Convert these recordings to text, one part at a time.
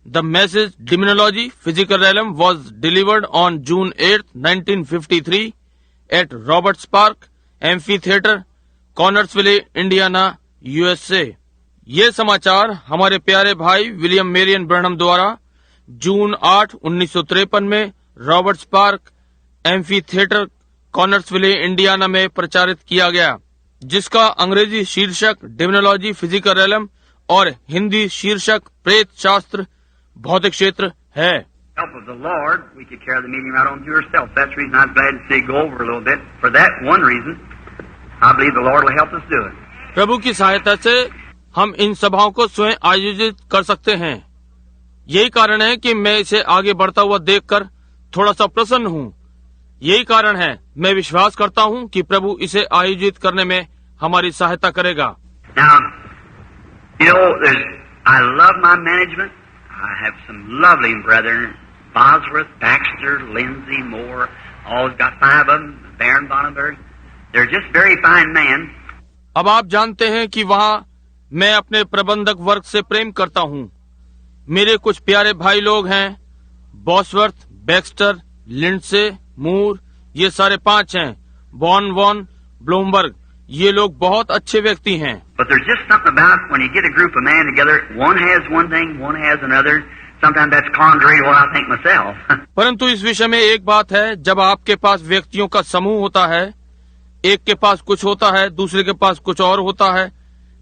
The message Demonology Physical Realm was delivered on June 8, 1953 at Roberts Park Amphitheater, Connersville, Indiana, USA. ये समाचार हमारे प्यारे भाई William Marrion Branham द्वारा जून 8, 1953 में रॉबर्ट्स पार्क एम्फीथिएटर, कॉनर्सविले, इंडियाना में प्रचारित किया गया, जिसका अंग्रेजी शीर्षक डेमोनोलॉजी फिजिकल रेलम और हिंदी शीर्षक प्रेत शास्त्र भौतिक क्षेत्र है। Help of the Lord, we could carry the meeting right on to yourself. That's the reason I was glad to see you go over a little bit. For that one reason, I believe the Lord will help us do it. प्रभु की सहायता से हम इन सभाओं को स्वयं आयोजित कर सकते हैं। यही कारण है कि मैं इसे आगे बढ़ता हुआ देखकर थोड़ा सा प्रसन्न हूँ। यही कारण है मैं विश्वास करता हूँ कि प्रभु इसे आयोजित करने में हमारी सहायता करेगा। Now, you know, I love my management. I have some lovely brethren, Bosworth, Baxter, Lindsay, Moore, all got 5 of them, Baron Bonnenberg. They're just very fine men. अब आप जानते हैं कि वहाँ मैं अपने प्रबंधक वर्ग से प्रेम करता हूँ। मेरे कुछ प्यारे भाई लोग हैं, बॉसवर्थ, बैक्स्टर, लिंडसे, मूर, ये सारे 5 हैं, वॉन ब्लूमबर्ग, ये लोग बहुत अच्छे व्यक्ति हैं। But there's just something about when you get a group of men together, one has one thing, one has another. Sometimes that's contrary to what I think myself. परंतु इस विषय में एक बात है, जब आपके पास व्यक्तियों का समूह होता है, एक के पास कुछ होता है, दूसरे के पास कुछ और होता है,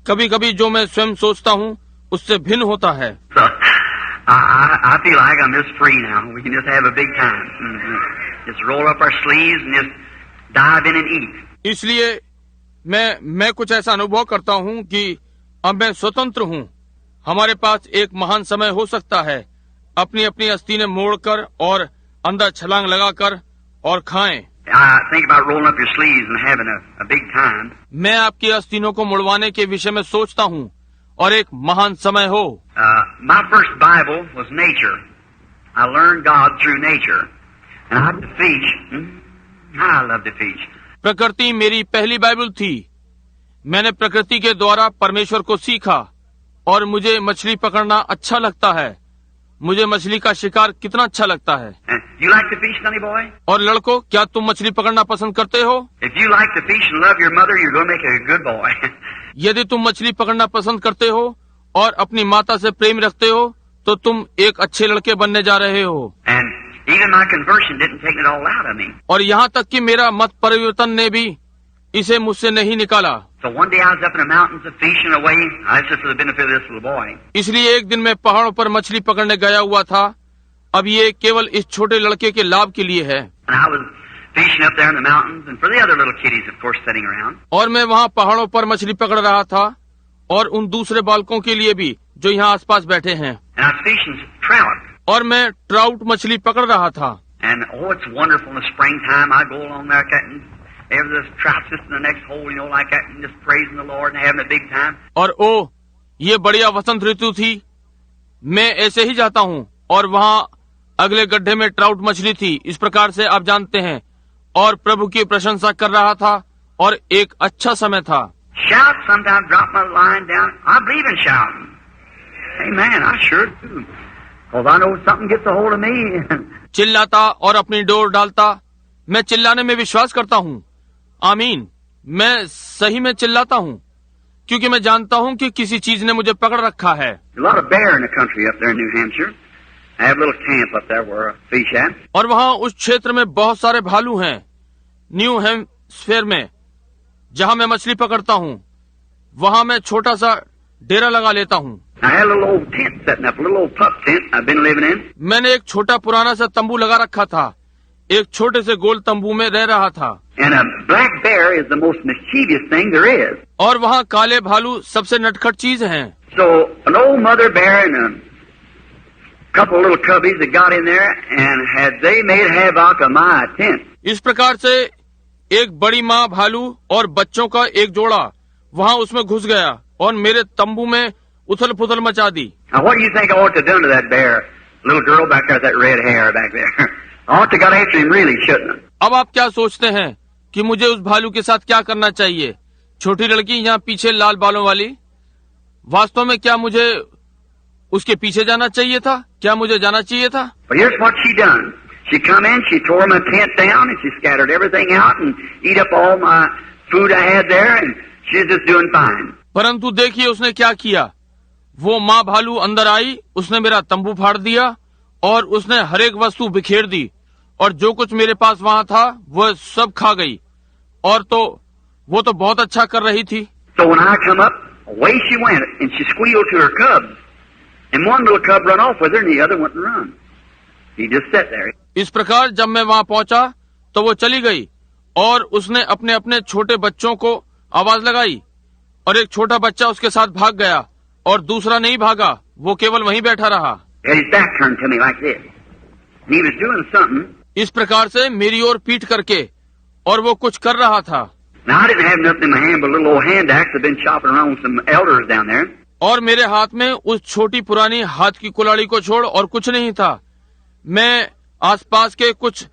कभी कभी जो मैं स्वयं सोचता हूँ उससे भिन्न होता है। So, I feel like I'm just free now. We can just have a big time. Just roll up our sleeves and just dive in and eat. इसलिए मैं कुछ ऐसा अनुभव करता हूँ कि अब मैं स्वतंत्र हूँ। हमारे पास एक महान समय हो सकता है, अपनी अपनी आस्तीनें मोड़कर और अंदर छलांग लगाकर और खाएं। I think about rolling up your sleeves and having a big time. मैं आपकी आस्तीनों को मुड़वाने के विषय में सोचता हूँ और एक महान समय हो। My first Bible was nature. I learned God through nature, and I love to fish. I love to fish. प्रकृति मेरी पहली बाइबल थी। मैंने प्रकृति के द्वारा परमेश्वर को सीखा और मुझे मछली पकड़ना अच्छा लगता है। मुझे मछली का शिकार कितना अच्छा लगता है। You like to fish, sonny boy? और लड़कों, क्या तुम मछली पकड़ना पसंद करते हो? If you like to fish and love your mother, you're going to make a good boy. यदि तुम मछली पकड़ना पसंद करते हो और अपनी माता से प्रेम रखते हो, तो तुम एक अच्छे लड़के बनने जा रहे हो। And even my conversion didn't take it all out of me. और यहाँ तक कि मेरा मत परिवर्तन ने भी इसे मुझसे नहीं निकाला। So one day I was up in the mountains fishing away. That's just for the benefit of this little boy. इसलिए एक दिन मैं पहाड़ों पर मछली पकड़ने गया हुआ था। अब ये केवल इस छोटे लड़के के लाभ के लिए है। And I was fishing up there in the mountains, and for the other little kiddies, of course, sitting around. और मैं वहाँ पहाड़ों पर मछली पकड़ रहा था और उन दूसरे बालकों के लिए भी जो यहाँ आसपास बैठे हैं। And I was fishing trout. और मैं ट्राउट मछली पकड़ रहा था। And oh, it's wonderful in the springtime. I go along there cutting. There's this trout just in the next hole, you know, like that, and just praising the Lord and having a big time. और ओ, ये बढ़िया वसंत ऋतु थी। मैं ऐसे ही जाता हूँ और वहाँ अगले गड्ढे में ट्राउट मछली थी, इस प्रकार से आप जानते हैं, और प्रभु की प्रशंसा कर रहा था और एक अच्छा समय था। Shout, sometimes drop my line down. I believe in shouting. Amen, I sure do. Because I know something gets a hold of me. चिल्लाता और अपनी डोर डालता। मैं चिल्लाने में विश्वास करता हूँ। आमीन, मैं सही में चिल्लाता हूँ क्योंकि मैं जानता हूँ कि किसी चीज ने मुझे पकड़ रखा है। A lot of bear in the country up there in New Hampshire. I have a little camp up there where I fish at. और वहाँ उस क्षेत्र में बहुत सारे भालू हैं, न्यू हेम्पशायर में, जहाँ मैं मछली पकड़ता हूँ। वहाँ मैं छोटा सा डेरा लगा लेता हूँ। I had a little old tent setting up, a little old pup tent I've been living in. मैंने एक छोटा पुराना सा तंबू लगा रखा था। एक छोटे से गोल तंबू में रह रहा था। And a black bear is the most mischievous thing there is. और वहाँ काले भालू सबसे नटखट चीज हैं। So an old mother bear and a couple little cubbies that got in there and had they made havoc of my tent. इस प्रकार से एक बड़ी माँ भालू और बच्चों का एक जोड़ा वहाँ उसमें घुस गया और मेरे तंबू में उथल पुथल मचा दी। Now what do you think I ought to have done to that bear? Little girl back there with that red hair back there. I ought to got after him really, shouldn't I? अब आप क्या सोचते हैं कि मुझे उस भालू के साथ क्या करना चाहिए? छोटी लड़की यहाँ पीछे लाल बालों वाली। वास्तव में क्या मुझे उसके पीछे जाना चाहिए था? क्या मुझे जाना चाहिए था? But here's what she done. She come in, she tore my tent down, and she scattered everything out and eat up all my food I had there, and she's just doing fine. परंतु देखिए उसने क्या किया। वो माँ भालू अंदर आई, उसने मेरा तंबू फाड़ दिया और उसने हर एक वस्तु बिखेर दी और जो कुछ मेरे पास वहाँ था वह सब खा गई। और तो वो तो बहुत अच्छा कर रही थी। So when I come up, away she went, and she squealed to her cubs. And one little cub run off with her, and the other wouldn't run. He just sat there. इस प्रकार जब मैं वहाँ पहुँचा तो वो चली गई और उसने अपने अपने छोटे बच्चों को आवाज लगाई और एक छोटा बच्चा उसके साथ भाग गया और दूसरा नहीं भागा, वो केवल वहीं बैठा रहा। Had his back turned to me like this. And he was doing something. इस प्रकार से मेरी ओर पीठ करके, और वो कुछ कर रहा था। Now I didn't have nothing in my hand but a little old hand axe. I've been chopping around with some elders down there. और मेरे हाथ में उस छोटी पुरानी हाथ की कुल्हाड़ी को छोड़ और कुछ नहीं था। मैं आसपास के कुछ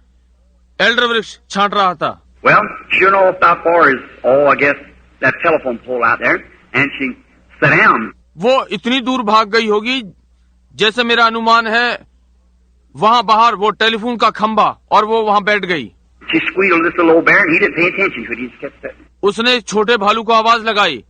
एल्डर वृक्ष छांट रहा था। Well, sure enough, about far as, I guess, that telephone pole out there, and she sat down. वो इतनी दूर भाग गई होगी जैसे मेरा अनुमान है, वहाँ बाहर वो टेलीफोन का खंबा, और वो वहाँ बैठ गई। She squealed this little old bear, and he didn't pay attention to it. He just kept sitting. उसने इस छोटे भालू को आवाज लगाई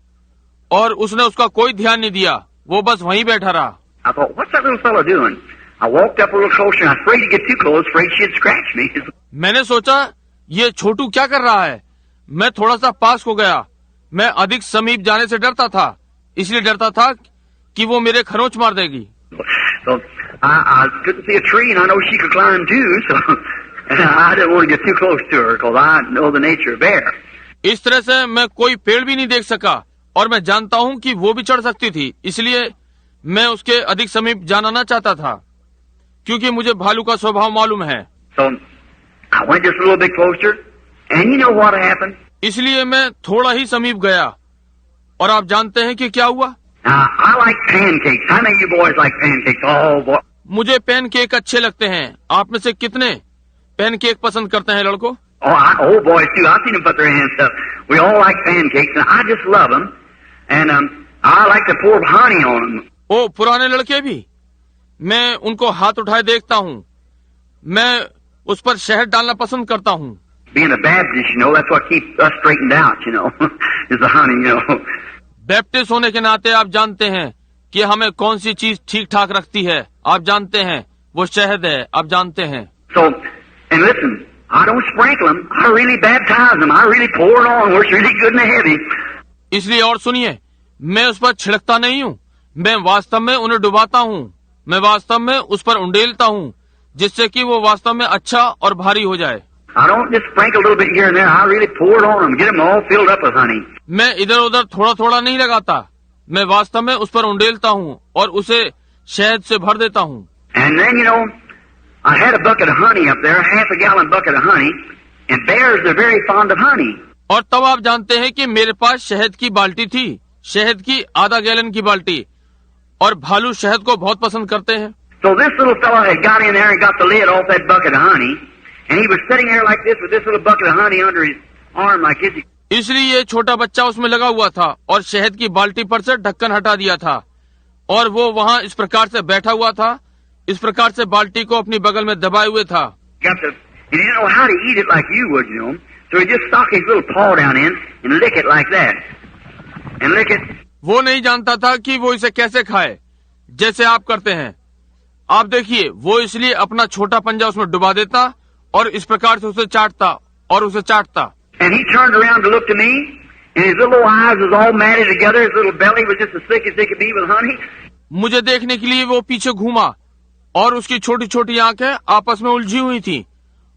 और उसने उसका कोई ध्यान नहीं दिया, वो बस वहीं बैठा रहा। I thought, what's that little fellow doing? I walked up a little closer, and I was afraid to get too close, afraid she'd scratch me. मैंने सोचा ये छोटू क्या कर रहा है। मैं थोड़ा सा पास हो गया। मैं अधिक समीप जाने से डरता था, इसलिए डरता था कि वो मेरे खरोंच मार देगी। So I couldn't see a tree, and I know she could climb too, so I didn't want to get too close to her because I know the nature of bear. इस तरह से मैं कोई पेड़ भी नहीं देख सका और मैं जानता हूँ कि वो भी चढ़ सकती थी, इसलिए मैं उसके अधिक समीप जाना न चाहता था, क्योंकि मुझे भालू का स्वभाव मालूम है। So I went just a little bit closer, and you know what happened? इसलिए मैं थोड़ा ही समीप गया और आप जानते हैं कि क्या हुआ। Now, I like pancakes. How many of you boys like pancakes? Oh, boy. मुझे पैनकेक अच्छे लगते हैं। आप में से कितने पैनकेक पसंद करते हैं लड़कों? Oh, boys too. I've seen them put their hands up. We all like pancakes, and I just love them. And I like to pour honey on them. ओ, पुराने लड़के भी, मैं उनको हाथ उठाए देखता हूँ। मैं उस पर शहद डालना पसंद करता हूँ। Being a Baptist, you know, that's what keeps us straightened out, you know, is the honey, you know. Baptist होने के नाते आप जानते हैं कि हमें कौन सी चीज ठीक ठाक रखती है। आप जानते हैं वो शहद है। आप जानते हैं। So, and listen, I don't sprinkle them. I really baptize them. I really pour it on where it's really good and heavy. इसलिए और सुनिए, मैं उस पर छिड़कता नहीं हूँ, मैं वास्तव में उन्हें डुबाता हूँ। मैं वास्तव में उस पर उंडेलता हूँ, जिससे कि वो वास्तव में अच्छा और भारी हो जाए। I don't just sprinkle a little bit here and there. I really pour it on them, get them all filled up with honey. मैं इधर उधर थोड़ा थोड़ा नहीं लगाता, मैं वास्तव में उस पर उंडेलता हूँ और उसे शहद से भर देता हूँ। And then, you know, I had a bucket of honey up there, half a gallon bucket of honey, and bears are very fond of honey. और तब आप जानते हैं कि मेरे पास शहद की बाल्टी थी, शहद की आधा गैलन की बाल्टी, और भालू शहद को बहुत पसंद करते हैं। So this little fellow had got in there and got the lid off that bucket of honey, and he was sitting there like this with this little bucket of honey under his arm like this. इसलिए ये छोटा बच्चा उसमें लगा हुआ था और शहद की बाल्टी पर से ढक्कन हटा दिया था और वो वहाँ इस प्रकार से बैठा हुआ था, इस प्रकार से बाल्टी को अपनी बगल में दबाए हुए था। He didn't know how to eat it like you would, you know. So he just stuck his little paw down in and lick it like that. And lick it. वो नहीं जानता था कि वो इसे कैसे खाए, जैसे आप करते हैं। आप देखिए, वो इसलिए अपना छोटा पंजा उसमें डुबा देता और इस प्रकार से उसे चाटता और उसे चाटता। And he turned around to look to me, and his little eyes was all matted together. His little belly was just as thick as they could be with honey. मुझे देखने के लिए वो पीछे घूमा और उसकी छोटी छोटी आंखें आपस में उलझी हुई थी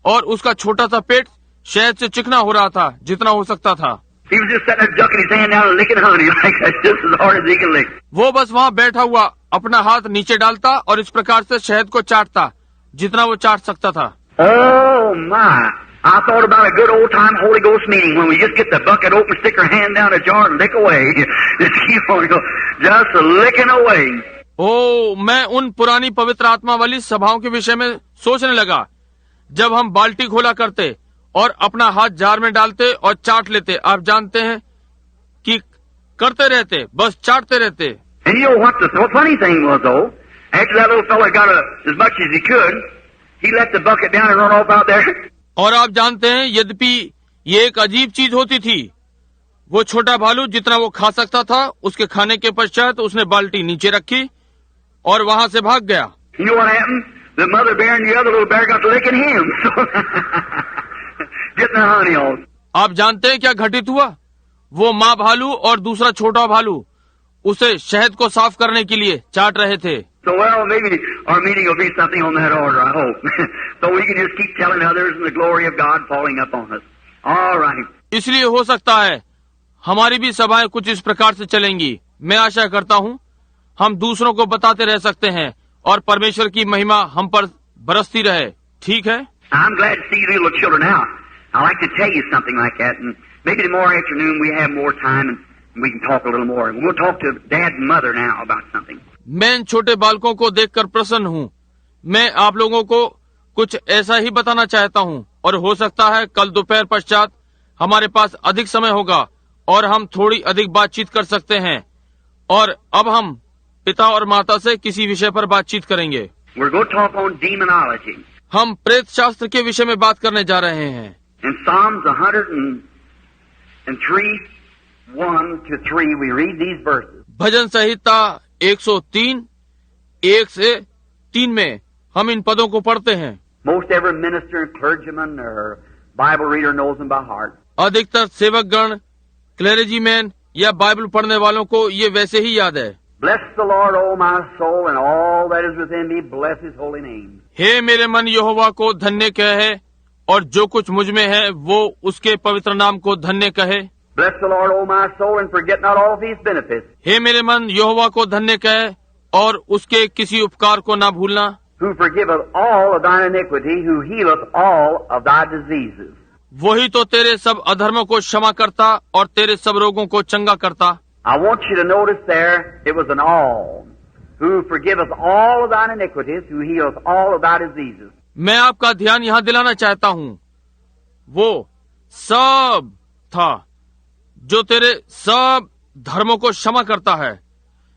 और उसका छोटा सा पेट शहद से चिकना हो रहा था जितना हो सकता था। He was just sitting there ducking his hand down and licking honey like that, just as hard as he could lick. वो बस वहाँ बैठा हुआ अपना हाथ नीचे डालता और इस प्रकार से शहद को चाटता जितना वो चाट सकता था। Oh my! I thought about a good old time Holy Ghost meeting when we just get the bucket open, stick our hand down a jar and lick away. Just keep on going, just licking away. ओ, मैं उन पुरानी पवित्र आत्मा वाली सभाओं के विषय में सोचने लगा, जब हम बाल्टी खोला करते और अपना हाथ जार में डालते और चाट लेते। आप जानते हैं कि करते रहते, बस चाटते रहते। And you know what the funny thing was though? After that little fellow got as much as he could, he let the bucket down and run off out there. और आप जानते हैं, यद्यपि ये एक अजीब चीज होती थी, वो छोटा भालू जितना वो खा सकता था, उसके खाने के पश्चात उसने बाल्टी नीचे रखी और वहां से भाग गया। You know what happened? The mother bear and the other little bear got to licking him. Getting the honey on. आप जानते हैं क्या घटित हुआ? वो माँ भालू और दूसरा छोटा भालू उसे शहद को साफ करने के लिए चाट रहे थे। So well, maybe our meeting will be something on that order, I hope. So we can just keep telling others and the glory of God falling upon us. All right. इसलिए हो सकता है हमारी भी सभाएं कुछ इस प्रकार से चलेंगी। मैं आशा करता हूँ हम दूसरों को बताते रह सकते हैं और परमेश्वर की महिमा हम पर बरसती रहे। ठीक है? I'm glad to see you little children now. I like to tell you something like that, and maybe tomorrow afternoon we have more time and we can talk a little more. We'll talk to Dad and Mother now about something. मैं इन छोटे बालकों को देखकर प्रसन्न हूँ। मैं आप लोगों को कुछ ऐसा ही बताना चाहता हूँ और हो सकता है कल दोपहर पश्चात हमारे पास अधिक समय होगा और हम थोड़ी अधिक बातचीत कर सकते हैं। और अब हम पिता और माता से किसी विषय पर बातचीत करेंगे। We're going to talk on demonology. हम प्रेत शास्त्र के विषय में बात करने जा रहे हैं। In Psalms 103, 1-3, we read these verses. भजन संहिता 103, 1 से 3 में हम इन पदों को पढ़ते हैं। Most every minister and clergyman or Bible reader knows them by heart. अधिकतर सेवक गण, क्लेरिजीमैन या बाइबल पढ़ने वालों को ये वैसे ही याद है। Bless the Lord, O my soul, and all that is within me, bless His holy name. हे मेरे मन यहोवा को धन्य कहे और जो कुछ मुझ में है वो उसके पवित्र नाम को धन्य कहे। Bless the Lord, O my soul, and forget not all of His benefits. हे मेरे मन यहोवा को धन्य कहे और उसके किसी उपकार को ना भूलना। Who forgiveth all of thine iniquity, who healeth all of thy diseases. वही तो तेरे सब अधर्मों को क्षमा करता और तेरे सब रोगों को चंगा करता। I want you to notice there, it was an all. Who forgiveth all of thine iniquities, who healeth all of thy diseases. मैं आपका ध्यान यहाँ दिलाना चाहता हूँ, वो सब था जो तेरे सब धर्मों को क्षमा करता है,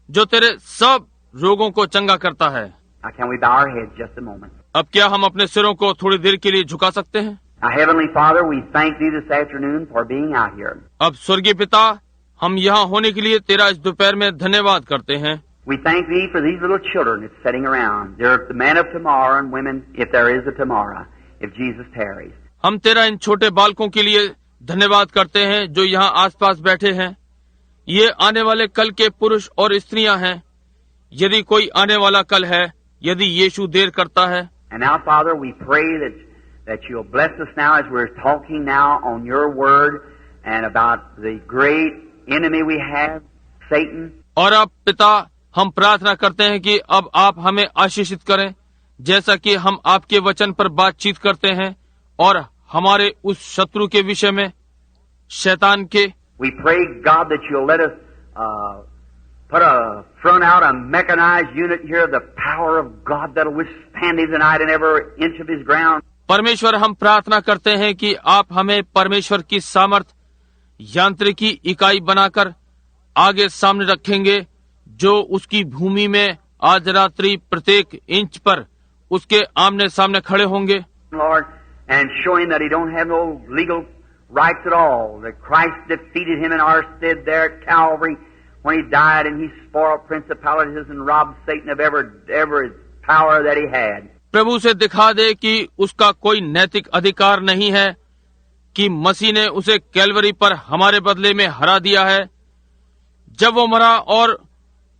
जो तेरे सब रोगों को चंगा करता है। Now can we bow our heads just a moment? अब क्या हम अपने सिरों को थोड़ी देर के लिए झुका सकते हैं? Now Heavenly Father, we thank Thee this afternoon for being out here. अब स्वर्गीय पिता, हम यहाँ होने के लिए तेरा इस दोपहर में धन्यवाद करते हैं। We thank Thee for these little children that's sitting around. They're the men of tomorrow and women, if there is a tomorrow, if Jesus tarries. हम तेरा इन छोटे बालकों के लिए धन्यवाद करते हैं जो यहाँ आसपास बैठे हैं। ये आने वाले कल के पुरुष और स्त्रियां हैं, यदि कोई आने वाला कल है, यदि यीशु देर करता है। And now, Father, we pray that You'll bless us now as we're talking now on Your Word and about the great enemy we have, Satan. और अब पिता, हम प्रार्थना करते हैं कि अब आप हमें आशीषित करें, जैसा कि हम आपके वचन पर बातचीत करते हैं और हमारे उस शत्रु के विषय में, शैतान के। We pray, God, that You'll let us put a front out, a mechanized unit here, the power of God that'll withstand His night in every inch of His ground. परमेश्वर, हम प्रार्थना करते हैं कि आप हमें परमेश्वर की सामर्थ यांत्रिकी इकाई बनाकर आगे सामने रखेंगे, जो उसकी भूमि में आज रात्रि प्रत्येक इंच पर उसके आमने सामने खड़े होंगे। Lord, and showing that He don't have no legal rights at all, that Christ defeated Him in our stead there at Calvary when He died, and He spoiled principalities and robbed Satan of every power that He had. प्रभु से दिखा दे कि उसका कोई नैतिक अधिकार नहीं है, कि मसीह ने उसे कैलवरी पर हमारे बदले में हरा दिया है जब वो मरा, और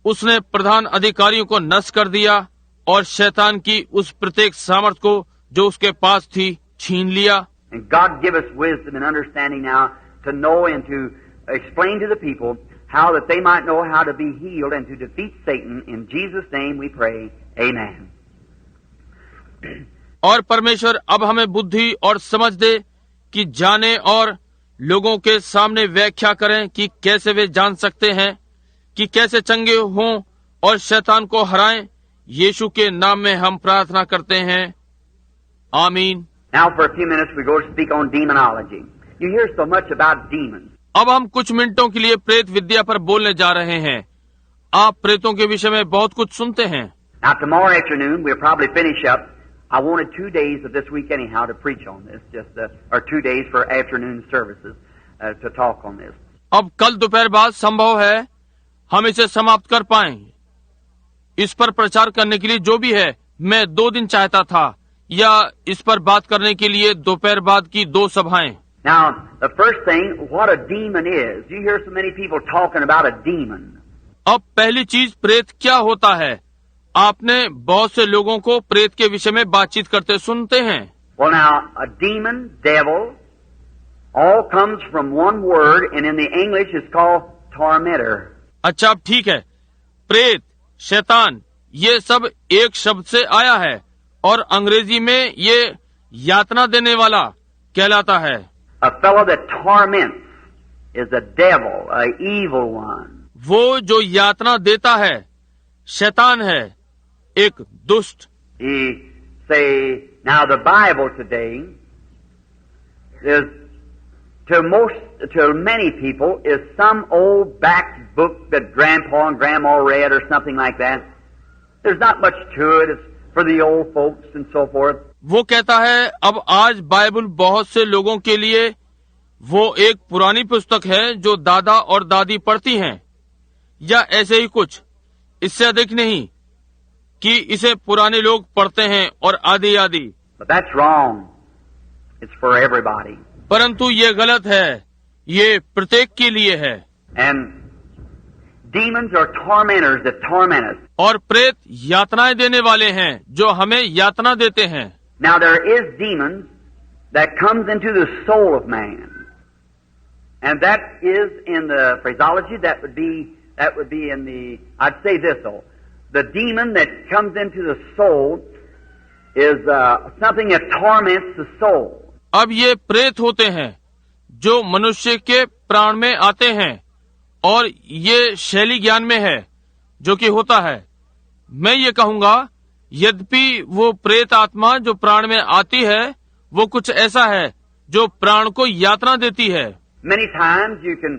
उसने प्रधान अधिकारियों को नष्ट कर दिया और शैतान की उस प्रत्येक सामर्थ को जो उसके पास थी छीन लिया। And God give us wisdom and understanding now to know and to explain to the people how that they might know how to be healed and to defeat Satan. In Jesus' name we pray. Amen. और परमेश्वर अब हमें बुद्धि और समझ दे कि जाने और लोगों के सामने व्याख्या करें कि कैसे वे जान सकते हैं कि कैसे चंगे हों और शैतान को हराएं। यीशु के नाम में हम प्रार्थना करते हैं, आमीन। Now for a few minutes we go to speak on demonology. You hear so much about demons. अब हम कुछ मिनटों के लिए प्रेत विद्या पर बोलने जा रहे हैं। आप प्रेतों के विषय में बहुत कुछ सुनते हैं। Now, tomorrow afternoon, we'll probably finish up. I wanted 2 days of this week anyhow to preach on this, or 2 days for afternoon services to talk on this. अब कल दोपहर बाद संभव है हम इसे समाप्त कर पाएं। इस पर प्रचार करने के लिए जो भी है, मैं 2 दिन चाहता था, या इस पर बात करने के लिए दोपहर बाद की 2 सभाएं। Now, the first thing, what a demon is. You hear so many people talking about a demon. अब पहली चीज प्रेत क्या होता है। आपने बहुत से लोगों को प्रेत के विषय में बातचीत करते सुनते हैं। Well, now, a demon, devil, all comes from one word, and in the English it's called tormentor. अच्छा, अब ठीक है। प्रेत, शैतान, ये सब एक शब्द से आया है और अंग्रेजी में ये यातना देने वाला कहलाता है। A fellow that torments is a devil, a evil one. वो जो यातना देता है शैतान है, एक दुष्ट। He say, now the Bible today is to many people is some old back book that grandpa and grandma read or something like that. There's not much to it. It's for the old folks and so forth. वो कहता है अब आज Bible बहुत से लोगों के लिए वो एक पुरानी पुस्तक है जो दादा और दादी पढ़ती हैं, या ऐसे ही कुछ, इससे अधिक नहीं कि इसे पुराने लोग पढ़ते हैं और आदि आदि। But that's wrong. It's for everybody. परंतु ये गलत है, ये प्रत्येक के लिए है। And demons are tormentors that torment us. और प्रेत यातनाएं देने वाले हैं जो हमें यातना देते हैं। Now there is demons that comes into the soul of man. And that is in the phraseology, that would be in the, I'd say this though, the demon that comes into the soul is something that torments the soul. अब ये प्रेत होते हैं जो मनुष्य के प्राण में आते हैं, और ये शैली ज्ञान में है जो कि होता है। मैं ये कहूँगा, यद्यपि वो प्रेत आत्मा जो प्राण में आती है वो कुछ ऐसा है जो प्राण को यातना देती है। Many times you can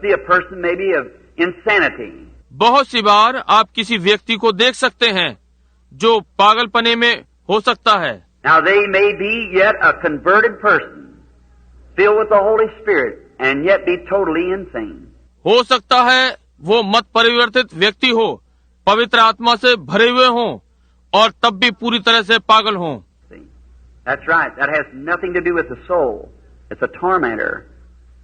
see a person maybe of insanity. बहुत सी बार आप किसी व्यक्ति को देख सकते हैं जो पागलपने में हो सकता है। Now they may be yet a converted person, filled with the Holy Spirit, and yet be totally insane. हो सकता है वो मत परिवर्तित व्यक्ति हो, पवित्र आत्मा से भरे हुए हों, और तब भी पूरी तरह से पागल हों। See? That's right. That has nothing to do with the soul. It's a tormentor.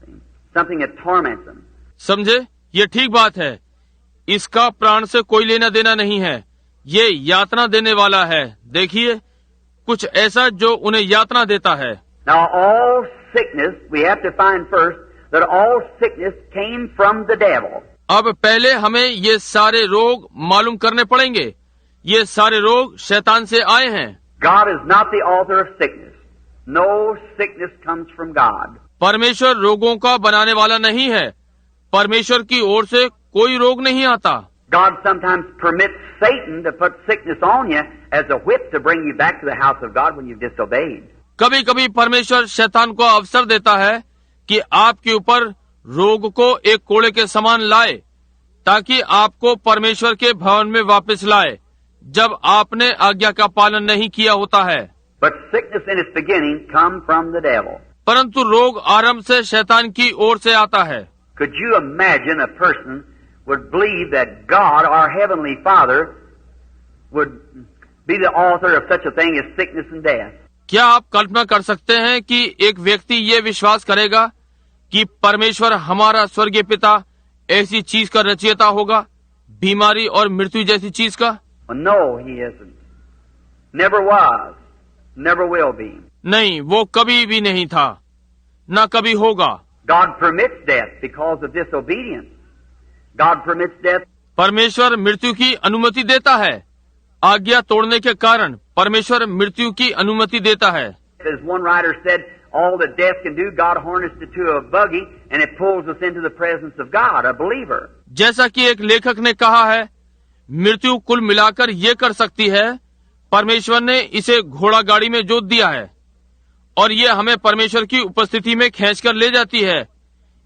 See? Something that torments them. समझे, ये ठीक बात है। इसका प्राण से कोई लेना देना नहीं है, ये यातना देने वाला है। देखिए, कुछ ऐसा जो उन्हें यातना देता है। Now all sickness, we have to find first that all sickness came from the devil. अब पहले हमें ये सारे रोग मालूम करने पड़ेंगे। ये सारे रोग शैतान से आए हैं। God is not the author of sickness. No sickness comes from God. परमेश्वर रोगों का बनाने वाला नहीं है। परमेश्वर की ओर से कोई रोग नहीं आता। God sometimes permits Satan to put sickness on you as a whip to bring you back to the house of God when you've disobeyed. कभी कभी परमेश्वर शैतान को अवसर देता है कि आपके ऊपर रोग को एक कोड़े के समान लाए, ताकि आपको परमेश्वर के भवन में वापस लाए जब आपने आज्ञा का पालन नहीं किया होता है। But sickness in its beginning come from the devil. परंतु रोग आरंभ से शैतान की ओर से आता है। Could you imagine a person would believe that God, our Heavenly Father, would be the author of such a thing as sickness and death? क्या आप कल्पना कर सकते हैं कि एक व्यक्ति ये विश्वास करेगा कि परमेश्वर हमारा स्वर्गीय पिता ऐसी चीज का रचयिता होगा, बीमारी और मृत्यु जैसी चीज का? Well, no, he isn't. Never was. Never will be. नहीं, वो कभी भी नहीं था, न कभी होगा। God permits death because of disobedience. God permits death. परमेश्वर मृत्यु की अनुमति देता है, आज्ञा तोड़ने के कारण परमेश्वर मृत्यु की अनुमति देता है। As one writer said, all that death can do, God harnessed it to a buggy and it pulls us into the presence of God, a believer. जैसा कि एक लेखक ने कहा है, मृत्यु कुल मिलाकर ये कर सकती है, परमेश्वर ने इसे घोड़ा गाड़ी में जोत दिया है और ये हमें परमेश्वर की उपस्थिति में खींचकर ले जाती है,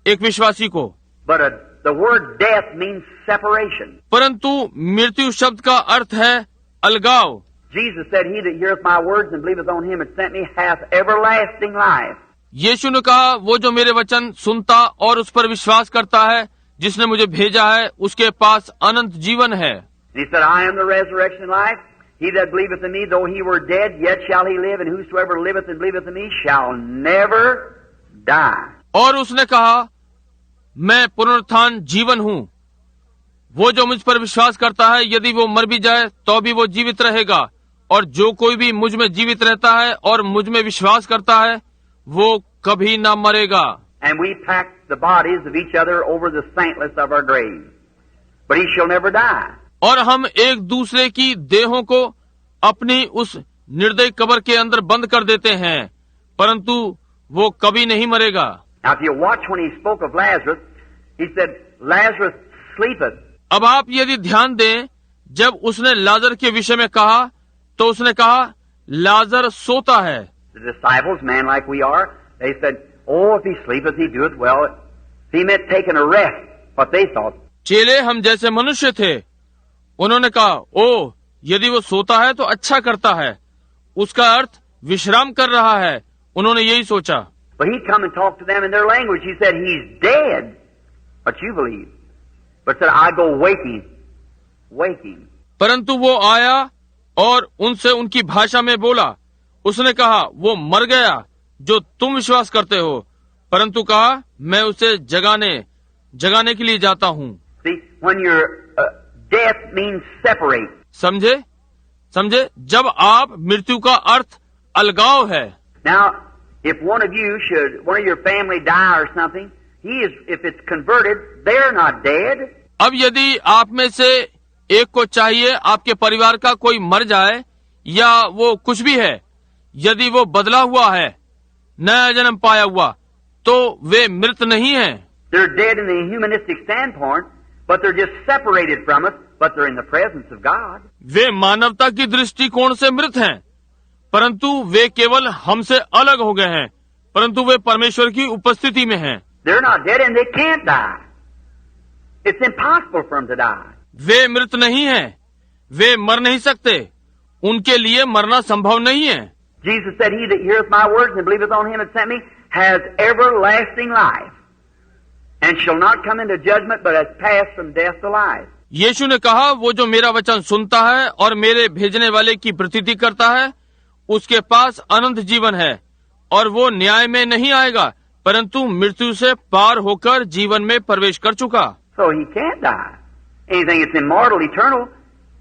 एक विश्वासी को। But the word death means separation. परंतु मृत्यु शब्द का अर्थ है अलगाव। Jesus said, He that heareth my words and believeth on him that sent me hath everlasting life. यीशु ने कहा, वो जो मेरे वचन सुनता और उस पर विश्वास करता है जिसने मुझे भेजा है, उसके पास अनंत जीवन है। And he said, I am the resurrection and life. He that believeth in me, though he were dead, yet shall he live, and whosoever liveth and believeth in me shall never die. और उसने कहा, मैं पुनरुत्थान जीवन हूँ। वो जो मुझ पर विश्वास करता है, यदि वो मर भी जाए तो भी वो जीवित रहेगा, और जो कोई भी मुझ में जीवित रहता है और मुझ में विश्वास करता है, वो कभी न मरेगा। And we pack the bodies of each other over the saintless of our graves, but he shall never die. और हम एक दूसरे की देहों को अपनी उस निर्दयी कब्र के अंदर बंद कर देते हैं, परंतु वो कभी नहीं मरेगा। Now, if you watch when he spoke of Lazarus, he said, Lazarus sleepeth. अब आप यदि ध्यान दें, जब उसने लाजर के विषय में कहा तो उसने कहा, लाजर सोता है। The disciples, man like we are, they said, oh, if he sleepeth, he doeth well. He meant taking a rest, what they thought. चेले हम जैसे मनुष्य थे, उन्होंने कहा, ओ, यदि वो सोता है तो अच्छा करता है, उसका अर्थ विश्राम कर रहा है। उन्होंने यही सोचा। But he come and talk to them in their language. He said, he's dead, but you believe. But said, I go waking, waking. परंतु वो आया और उनसे उनकी भाषा में बोला। उसने कहा, वो मर गया जो तुम विश्वास करते हो, परंतु कहा, मैं उसे जगाने के लिए जाता हूँ। See, when your death means separate. समझे, जब आप मृत्यु का अर्थ अलगाव है। Now, if one of your family die or something, if it's converted, they're not dead. अब यदि आप में से एक को चाहिए आपके परिवार का कोई मर जाए या वो कुछ भी है, यदि वो बदला हुआ है, नया जन्म पाया हुआ, तो वे मृत नहीं हैं। They're dead in the humanistic standpoint, but they're just separated from us, but they're in the presence of God. वे मानवता की दृष्टिकोण से मृत हैं, परंतु वे केवल हमसे अलग हो गए हैं, परंतु वे परमेश्वर की उपस्थिति में हैं। They're not dead and they can't die. It's impossible for them to die. वे मृत नहीं हैं, वे मर नहीं सकते, उनके लिए मरना संभव नहीं है। Jesus said, He that heareth my words and believeth on him that sent me has everlasting life, and shall not come into judgment, but has passed from death to life. यीशु ने कहा, वो जो मेरा वचन सुनता है और मेरे भेजने वाले की प्रतीति करता है, उसके पास अनंत जीवन है, और वो न्याय में नहीं आएगा, परंतु मृत्यु से पार होकर जीवन में प्रवेश कर चुका। So he can't die. Anything that's immortal, eternal,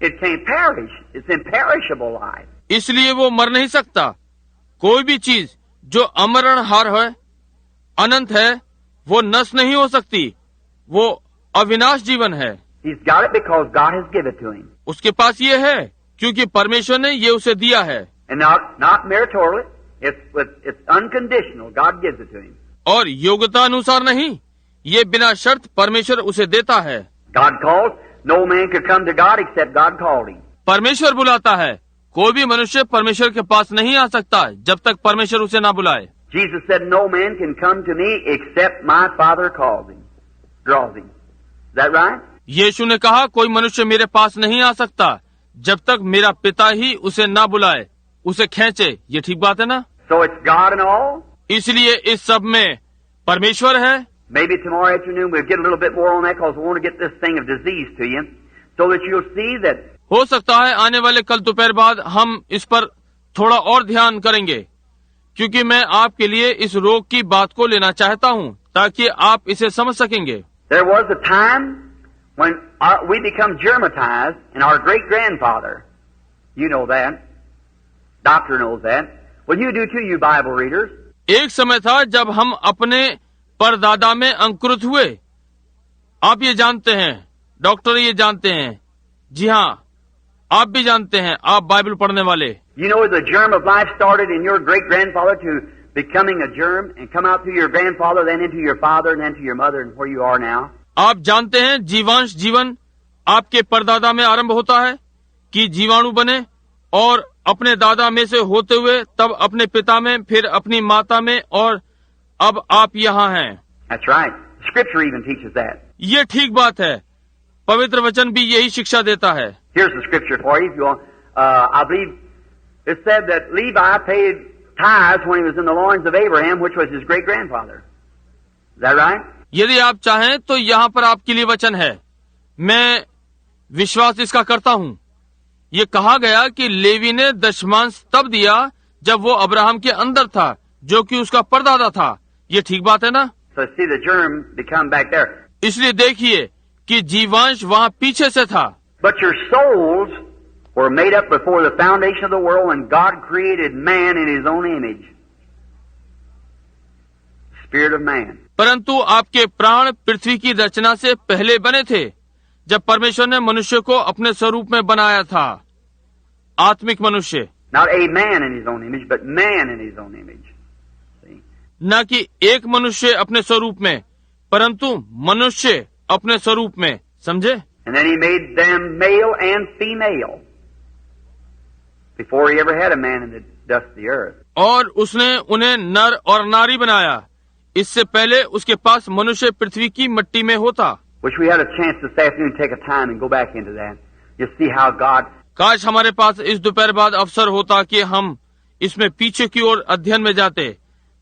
it can't perish. It's imperishable life. इसलिए वो मर नहीं सकता। कोई भी चीज जो अमरणहार है, अनंत है, वो नष्ट नहीं हो सकती, वो अविनाश जीवन है। He's got it because God has given it to him. उसके पास ये है क्योंकि परमेश्वर ने ये उसे दिया है। And not meritorially, it's unconditional. God gives it to him. और योग्यता अनुसार नहीं, ये बिना शर्त परमेश्वर उसे देता है। God calls. No man could come to God except God called him. परमेश्वर बुलाता है, कोई भी मनुष्य परमेश्वर के पास नहीं आ सकता जब तक परमेश्वर उसे ना बुलाए। Jesus said, no man can come to me except my Father calls him, draws him. Is that right? यीशु ने कहा, कोई मनुष्य मेरे पास नहीं आ सकता जब तक मेरा पिता ही उसे ना बुलाए, उसे खींचे। ये ठीक बात है ना? So it's God and all. इसलिए इस सब में परमेश्वर है। Maybe tomorrow afternoon we'll get a little bit more on that because we want to get this thing of disease to you so that you'll see that. हो सकता है आने वाले कल दोपहर बाद हम इस पर थोड़ा और ध्यान करेंगे, क्योंकि मैं आपके लिए इस रोग की बात को लेना चाहता हूं ताकि आप इसे समझ सकेंगे। There was a time when we become germatized and our great-grandfather, you know that, doctor knows that. Well, you do too, you Bible readers. एक समय था जब हम अपने परदादा में अंकुरित हुए। आप ये जानते हैं, डॉक्टर ये जानते हैं। जी हाँ, आप भी जानते हैं, आप बाइबल पढ़ने वाले। You know the germ of life started in your great-grandfather to becoming a germ and come out through your grandfather, then into your father, and then to your mother, and where you are now. आप जानते हैं जीवांश जीवन आपके परदादा में आरंभ होता है कि जीवाणु बने और अपने दादा में से होते हुए तब अपने पिता में, फिर अपनी माता में, और अब आप यहाँ हैं। That's right. Scripture even teaches that. ये ठीक बात है, पवित्र वचन भी यही शिक्षा देता है। Here's the scripture for you. If you want, I believe it said that Levi paid tithes when he was in the loins of Abraham, which was his great-grandfather. Is that right? यदि आप चाहें तो यहाँ पर आपके लिए वचन है। मैं विश्वास इसका करता हूँ। ये कहा गया कि लेवी ने दशमांश तब दिया जब वो अब्राहम के अंदर था, जो कि उसका परदादा था। ये ठीक बात है ना? So see the germ become back there. इसलिए देखिए कि जीवांश वहाँ पीछे से था। But your souls were made up before the foundation of the world when God created man in His own image. Spirit of man. परंतु आपके प्राण पृथ्वी की रचना से पहले बने थे, जब परमेश्वर ने मनुष्य को अपने स्वरूप में बनाया था। आत्मिक मनुष्य, Not a man in his own image, but man in his own image. See? न कि एक मनुष्य अपने स्वरूप में, परंतु मनुष्य अपने स्वरूप में। समझे? And then He made them male and female before He ever had a man in the dust of the earth. और उसने उन्हें नर और नारी बनाया, इससे पहले उसके पास मनुष्य पृथ्वी की मिट्टी में होता। Wish we had a chance this afternoon to take a time and go back into that. You see how God. काश हमारे पास इस दोपहर बाद अवसर होता कि हम इसमें पीछे की ओर अध्ययन में जाते।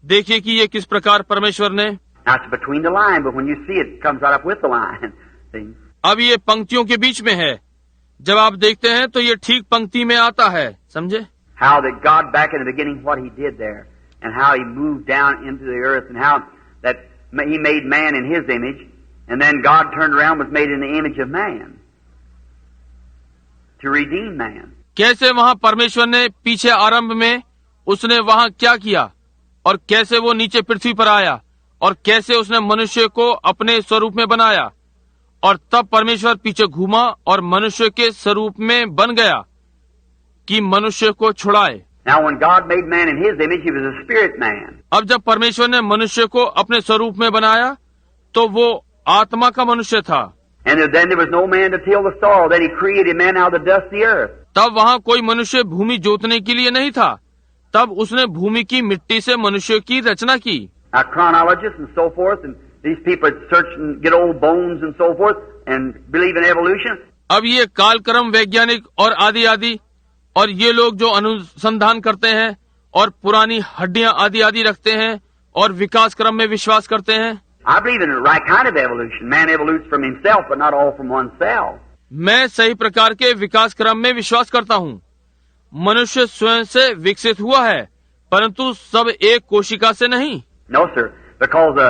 देखिए कि ये किस प्रकार परमेश्वर ने। Now it's between the line, but when you see it, it comes right up with the line. See? अब ये पंक्तियों के बीच में है, जब आप देखते हैं तो ये ठीक पंक्ति में आता है। समझे? How that God back in the beginning, what He did there, and how He moved down into the earth, and how that He made man in His image, and then God turned around, was made in the image of man to redeem man. कैसे वहाँ परमेश्वर ने पीछे आरंभ में उसने वहाँ क्या किया, और कैसे वो नीचे पृथ्वी पर आया, और कैसे उसने मनुष्य को अपने स्वरूप में बनाया, और तब परमेश्वर पीछे घूमा और मनुष्य के स्वरूप में बन गया कि मनुष्य को छुड़ाए। Now when God made man in His image, He was a spirit man. अब जब परमेश्वर ने मनुष्य को अपने स्वरूप में बनाया तो वो आत्मा का मनुष्य था। And then there was no man to till the soil. Then He created man out of the dust of the earth. तब वहाँ कोई मनुष्य भूमि जोतने के लिए नहीं था, तब उसने भूमि की मिट्टी से मनुष्य की रचना की। Now chronologists and so forth, and these people search and get old bones and so forth, and believe in evolution. अब ये कालक्रम वैज्ञानिक और आदि आदि, और ये लोग जो अनुसंधान करते हैं और पुरानी हड्डियां आदि आदि रखते हैं और विकास क्रम में विश्वास करते हैं। I believe in the right kind of evolution. Man evolutes from himself, but not all from oneself. मैं सही प्रकार के विकास क्रम में विश्वास करता हूँ। मनुष्य स्वयं से विकसित हुआ है, परंतु सब एक कोशिका से नहीं। No, sir, because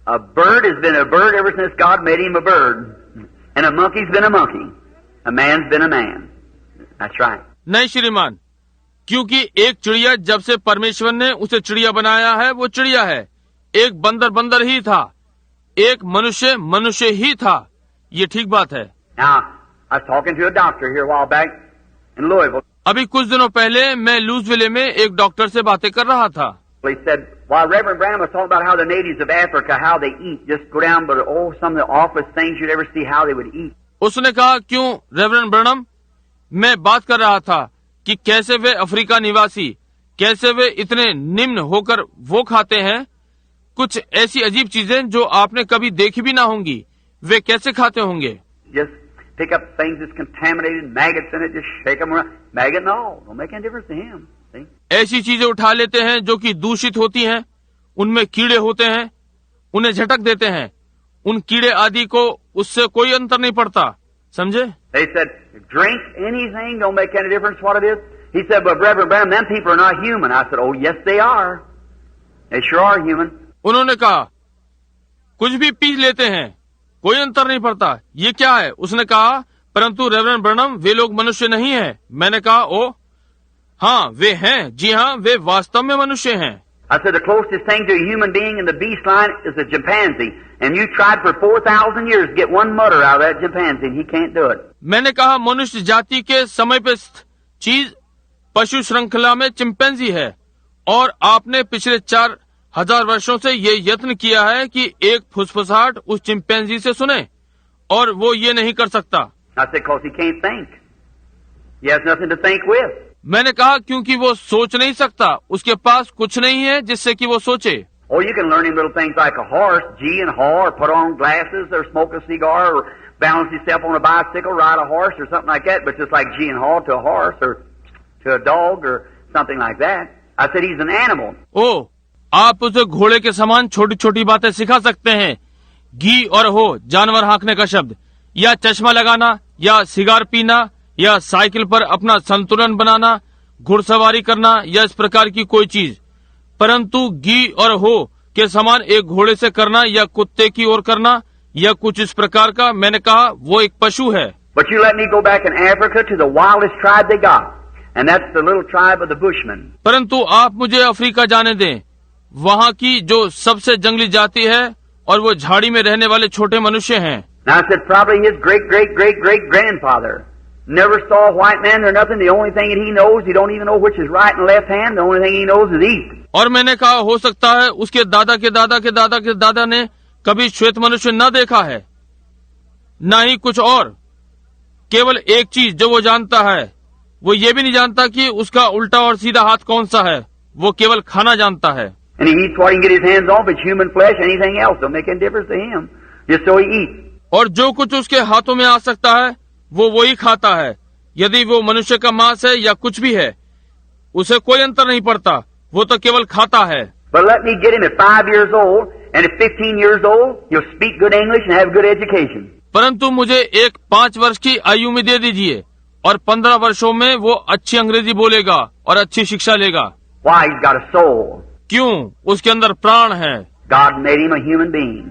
a bird has been a bird ever since God made him a bird, and a monkey's been a monkey, a man's been a man. That's right. नहीं श्रीमान, क्योंकि एक चिड़िया जब से परमेश्वर ने उसे चिड़िया बनाया है वो चिड़िया है, एक बंदर बंदर ही था, एक मनुष्य मनुष्य ही था। ये ठीक बात है। Now, I was talking to a doctor here a while back in Louisville. अभी कुछ दिनों पहले मैं लुइसविले में एक डॉक्टर से बातें कर रहा था। He said, while Reverend Branham was talking about how the natives of Africa, how they eat, just go down, but oh, some of the awfulest things you'd ever see how they would eat. उसने कहा, क्यों reverend Branham, मैं बात कर रहा था कि कैसे वे अफ्रीका निवासी, कैसे वे इतने निम्न होकर वो खाते हैं, कुछ ऐसी अजीब चीजें जो आपने कभी देखी भी ना होंगी, वे कैसे खाते होंगे। Just pick up things that's contaminated, maggots in it, just shake them around. Maggot and all, don't make any difference to him. See? ऐसी चीजें उठा लेते हैं जो कि दूषित होती हैं, उनमें कीड़े होते हैं, उन्हें झटक देते हैं, उन कीड़े आदि को उससे कोई अंतर नहीं पड़ता। समझे? They said, drink anything, don't make any difference what it is. He said, but Reverend Branham, them people are not human. I said, oh, yes, they are. They sure are human. उन्होंने कहा, कुछ भी P लेते हैं, कोई अंतर नहीं पड़ता। ये क्या है? उसने कहा, परंतु रेवरेंड ब्रैनम, वे लोग मनुष्य नहीं हैं। मैंने कहा, ओ हाँ, वे हैं। जी हाँ, वे वास्तव में मनुष्य हैं। I said, the closest thing to a human being in the beast line is a chimpanzee. And you tried for 4,000 years to get one mutter out of that chimpanzee, and he can't do it. मैंने कहा, मनुष्य जाति के समय पे चीज पशु श्रृंखला में चिंपैंजी है, और आपने पिछले 4,000 वर्षों से ये यत्न किया है कि एक फुसफुसाहट उस चिंपैंजी से सुने, और वो ये नहीं कर सकता। I said, because he can't think. He has nothing to think with. मैंने कहा, क्योंकि वो सोच नहीं सकता, उसके पास कुछ नहीं है जिससे कि वो सोचे। Oh, you can learn him little things like a horse, gee and haw, or put on glasses, or smoke a cigar, or balance himself on a bicycle, ride a horse or something like that, but just like G and Haw to a horse or to a dog or something like that. I said he's an animal. ओ, आप उसे घोड़े के समान छोटी छोटी बातें सिखा सकते हैं। घी और हो जानवर हाँकने का शब्द, या चश्मा लगाना, या सिगार पीना, या साइकिल पर अपना संतुलन बनाना, घुड़सवारी करना, या इस प्रकार की कोई चीज। परंतु घी और हो के समान एक घोड़े से करना या कुत्ते की ओर करना या कुछ इस प्रकार का, मैंने कहा वो एक पशु है। But you let me go back in Africa to the wildest tribe they got, and that's the little tribe of the Bushmen. परंतु आप मुझे अफ्रीका जाने दें, वहाँ की जो सबसे जंगली जाति है और वो झाड़ी में रहने वाले छोटे मनुष्य हैं। Now I said probably his great great great great grandfather never saw a white man or nothing. The only thing that he knows, he don't even know which is right and left hand. The only thing he knows is eat. और मैंने कहा हो सकता है उसके दादा के दादा के दादा के दादा ने कभी श्वेत मनुष्य न देखा है, न ही कुछ और। केवल एक चीज जो वो जानता है, वो ये भी नहीं जानता कि उसका उल्टा और सीधा हाथ कौन सा है, वो केवल खाना जानता है। And he eats what he can get his hands on. If it's human flesh, anything else don't make any difference to him. Just so he eats. और जो कुछ उसके हाथों में आ सकता है वो वही खाता है, यदि वो मनुष्य का मांस है या कुछ भी है, उसे कोई अंतर नहीं पड़ता, वो तो केवल खाता है। But let me get him at 5 years old, and at 15 years old, he'll speak good English and have good education. परंतु मुझे एक 5 वर्ष की आयु में दे दीजिए और 15 वर्षों में वो अच्छी अंग्रेजी बोलेगा और अच्छी शिक्षा लेगा। Why? He's got a soul. क्यों? उसके अंदर प्राण है। God made him a human being.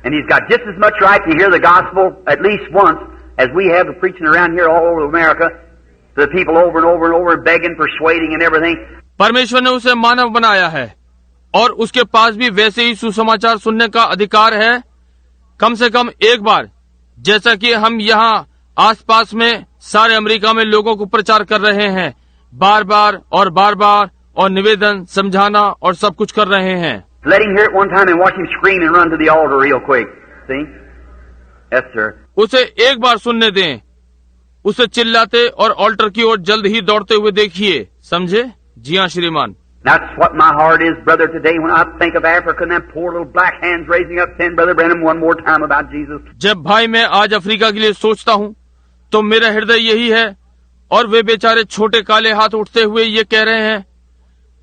And he's got just as much right to hear the gospel at least once as we have the preaching around here all over America to the people over and over and over begging, persuading and everything. परमेश्वर ने उसे मानव बनाया है और उसके पास भी वैसे ही सुसमाचार सुनने का अधिकार है, कम से कम एक बार, जैसा कि हम यहाँ आसपास में सारे अमेरिका में लोगों को प्रचार कर रहे हैं, बार बार और निवेदन, समझाना और सब कुछ कर रहे हैं। Let him hear it one time and watch him scream and run to the altar real quick. See? Yes, sir. उसे एक बार सुनने दें, उसे चिल्लाते और ऑल्टर की ओर जल्द ही दौड़ते हुए देखिए, समझे? जी हाँ श्रीमान। That's what my heart is, brother, today when I think of Africa and them poor little black hands raising up saying, Brother Branham, one more time about Jesus. जब भाई मैं आज अफ्रीका के लिए सोचता हूँ तो मेरा हृदय यही है, और वे बेचारे छोटे काले हाथ उठते हुए ये कह रहे हैं,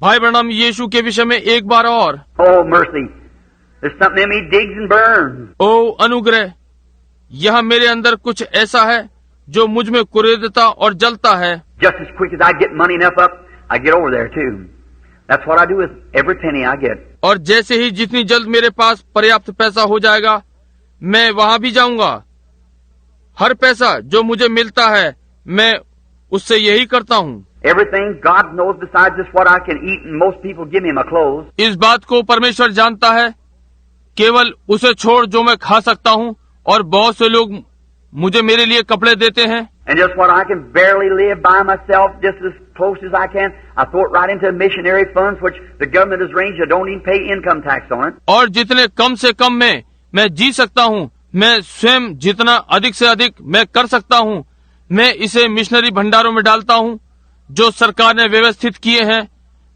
भाई ब्रैनम यीशु के विषय में एक बार और। Oh, mercy. There's something in me digs and burns. ओ अनुग्रह, यह मेरे अंदर कुछ ऐसा है जो मुझ में कुरेदता और जलता है। Just as quick as I get money enough up, I get over there too. That's what I do with every penny I get. और जैसे ही जितनी जल्द मेरे पास पर्याप्त पैसा हो जाएगा, मैं वहाँ भी जाऊंगा। हर पैसा जो मुझे मिलता है, मैं उससे यही करता हूँ। Everything God knows besides just what I can eat, and most people give me my clothes. इस बात को परमेश्वर जानता है, केवल उसे छोड़ जो मैं खा सकता हूँ, और बहुत से लोग मुझे मेरे लिए कपड़े देते हैं। And just what I can barely live by myself, just as close as I can, I throw it right into missionary funds, which the government has arranged. I don't even pay income tax on it. और जितने कम से कम में मैं जी सकता हूँ, मैं स्वयं जितना अधिक से अधिक मैं कर सकता हूँ, मैं इसे मिशनरी भंडारों में डालता हूँ जो सरकार ने व्यवस्थित किए हैं।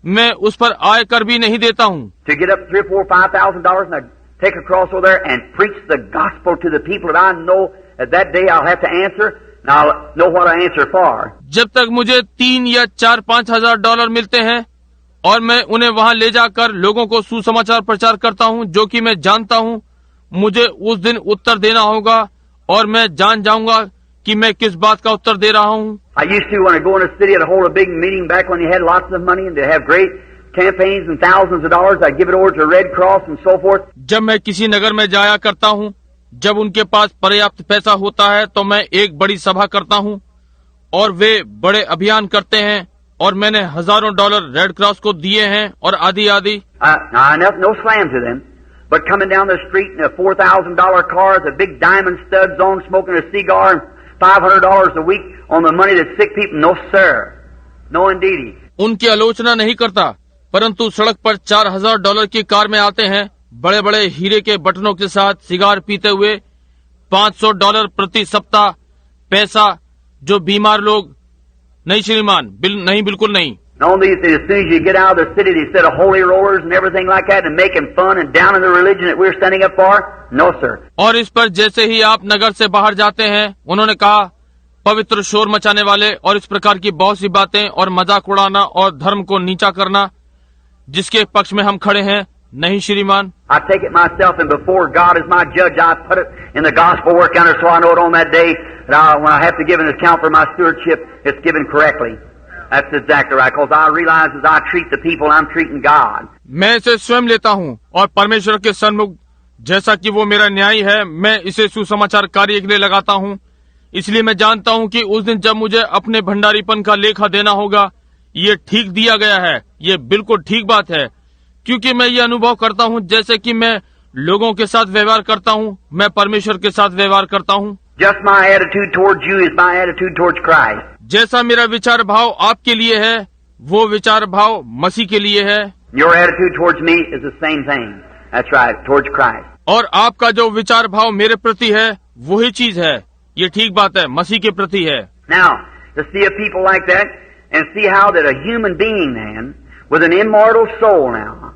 मैं उस पर आय कर भी नहीं देता हूँ। To get up $3,000 or $4,000 and I take a cross over there and preach the gospel to the people that I know that day I'll have to answer, and I'll know what I answer for. जब तक मुझे 3 या 4-5 हजार dollar मिलते हैं और मैं उन्हें वहाँ ले जाकर लोगों को सुसमाचार प्रचार करता हूँ, जो कि मैं जानता हूँ मुझे उस दिन उत्तर देना होगा, और मैं जान जाऊंगा कि मैं किस बात का उत्तर दे रहा हूँ। I used to, when I go in a city, I'd hold a big meeting back when you had lots of money and they have great campaigns and thousands of dollars. I'd give it over to Red Cross and so forth. जब मैं किसी नगर में जाया करता हूँ, जब उनके पास पर्याप्त पैसा होता है, तो मैं एक बड़ी सभा करता हूँ और वे बड़े अभियान करते हैं, और मैंने हजारों डॉलर रेड क्रॉस को दिए हैं और आदि आदि। No slam to them, but coming down the street in a $4,000 car with a big diamond studs on, smoking a cigar, and $500 a week on the money that sick people. No sir, no indeedy. उनकी आलोचना नहीं करता, परंतु सड़क पर $4,000 की car में आते हैं, बड़े बड़े हीरे के बटनों के साथ, सिगार पीते हुए, $500 प्रति सप्ताह पैसा जो बीमार लोग। नहीं श्रीमान, नहीं, बिल्कुल नहीं। Only as soon as you get out of the city, they said of holy rollers and everything like that, and making fun and down in the religion that we're standing up for. No, sir. और इस पर जैसे ही आप नगर से बाहर जाते हैं, उन्होंने कहा पवित्र शोर मचाने वाले और इस प्रकार की बहुत सी बातें और मजाक उड़ाना और धर्म को नीचा करना, जिसके पक्ष में हम खड़े हैं, नहीं श्रीमान। I take it myself, and before God is my judge, I put it in the gospel work counter so I know it on that day that when I have to give an account for my stewardship, it's given correctly. That's exactly right, because I realize as I treat the people, I'm treating God. मैं इसे स्वयं लेता हूँ और परमेश्वर के सन्मुख, जैसा कि वो मेरा न्याय है, मैं इसे सुसमाचार कार्य के लिए लगाता हूँ। इसलिए मैं जानता हूँ कि उस दिन जब मुझे अपने भंडारीपन का लेखा देना होगा, ये ठीक दिया गया है, ये बिल्कुल ठीक बात है, क्योंकि मैं ये अनुभव करता हूँ जैसे कि मैं लोगों के साथ व्यवहार करता हूँ, मैं परमेश्वर के साथ व्यवहार करता हूँ। Just my attitude towards you is my attitude towards Christ. जैसा मेरा विचार भाव आपके लिए है, वो विचार भाव मसीह के लिए है। Your attitude towards me is the same thing. That's right, towards Christ. और आपका जो विचार भाव मेरे प्रति है, वही चीज है, ये ठीक बात है, मसीह के प्रति है। Now, to see a people like that and see how that a human being then, with an immortal soul now,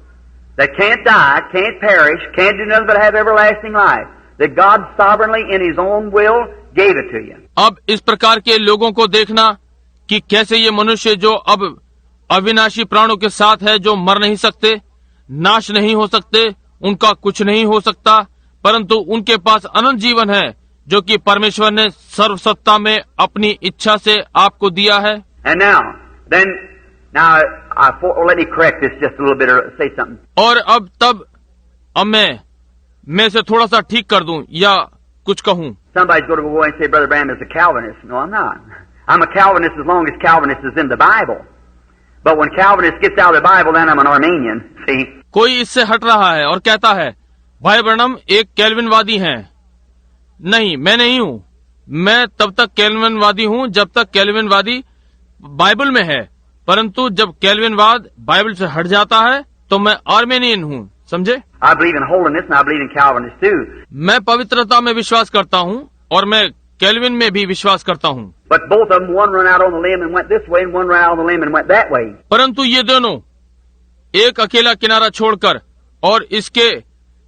that can't die, can't perish, can't do nothing but have everlasting life, that God sovereignly in His own will gave it to you. अब इस प्रकार के लोगों को देखना कि कैसे ये मनुष्य जो अब अविनाशी प्राणों के साथ है, जो मर नहीं सकते, नाश नहीं हो सकते, उनका कुछ नहीं हो सकता, परंतु उनके पास अनंत जीवन है, जो कि परमेश्वर ने सर्वसत्ता में अपनी इच्छा से आपको दिया है। And now, let me correct this just a little bit or say something. और अब मैं इसे थोड़ा सा ठीक कर दूं या कुछ कहूं। Somebody's going to go and say, Brother Branham is a Calvinist. No, I'm not. I'm a Calvinist as long as Calvinist is in the Bible. But when Calvinist gets out of the Bible, then I'm an Armenian. See? कोई इससे हट रहा है और कहता है, भाई Branham एक कैल्विनवादी हैं। नहीं, मैं नहीं हूं। मैं तब तक कैल्विनवादी हूं जब तक कैल्विनवादी बाइबल में है, परंतु जब कैल्विनवाद बाइबल से हट जाता है तो मैं आर्मेनियन हूं। समझे? I believe in holiness and I believe in Calvinist too. मैं पवित्रता में विश्वास करता हूं और मैं कैल्विन में भी विश्वास करता हूं। But both of them, one ran out on the limb and went this way, and one ran out on the limb and went that way. परंतु ये दोनों एक अकेला किनारा छोड़कर और इसके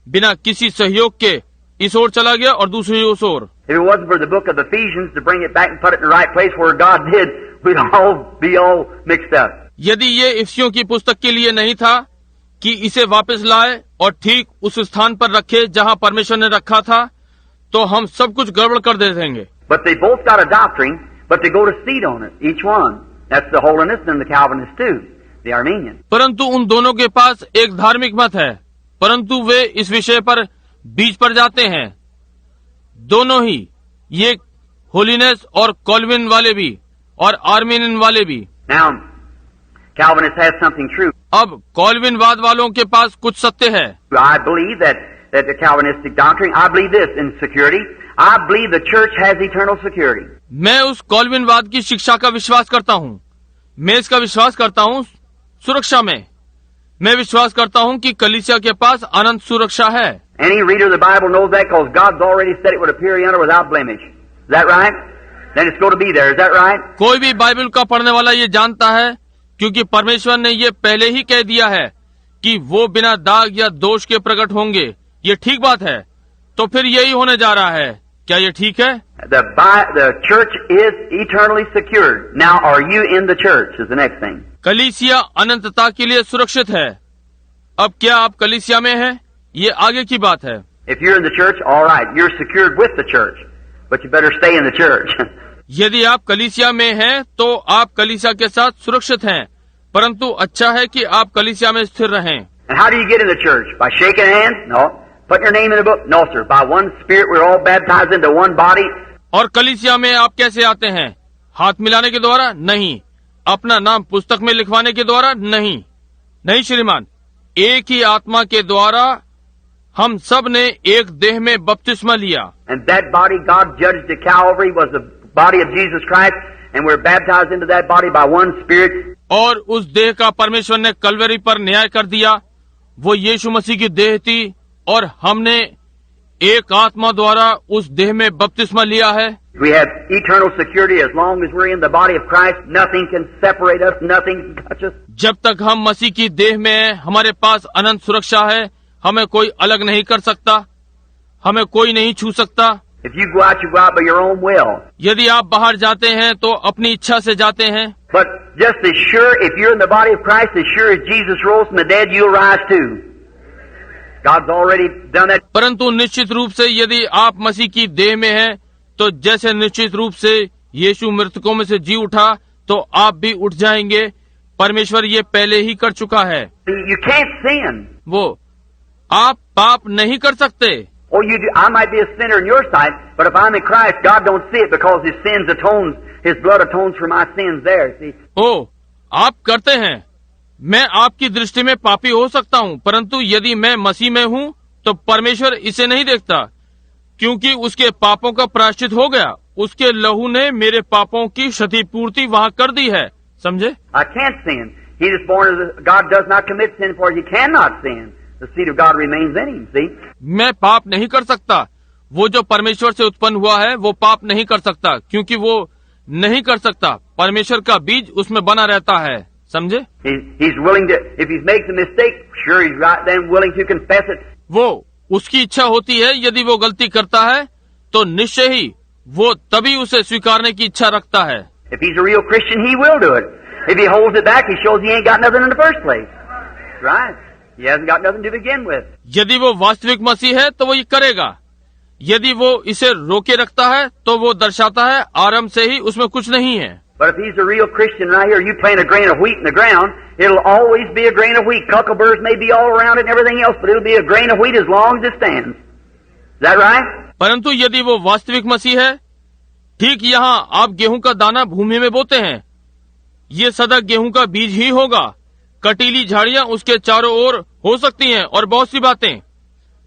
बिना किसी सहयोग के इस ओर चला गया और दूसरी उस ओर। If it wasn't for the book of Ephesians to bring it back and put it in the right place where God did, we'd all be all mixed up. यदि ये इफ्सियों की पुस्तक के लिए नहीं था कि इसे वापस लाए और ठीक उस स्थान पर रखे जहां परमेश्वर ने रखा था, तो हम सब कुछ गड़बड़ कर दे देंगे। But they both got a doctrine, but they go to seed on it, each one. That's the holiness and the Calvinist too, the Armenian. परंतु उन दोनों के पास एक धार्मिक मत है, परंतु वे इस विषय पर बीज पर जाते हैं, दोनों ही, ये होलीनेस और कॉल्विन वाले भी और आर्मेनियन वाले भी। Now, Calvinist has something true. अब कॉल्विनवाद वालों के पास कुछ सत्य है। I believe that the Calvinistic doctrine, I believe this in security. I believe the church has eternal security. मैं उस कॉल्विनवाद की शिक्षा का विश्वास करता हूँ। मैं इसका विश्वास करता हूँ सुरक्षा में। मैं विश्वास करता हूँ कि कलीसिया के पास अनंत सुरक्षा है। Any reader of the Bible knows that because God's already said it would appear yonder without blemish. Is that right? Then it's going to be there. Is that right? कोई भी बाइबल का पढ़ने वाला ये जानता है, क्योंकि परमेश्वर ने ये पहले ही कह दिया है कि वो बिना दाग या दोष के प्रकट होंगे। ये ठीक बात है, तो फिर यही होने जा रहा है। क्या ये ठीक है? The church is eternally secured. Now, are you in the church? Is the next thing. कलीसिया अनंतता के लिए सुरक्षित है। अब क्या आप कलीसिया में हैं? ये आगे की बात है। If you're in the church, all right, you're secured with the church, but you better stay in the church. यदि आप कलीसिया में हैं, तो आप कलीसिया के साथ सुरक्षित हैं, परंतु अच्छा है कि आप कलीसिया में स्थिर रहें। And how do you get in the church? By shaking hands? No. Put your name in the book? No, sir. By one Spirit, we're all baptized into one body. और कलीसिया में आप कैसे आते हैं? हाथ मिलाने के द्वारा? नहीं। अपना नाम पुस्तक में लिखवाने के द्वारा? नहीं। नहीं श्रीमान, एक ही आत्मा के द्वारा हम सब ने एक देह में बपतिस्मा लिया। And that body God judged at Calvary was the body of Jesus Christ, and we're baptized into that body by one Spirit. और उस देह का परमेश्वर ने कलवरी पर न्याय कर दिया। वो यीशु मसीह की देह थी और हमने एक आत्मा द्वारा उस देह में बपतिस्मा लिया है। We have eternal security as long as we're in the body of Christ. Nothing can separate us. Nothing can touch us. जब तक हम मसीह की देह में हैं, हमारे पास अनंत सुरक्षा है। हमें कोई अलग नहीं कर सकता, हमें कोई नहीं छू सकता। If you go out, you go out by your own will. यदि आप बाहर जाते हैं तो अपनी इच्छा से जाते हैं। But just as sure, if you're in the body of Christ, as sure as Jesus rose from the dead, you'll rise too. God's already done that. परंतु निश्चित रूप से यदि आप मसीह की देह में हैं, तो जैसे निश्चित रूप से यीशु मृतकों में से जी उठा, तो आप भी उठ जाएंगे। परमेश्वर ये पहले ही कर चुका है। You can't sin. वो आप पाप नहीं कर सकते। Or you do, I might be a sinner in your sight, but if I'm in Christ, God don't see it because His sins atones, His blood atones for my sins there, see? ओ, आप करते हैं। मैं आपकी दृष्टि में पापी हो सकता हूँ, परंतु यदि मैं मसीह में हूँ, तो परमेश्वर इसे नहीं देखता, क्योंकि उसके पापों का प्रायश्चित हो गया। उसके लहू ने मेरे पापों की क्षतिपूर्ति वहाँ कर दी है। समझे? I can't sin. He is born of God does not commit sin, for He cannot sin. The seed of God remains in Him, see? मैं पाप नहीं कर सकता। वो जो परमेश्वर से उत्पन्न हुआ है, वो पाप नहीं कर सकता, क्योंकि वो नहीं कर सकता। परमेश्वर का बीज उसमें बना रहता है। समझे? He's willing to, if He makes a mistake, sure He's right then willing to confess it. वो उसकी इच्छा होती है, यदि वो गलती करता है तो निश्चय ही वो तभी उसे स्वीकारने की इच्छा रखता है। If he's a real Christian, he will do it. If he holds it back, he shows he ain't got nothing in the first place. Right? He hasn't got nothing to begin with. यदि वो वास्तविक मसीह है तो वो ये करेगा। यदि वो इसे रोके रखता है तो वो दर्शाता है आरंभ से ही उसमें कुछ नहीं है। But if he's a real Christian right here, you plant a grain of wheat in the ground, it'll always be a grain of wheat. Cuckleburs may be all around it and everything else, but it'll be a grain of wheat as long as it stands. Is that right? परंतु यदि वो वास्तविक मसीह है, ठीक यहाँ आप गेहूं का दाना भूमि में बोते हैं, ये सदा गेहूं का बीज ही होगा। कटीली झाड़ियां उसके चारों ओर हो सकती हैं और बहुत सी बातें,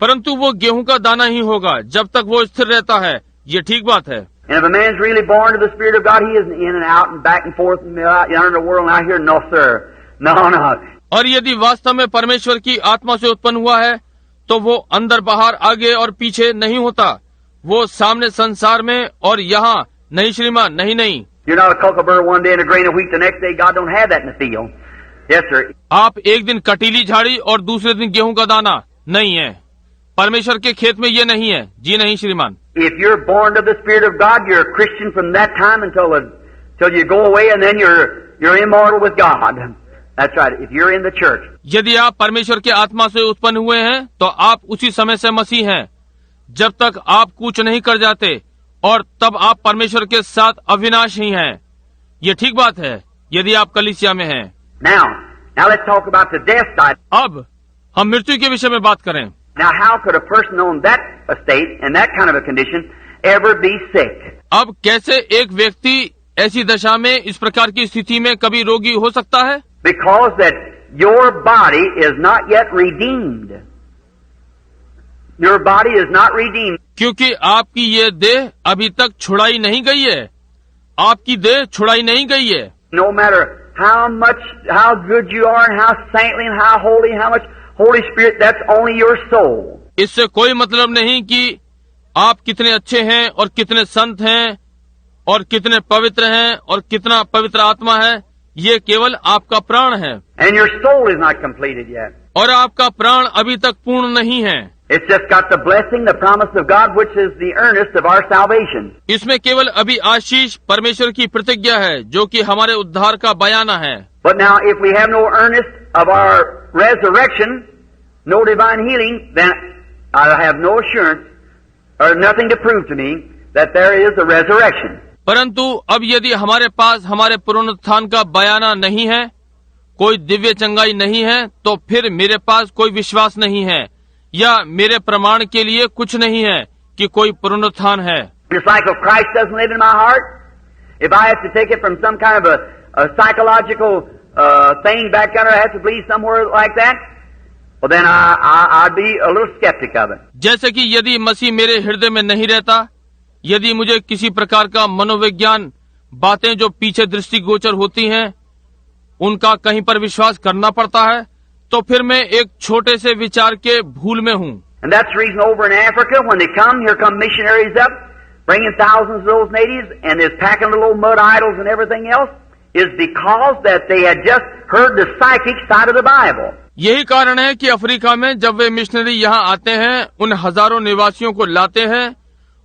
परंतु वो गेहूं का दाना ही होगा जब तक वो स्थिर रहता है। ये ठीक बात है। And if a man's really born of the Spirit of God, he isn't in and out and back and forth and out in the world and out here. No, sir. No, no. और यदि वास्तव में परमेश्वर की आत्मा से उत्पन्न हुआ है, तो वो अंदर बाहर आगे और पीछे नहीं होता। वो सामने संसार में और यहाँ नहीं श्रीमान, नहीं नहीं। You're not a cucklebur one day and a grain of wheat the next day. God don't have that in the field. Yes, sir. आप एक दिन कटीली झाड़ी और दूसरे दिन गेहूं का दाना नहीं है। परमेश्वर के खेत में ये नहीं है। जी नहीं श्रीमान। If you're born of the Spirit of God, you're a Christian from that time until you go away, and then you're immortal with God. That's right. If you're in the church. यदि आप परमेश्वर के आत्मा से उत्पन्न हुए हैं, तो आप उसी समय से मसीह हैं, जब तक आप कूच नहीं कर जाते, और तब आप परमेश्वर के साथ अविनाशी हैं। ये ठीक बात है यदि आप कलीसिया में हैं। Now let's talk about the death side. अब हम मृत्यु के विषय में बात करें। Now, how could a person on that estate and that kind of a condition ever be sick? अब कैसे एक व्यक्ति ऐसी दशा में, इस प्रकार की स्थिति में कभी रोगी हो सकता है? Because that your body is not yet redeemed. Your body is not redeemed. क्योंकि आपकी ये देह अभी तक छुड़ाई नहीं गई है। आपकी देह छुड़ाई नहीं गई है। No matter how good you are and how saintly and how holy, how much Holy Spirit, that's only your soul. इससे कोई मतलब नहीं कि आप कितने अच्छे हैं और कितने संत हैं और कितने पवित्र हैं और कितना पवित्र आत्मा है। ये केवल आपका प्राण है। And your soul is not completed yet. और आपका प्राण अभी तक पूर्ण नहीं है। It's just got the blessing, the promise of God, which is the earnest of our salvation. इसमें केवल अभी आशीष परमेश्वर की प्रतिज्ञा है, जो कि हमारे उद्धार का बयाना है। But now, if we have no earnest of our resurrection, no divine healing, then I have no assurance or nothing to prove to me that there is a resurrection. परंतु अब यदि हमारे पास हमारे पुनरुत्थान का बयाना नहीं है, कोई दिव्य चंगाई नहीं है, तो फिर मेरे पास कोई विश्वास नहीं है या मेरे प्रमाण के लिए कुछ नहीं है कि कोई पुनरुत्थान है। Just like if Christ doesn't live in my heart, if I have to take it from some kind of a psychological thing back under, I have to believe somewhere like that, well then I'd be a little skeptic of it. जैसे कि यदि मसीह मेरे हृदय में नहीं रहता, यदि मुझे किसी प्रकार का मनोविज्ञान बातें जो पीछे दृष्टिगोचर होती हैं, उनका कहीं पर विश्वास करना पड़ता है, तो फिर मैं एक छोटे से विचार के भूल में हूँ। And that's the reason over in Africa, when they come, here come missionaries up, bringing thousands of those natives and is packing little old mud idols and everything else, is because that they had just heard the psychic side of the Bible. यही कारण है कि Africa में जब वे missionary यहाँ आते हैं, उन हजारों निवासियों को लाते हैं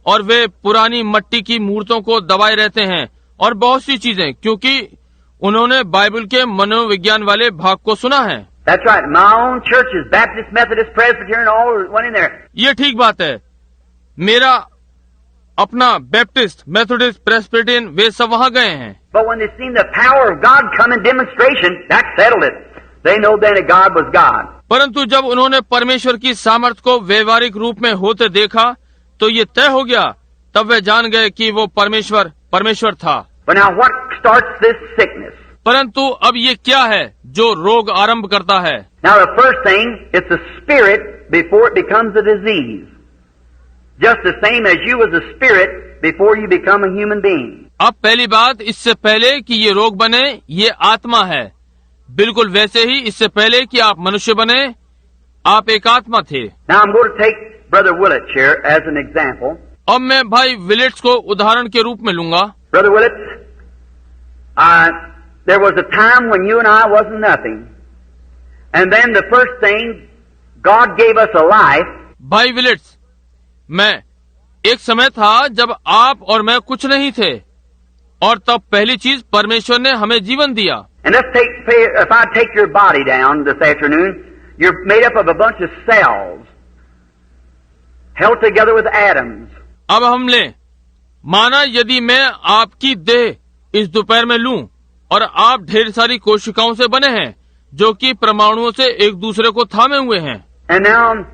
और वे पुरानी मट्टी की मूर्तों को दबाए रहते हैं और बहुत सी चीजें, क्योंकि उन्होंने बाइबल के मनोविज्ञान वाले भाग को सुना है। That's right. My own churches, Baptist, Methodist, Presbyterian, all went in there. ये ठीक बात है। मेरा अपना बैप्टिस्ट, मेथोडिस्ट, प्रेस्बिटेरियन वे सब वहाँ गए हैं। But when they seen the power of God come in demonstration, that settled it. They know then that God was God. परंतु जब उन्होंने परमेश्वर की सामर्थ को व्यवहारिक रूप में होते देखा तो ये तय हो गया, तब वे जान गए कि वो परमेश्वर था। But now what starts this sickness? परंतु अब ये क्या है जो रोग आरंभ करता है? Now the first thing, it's a spirit before it becomes a disease. Just the same as you was a spirit before you become a human being. अब पहली बात, इससे पहले कि ये रोग बने, ये आत्मा है। बिल्कुल वैसे ही इससे पहले कि आप मनुष्य बने, आप एक आत्मा थे। Now I'm going to take Brother Willett here as an example. अब मैं भाई विलेट्स को उदाहरण के रूप में लूंगा। Brother Willett, there was a time when you and I wasn't nothing. And then the first thing, God gave us a life. भाई विलेट्स, मैं एक समय था जब आप और मैं कुछ नहीं थे, और तब पहली चीज परमेश्वर ने हमें जीवन दिया। And if I take your body down this afternoon, you're made up of a bunch of cells held together with atoms. अब हम ले, माना यदि मैं आपकी देह इस दोपहर में लूं और आप ढेर सारी कोशिकाओं से बने हैं जो कि परमाणुओं से एक दूसरे को थामे हुए हैं। And now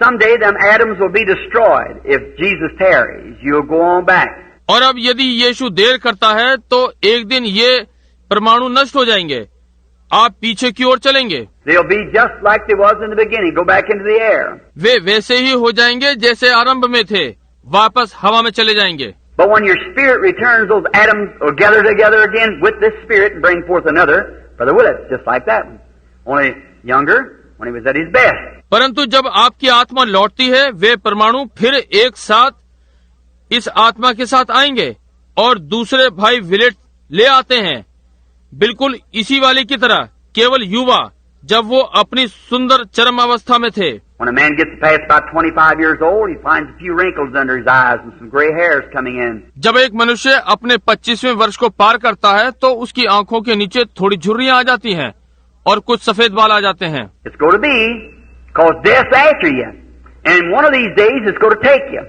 someday them atoms will be destroyed if Jesus tarries. You'll go on back. और अब यदि यीशु देर करता है तो एक दिन ये परमाणु नष्ट हो जाएंगे, आप पीछे की ओर चलेंगे। They'll be just like they was in the beginning. Go back into the air. वे वैसे ही हो जाएंगे जैसे आरंभ में थे, वापस हवा में चले जाएंगे। But when your spirit returns, those atoms will gather together again with this spirit and bring forth another. Brother Willett, just like that one. Only younger when he was at his best. परंतु जब आपकी आत्मा लौटती है, वे परमाणु फिर एक साथ इस आत्मा के साथ आएंगे और दूसरे भाई विलेट ले आते हैं, बिल्कुल इसी वाले की तरह, केवल युवा, जब वो अपनी सुंदर चरम अवस्था में थे। When a man gets past about 25 years old, he finds a few wrinkles under his eyes and some gray hairs coming in. जब एक मनुष्य अपने 25वें वर्ष को पार करता है तो उसकी आंखों के नीचे थोड़ी झुर्रियां आ जाती हैं और कुछ सफेद बाल आ जाते हैं। It's going to be, cause death's after you. And one of these days it's going to take you.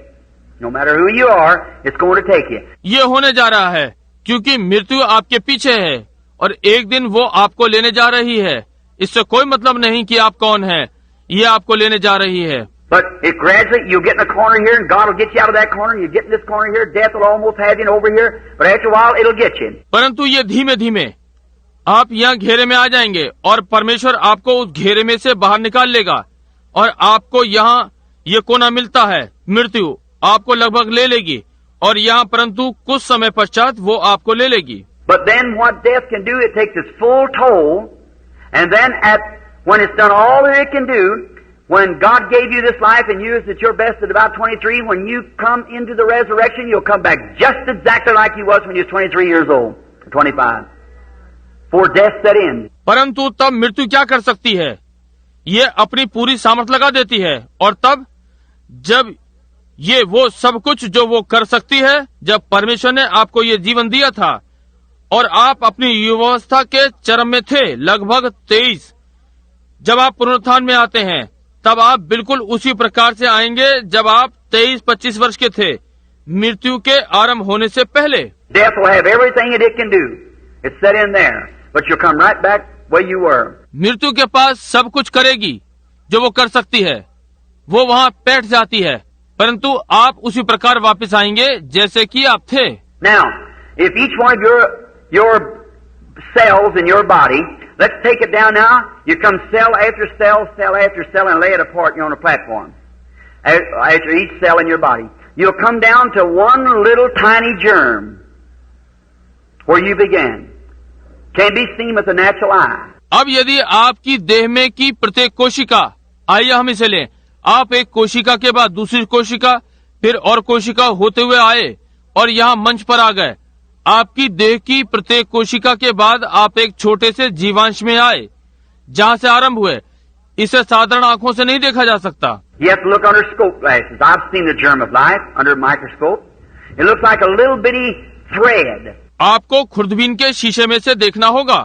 No matter who you are, it's going to take you. ये होने जा रहा है क्योंकि मृत्यु आपके पीछे है और एक दिन वो आपको लेने जा रही है। इससे कोई मतलब नहीं कि आप कौन हैं, ये आपको लेने जा रही है। But if gradually you'll get in a corner here and God will get you out of that corner, and you get in this corner here, death will almost have you over here, but after a while it'll get you. परंतु ये धीमे धीमे आप यहाँ घेरे में आ जाएंगे और परमेश्वर आपको उस घेरे में से बाहर निकाल लेगा और आपको यहाँ ये कोना मिलता है, मृत्यु आपको लगभग ले लेगी और यहाँ परंतु कुछ समय पश्चात वो आपको ले लेगी। But then what death can do, it takes its full toll, and then when it's done all that it can do, when God gave you this life and you was at your best at about 23, when you come into the resurrection, you'll come back just exactly like you was when you was 23 years old, or 25, before death set in. परंतु तब मृत्यु क्या कर सकती है? ये अपनी पूरी सामर्थ लगा देती है और तब जब ये वो सब कुछ जो वो कर सकती है, जब परमेश्वर ने आपको ये जीवन दिया था और आप अपनी युवावस्था के चरम में थे, लगभग 23, जब आप पुनरुत्थान में आते हैं तब आप बिल्कुल उसी प्रकार से आएंगे जब आप 23-25 वर्ष के थे, मृत्यु के आरंभ होने से पहले। Death will have everything that it can do. It's set in there, but you'll come right back where you were. मृत्यु के पास सब कुछ करेगी जो वो कर सकती है, वो वहाँ बैठ जाती है, परंतु आप उसी प्रकार वापस आएंगे जैसे कि आप थे। Now, if each one of your cells in your body, let's take it down now. You come cell after cell, cell after cell, and lay it apart. You're on a platform. After each cell in your body, you'll come down to one little tiny germ where you began. Can't be seen with the natural eye. अब यदि आपकी देह में की प्रत्येक कोशिका, आइए हम इसे लें, आप एक कोशिका के बाद दूसरी कोशिका, फिर और कोशिका होते हुए आए और यहाँ मंच पर आ गए। आपकी देह की प्रत्येक कोशिका के बाद आप एक छोटे से जीवांश में आए, जहाँ से आरंभ हुए। इसे साधारण आंखों से नहीं देखा जा सकता। You have to look under scope glasses. I've seen the germ of life under a microscope. It looks like a little bitty thread. आपको खुर्दबीन के शीशे में से देखना होगा।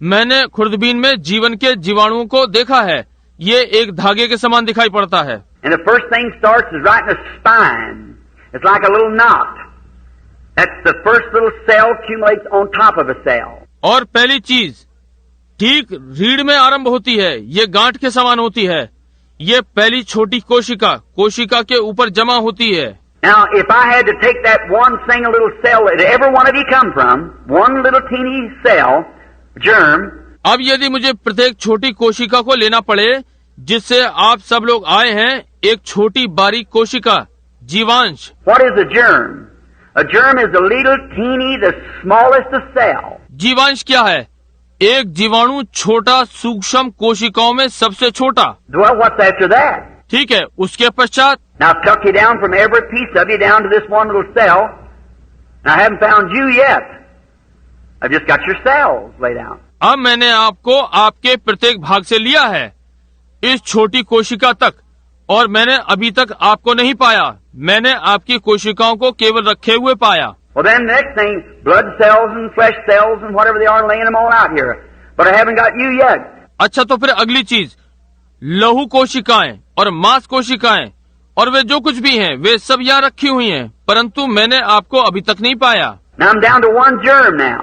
मैंने खुर्दबीन में जीवन के जीवाणुओं को देखा है। ये एक धागे के समान दिखाई पड़ता है। And the first thing starts is right in the spine. It's like a little knot. That's the first little cell accumulates on top of a cell. और पहली चीज ठीक रीढ़ में आरंभ होती है। ये गांठ के समान होती है। ये पहली छोटी कोशिका कोशिका के ऊपर जमा होती है। Now, if I had to take that one single little cell that every one of you come from, one little teeny cell, germ. अब यदि मुझे प्रत्येक छोटी कोशिका को लेना पड़े जिससे आप सब लोग आए हैं, एक छोटी बारीक कोशिका जीवांश। What is a germ? A germ is a little teeny, the smallest of cell. जीवांश क्या है? एक जीवाणु छोटा सूक्ष्म कोशिकाओं में सबसे छोटा। Well, what's after that? ठीक है, उसके पश्चात Now, I've tucked you down from every piece of you down to this one little cell. And I haven't found you yet. I've just got your cells laid out. अब मैंने आपको आपके प्रत्येक भाग से लिया है इस छोटी कोशिका तक, और मैंने अभी तक आपको नहीं पाया। मैंने आपकी कोशिकाओं को केवल रखे हुए पाया। Well, then the next thing, blood cells and flesh cells and whatever they are, laying them all out here. But I haven't got you yet. अच्छा, तो फिर अगली चीज लहू कोशिकाएं और मांस कोशिकाएं और वे जो कुछ भी हैं, वे सब यहाँ रखी हुई हैं, परंतु मैंने आपको अभी तक नहीं पाया। Now I'm down to one germ now.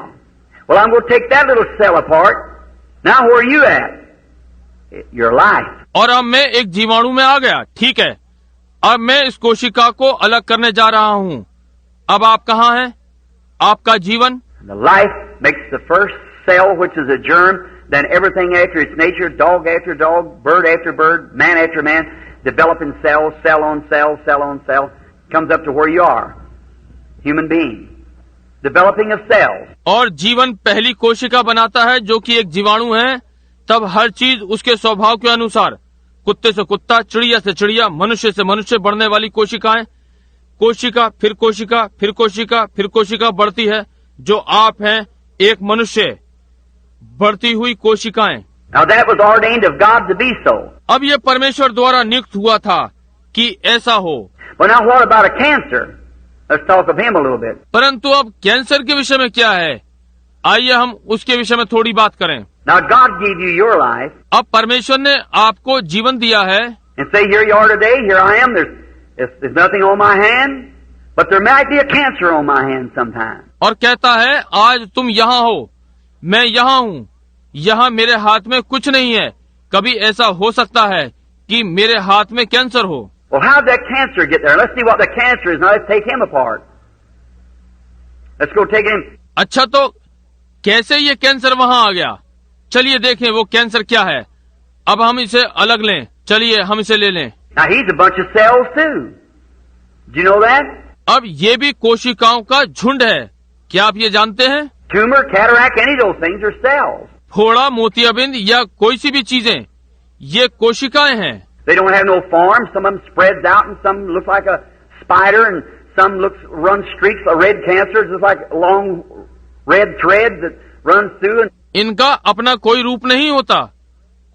Well, I'm going to take that little cell apart. Now where are you at? Your life. और अब मैं एक जीवाणु में आ गया। ठीक है, अब मैं इस कोशिका को अलग करने जा रहा हूँ। अब आप कहाँ हैं? आपका जीवन। The life makes the first cell, which is a germ, then everything after its nature, dog after dog, bird after bird, man after man, developing cells, cell on cell, cell on cell, comes up to where you are, human being. Developing of cells. और जीवन पहली कोशिका बनाता है जो कि एक जीवाणु है। तब हर चीज उसके स्वभाव के अनुसार, कुत्ते से कुत्ता, चिड़िया से चिड़िया, मनुष्य से मनुष्य बढ़ने वाली कोशिकाएं, कोशिका फिर कोशिका फिर कोशिका फिर कोशिका बढ़ती है, जो आप हैं, एक मनुष्य, बढ़ती हुई कोशिकाएं। Now that was ordained of God to be so. अब ये परमेश्वर द्वारा नियुक्त हुआ था कि ऐसा हो। Well, now what about a cancer? Let's talk of him a little bit. परंतु अब कैंसर के विषय में क्या है? आइए हम उसके विषय में थोड़ी बात करें। Now God gave you your life. अब परमेश्वर ने आपको जीवन दिया है। And say, here you are today, here I am, there's nothing on my hand, but there might be a cancer on my hand sometime. और कहता है, आज तुम यहाँ हो, मैं यहाँ हूँ, यहाँ मेरे हाथ में कुछ नहीं है, कभी ऐसा हो सकता है कि मेरे हाथ में कैंसर हो। Well, how'd that cancer get there? Let's see what the cancer is. Now let's take him apart. Let's go take him. अच्छा, तो कैसे ये कैंसर वहाँ आ गया? चलिए देखें वो कैंसर क्या है। अब हम इसे अलग लें, चलिए हम इसे ले लें। Now he's a bunch of cells too. Do you know that? अब ये भी कोशिकाओं का झुंड है। क्या आप ये जानते हैं? Tumor, cataract, any of those things are cells. फोड़ा, मोतियाबिंद या कोई सी भी चीजें, ये कोशिकाएं हैं। They don't have no form. Some of them spreads out and some look like a spider and some run streaks of red cancer, just like a long red thread that runs through. इनका अपना कोई रूप नहीं होता।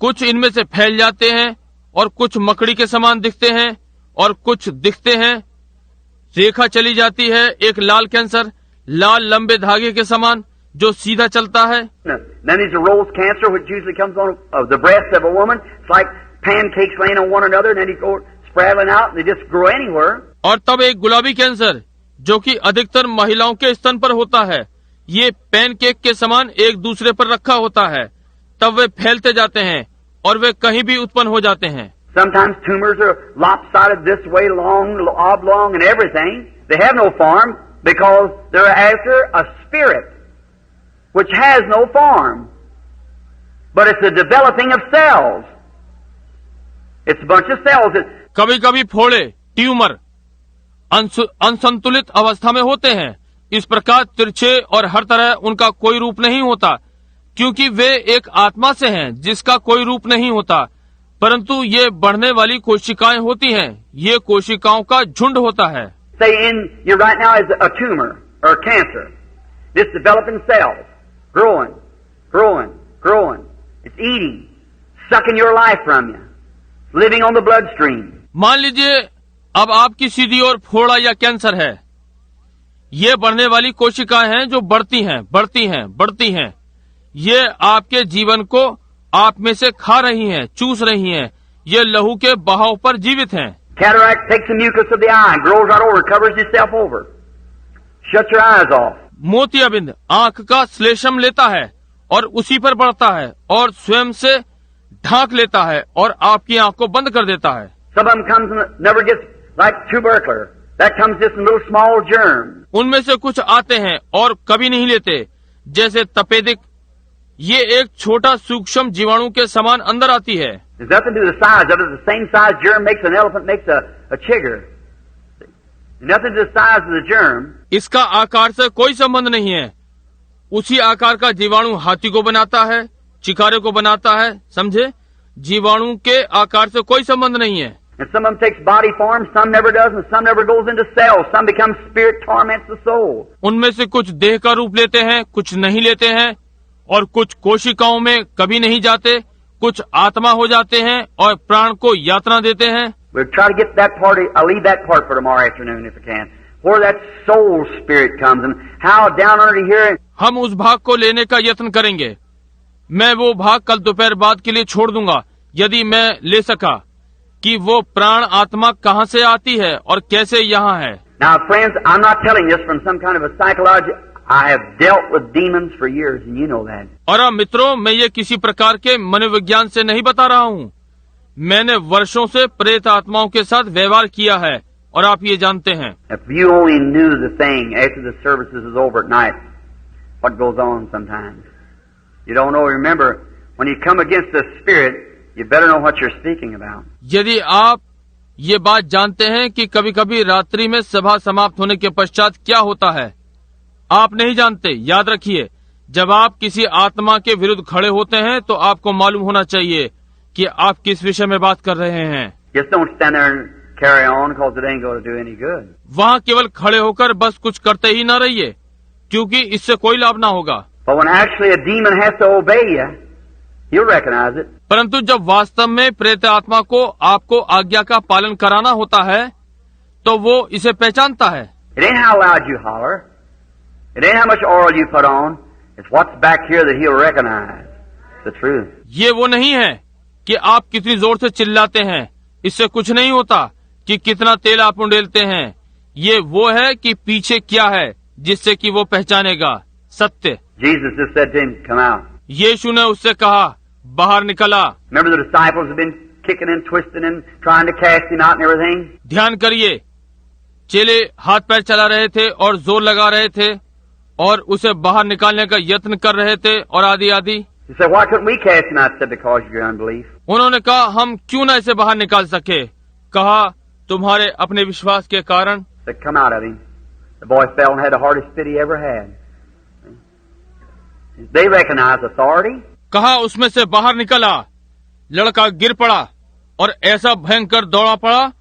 कुछ इनमें से फैल जाते हैं और कुछ मकड़ी के समान दिखते हैं और कुछ दिखते हैं। रेखा चली जाती है, एक लाल कैंसर, लाल लंबे धागे के समान जो सीधा चलता है। Then there's a rose cancer, which usually comes on the breast of a woman. It's like pancakes laying on one another, and then they go spraddling out, and they just grow anywhere. और तब एक गुलाबी cancer जो कि अधिकतर महिलाओं के स्तन पर होता है। ये पैनकेक के समान एक दूसरे पर रखा होता है, तब वे फैलते जाते हैं और वे कहीं भी उत्पन्न हो जाते हैं। Sometimes tumors are lopsided this way, long, oblong, and everything. They have no form because they're after a spirit which has no form, but it's the developing of cells. It's a bunch of cells that कभी कभी फोड़े, tumour असंतुलित अवस्था में होते हैं। इस प्रकार तिरछे और हर तरह उनका कोई रूप नहीं होता, क्योंकि वे एक आत्मा से हैं जिसका कोई रूप नहीं होता, परंतु ये बढ़ने वाली कोशिकाएं होती हैं, ये कोशिकाओं का झुंड होता है। Say you right now is a tumor or a cancer. It's developing cells, growing, growing, growing. It's eating, sucking your life from you, living on the bloodstream. मान लीजिए अब आपकी सीधी ओर फोड़ा या कैंसर है। ये बढ़ने वाली कोशिकाएं हैं जो बढ़ती हैं, बढ़ती हैं, बढ़ती हैं। ये आपके जीवन को आप में से खा रही हैं, चूस रही हैं। ये लहू के बहाव पर जीवित हैं। Cataract takes the mucus of the eye, grows right over, covers itself over, shuts your eyes off. मोतियाबिंद आंख का श्लेषम लेता है और उसी पर बढ़ता है और स्वयं से ढांक लेता है और आपकी आंख को बंद कर देता है। Some of them comes and never gets like tubercular. That comes just in little small germs. उनमें से कुछ आते हैं और कभी नहीं लेते, जैसे तपेदिक। ये एक छोटा सूक्ष्म जीवाणु के समान अंदर आती है। There's nothing to do with the size of it. The same size germ makes an elephant, makes a chigger. Nothing to the size of the germ. इसका आकार से कोई संबंध नहीं है। उसी आकार का जीवाणु हाथी को बनाता है, चिकारे को बनाता है, समझे? जीवाणु के आकार से कोई संबंध नहीं है। And some of them takes body form, some never does, and some never goes into cells. Some becomes spirit, torments the soul. उनमें से कुछ देह का रूप लेते हैं, कुछ नहीं लेते हैं, और कुछ कोशिकाओं में कभी नहीं जाते, कुछ आत्मा हो जाते हैं और प्राण को यातना देते हैं। We'll try to get that part. I'll leave that part for tomorrow afternoon if I can. Where that soul spirit comes and how down under here. हम उस भाग को लेने का यत्न करेंगे। मैं वो भाग कल दोपहर बाद के लिए छोड़ दूंगा, यदि मैं ले सका, कि वो प्राण आत्मा कहाँ से आती है और कैसे यहाँ है। Now, friends, I'm not telling this from some kind of a psychology. I have dealt with demons for years, and you know that. और अब मित्रों, मैं ये किसी प्रकार के मनोविज्ञान से नहीं बता रहा हूँ। मैंने वर्षों से प्रेत आत्माओं के साथ व्यवहार किया है और आप ये जानते हैं। If you only knew the thing after the services is over at night, what goes on sometimes. You don't know. Remember, when you come against the spirit, you better know what you're speaking about. यदि आप ये बात जानते हैं कि कभी कभी रात्रि में सभा समाप्त होने के पश्चात क्या होता है, आप नहीं जानते। याद रखिए, जब आप किसी आत्मा के विरुद्ध खड़े होते हैं तो आपको मालूम होना चाहिए कि आप किस विषय में बात कर रहे हैं। Just don't stand there and carry on because it ain't going to do any good. वहाँ केवल खड़े होकर बस कुछ करते ही न रहिए, क्योंकि इससे कोई लाभ ना होगा। But when actually a demon has to obey you, you'll recognize it. परंतु जब वास्तव में प्रेत आत्मा को आपको आज्ञा का पालन कराना होता है तो वो इसे पहचानता है। It ain't how loud you holler. It ain't how much oil you put on. It's what's back here that he'll recognize. The truth. ये वो नहीं है कि आप कितनी जोर से चिल्लाते हैं, इससे कुछ नहीं होता कि कितना तेल आप उंडेलते हैं। ये वो है कि पीछे क्या है जिससे कि वो पहचानेगा सत्य। Jesus just said to him, "Come out." यीशु ने उससे कहा, बाहर निकला। Remember the disciples have been kicking and twisting and trying to cast him out and everything. ध्यान करिए, चेले हाथ पैर चला रहे थे और जोर लगा रहे थे और उसे बाहर निकालने का यत्न कर रहे थे और आदि आदि। He said, "Why couldn't we cast him out?" Said, "Because of your unbelief." उन्होंने कहा, हम क्यों ना इसे बाहर निकाल सके? कहा, तुम्हारे अपने विश्वास के कारण। Said, "Come out of him." The boy fell and had the hardest fit he ever had. They recognize authority. कहा, उसमें से बाहर निकला। लड़का गिर पड़ा और ऐसा भयंकर दौड़ा पड़ा